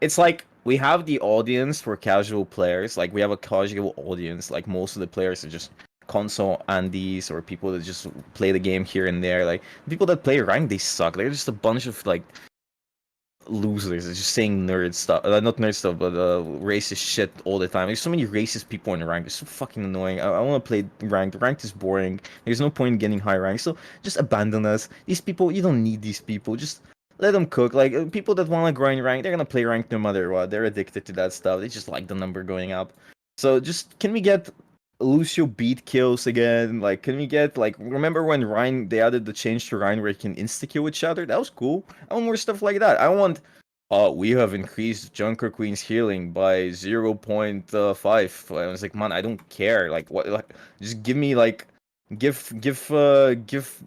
It's like we have the audience for casual players. Like we have a casual audience. Like most of the players are just console Andes, or people that just play the game here and there. Like people that play rank, they suck. They're just a bunch of like losers. It's just saying nerd stuff, not nerd stuff, but racist shit all the time. There's so many racist people in rank. It's so fucking annoying. I want to play ranked. Ranked is boring. There's no point in getting high rank. So just abandon us. These people, you don't need these people. Just let them cook. Like people that want to grind rank, they're gonna play rank no matter what. They're addicted to that stuff. They just like the number going up. So just can we get Lucio beat kills again? Like, can we get like, remember when Ryan, they added the change to Ryan where you can insta kill each other? That was cool. I want more stuff like that. I want. We have increased Junker Queen's healing by 0.5. I was like, man, I don't care. Like, what? Like, just give me like, give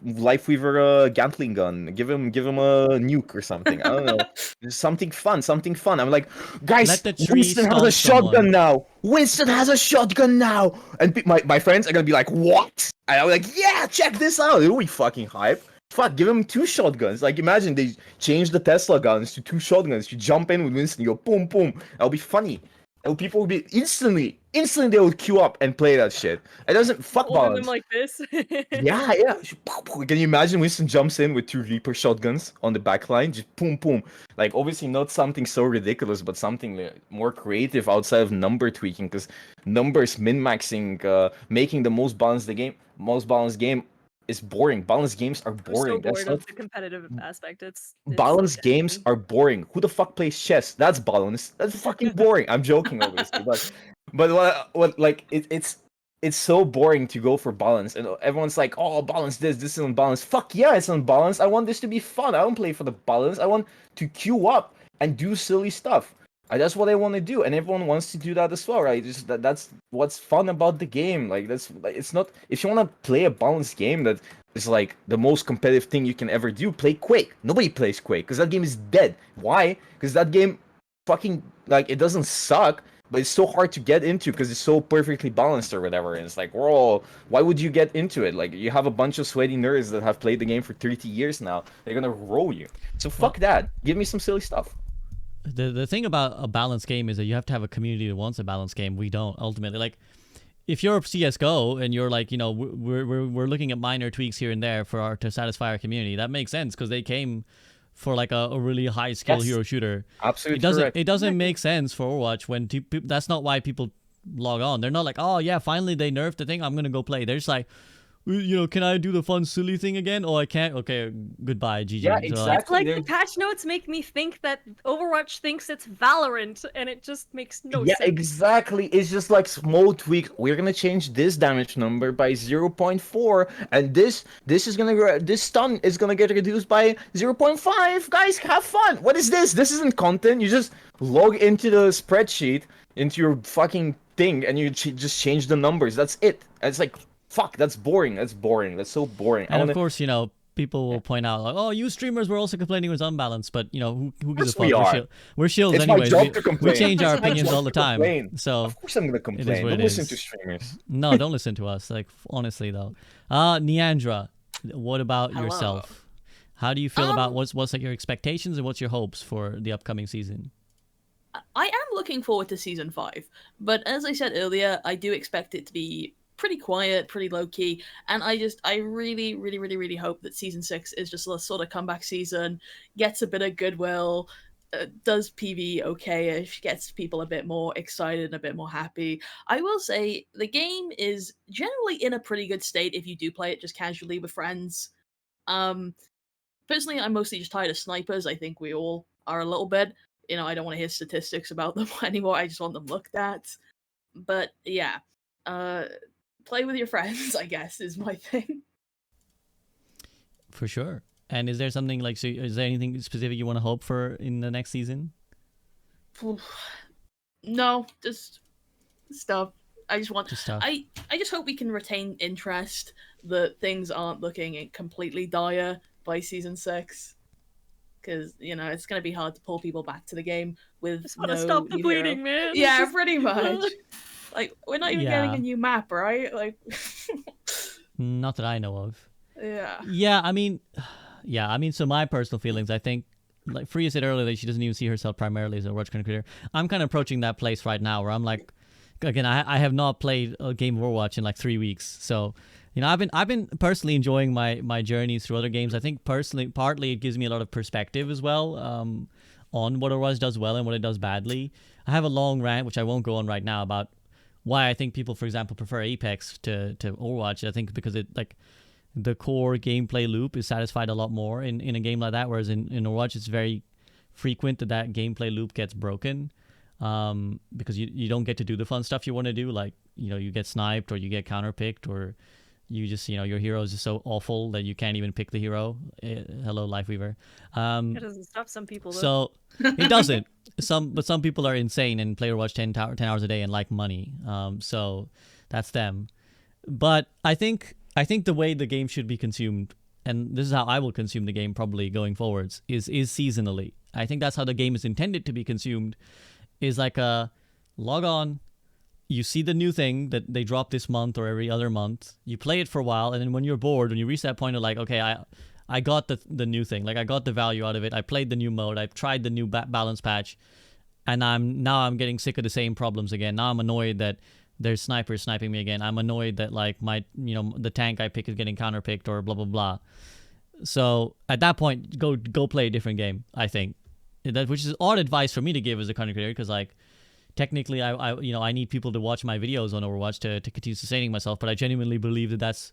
Lifeweaver a Gatling gun. Give him a nuke or something. I don't know. Just something fun. Something fun. I'm like, guys, Let the tree Winston has stomp a shotgun someone. now. Winston has a shotgun now. And my friends are gonna be like, what? And I'm like, yeah, check this out. It'll be fucking hype. Fuck, give him 2 shotguns. Like, imagine they change the Tesla guns to 2 shotguns. You jump in with Winston, you go boom, boom. That'll be funny. And people will be instantly they would queue up and play that shit. It doesn't fuck Holding them balance. like this. Yeah. Can you imagine Winston jumps in with 2 Reaper shotguns on the back line? Just boom, boom. Like, obviously not something so ridiculous, but something more creative outside of number tweaking, because numbers min-maxing, making the most balanced game is boring. Balanced games are I'm so boring. That's bored not of the competitive aspect. It's so balanced games deadening. are boring. Who the fuck plays chess? That's balanced. That's fucking boring. I'm joking, obviously, but what like it's so boring to go for balance, and everyone's like, oh, balance this is unbalanced. Fuck yeah, it's unbalanced. I want this to be fun. I don't play for the balance. I want to queue up and do silly stuff. That's what I want to do, and everyone wants to do that as well, right? Just that's what's fun about the game. Like that's like, it's not, if you want to play a balanced game that is like the most competitive thing you can ever do, play Quake. Nobody plays Quake because that game is dead. Why? Because that game fucking, like, it doesn't suck, but it's so hard to get into because it's so perfectly balanced or whatever. And it's like, whoa, why would you get into it? Like, you have a bunch of sweaty nerds that have played the game for 30 years now. They're gonna roll you. So fuck that. Give me some silly stuff. The thing about a balanced game is that you have to have a community that wants a balanced game. We don't ultimately. Like, if you're CS:GO and you're like, we're looking at minor tweaks here and there to satisfy our community, that makes sense because they came for like a really high skill Yes. hero shooter. Absolutely correct. It doesn't make sense for Overwatch when that's not why people log on. They're not like, oh yeah, finally they nerfed the thing, I'm gonna go play. They're just like, can I do the fun silly thing again? Oh, I can't. Okay, goodbye, GG. Yeah, So, exactly. It's like the There's- patch notes make me think that Overwatch thinks it's Valorant, and it just makes no Yeah, sense. exactly. It's just like small tweaks. We're gonna change this damage number by 0.4, and this stun is gonna get reduced by 0.5. Guys, have fun. What is this? This isn't content. You just log into the spreadsheet, into your fucking thing, and you just change the numbers. That's it. And it's like, fuck. That's boring. That's boring. That's so boring. and of course, people will point out like, oh, you streamers were also complaining it was unbalanced, but who gives a fuck? we are. We're shields It's my anyways. job to complain. We change our It's my opinions job all the to time. complain. So Of course I'm gonna it complain. is what Don't it listen is. to streamers. No, don't listen to us. Like, honestly though. Niandra, what about Hello. yourself? How do you feel about what's like your expectations and what's your hopes for the upcoming season? I am looking forward to season 5, but as I said earlier, I do expect it to be pretty quiet, pretty low key, and I really, really, really, really hope that season 6 is just a sort of comeback season, gets a bit of goodwill, does PV okay-ish, gets people a bit more excited and a bit more happy. I will say the game is generally in a pretty good state if you do play it just casually with friends. Personally, I'm mostly just tired of snipers. I think we all are a little bit. I don't want to hear statistics about them anymore. I just want them looked at. But yeah, play with your friends, I guess, is my thing. For sure. And is there something like, so is there anything specific you want to hope for in the next season? No, just stuff. I just want. Just stuff. I just hope we can retain interest. That things aren't looking completely dire by season 6, because it's gonna be hard to pull people back to the game with Just want no to stop the new hero. bleeding, man. Yeah, Just- pretty much. Like, we're not even getting Yeah. a new map, right? Like, Not that I know of. yeah. Yeah, I mean, so my personal feelings, I think, like Fareeha said earlier that she doesn't even see herself primarily as a Overwatch content creator. I'm kind of approaching that place right now where I'm like, again, I have not played a game of Overwatch in like 3 weeks. So, I've been personally enjoying my journeys through other games. I think personally, partly it gives me a lot of perspective as well on what Overwatch does well and what it does badly. I have a long rant, which I won't go on right now, about why I think people, for example, prefer Apex to Overwatch. I think because it, like, the core gameplay loop is satisfied a lot more in a game like that, whereas in Overwatch it's very frequent that gameplay loop gets broken because you don't get to do the fun stuff you want to do, like you get sniped or you get counterpicked, or you just your hero is just so awful that you can't even pick the hero. Hello, Lifeweaver. It doesn't stop some people, though. So it doesn't. Some people are insane and play Overwatch 10 hours a day and like money. So that's them. But I think the way the game should be consumed, and this is how I will consume the game probably going forwards, is seasonally. I think that's how the game is intended to be consumed, is like a log on, you see the new thing that they drop this month or every other month, you play it for a while, and then when you're bored, when you reach that point of like, okay, I got the new thing, like I got the value out of it, I played the new mode, I've tried the new balance patch, and I'm getting sick of the same problems again. Now I'm annoyed that there's snipers sniping me again. I'm annoyed that like my the tank I pick is getting counterpicked or blah blah blah. So at that point, go play a different game. I think which is odd advice for me to give as a content creator, because like technically I need people to watch my videos on Overwatch to continue sustaining myself. But I genuinely believe that that's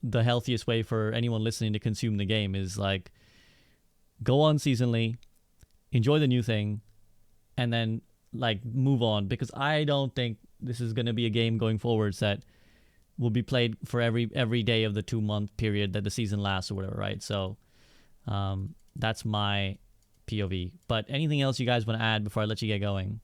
the healthiest way for anyone listening to consume the game, is like go on seasonally, enjoy the new thing, and then like move on, because I don't think this is going to be a game going forwards that will be played for every day of the 2-month period that the season lasts or whatever, right? So that's my POV. But anything else you guys want to add before I let you get going?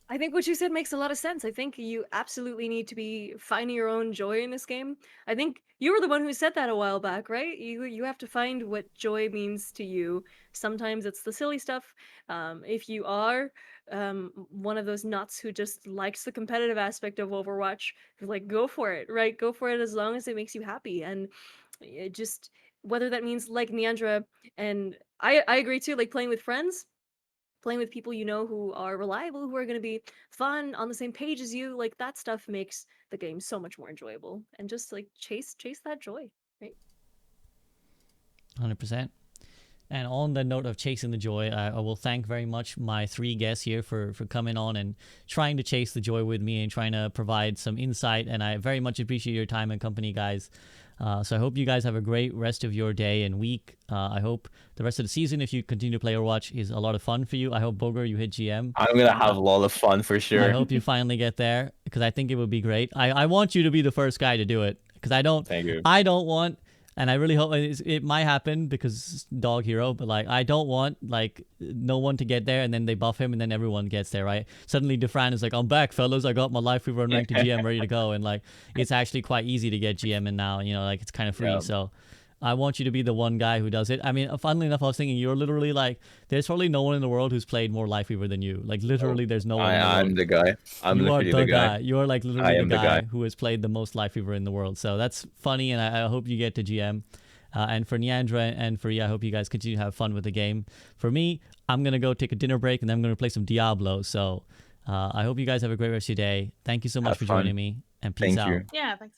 I think what you said makes a lot of sense. I think you absolutely need to be finding your own joy in this game. I think you were the one who said that a while back, right? You have to find what joy means to you. Sometimes it's the silly stuff. If you are one of those nuts who just likes the competitive aspect of Overwatch, like go for it, right? Go for it as long as it makes you happy. And it just, whether that means like Niandra, and I agree too, like playing with friends, playing with people who are reliable, who are going to be fun, on the same page as you, like that stuff makes the game so much more enjoyable. And just like chase that joy, right? 100%. And on the note of chasing the joy, I will thank very much my 3 guests here for coming on and trying to chase the joy with me and trying to provide some insight. And I very much appreciate your time and company, guys. So I hope you guys have a great rest of your day and week. I hope the rest of the season, if you continue to play Overwatch, is a lot of fun for you. I hope, Bogur, you hit GM. I'm going to have a lot of fun for sure. I hope you finally get there, because I think it would be great. I want you to be the first guy to do it, because I don't want, and I really hope it might happen because dog hero, but like I don't want like no one to get there and then they buff him and then everyone gets there, right? Suddenly Defran is like, I'm back, fellas. I got my Lifeweaver and ranked to GM ready to go, and like it's actually quite easy to get GM in now. Like it's kind of free. Yeah. So I want you to be the one guy who does it. I mean, funnily enough, I was thinking you're literally like, there's probably no one in the world who's played more Lifeweaver than you. Like literally, there's no one. I'm the guy. I'm literally the guy. You're like literally the guy who has played the most Lifeweaver in the world. So that's funny, and I hope you get to GM. And for Niandra and Fareeha, I hope you guys continue to have fun with the game. For me, I'm going to go take a dinner break, and then I'm going to play some Diablo. So I hope you guys have a great rest of your day. Thank you so much for joining me, and peace out. Yeah, thanks.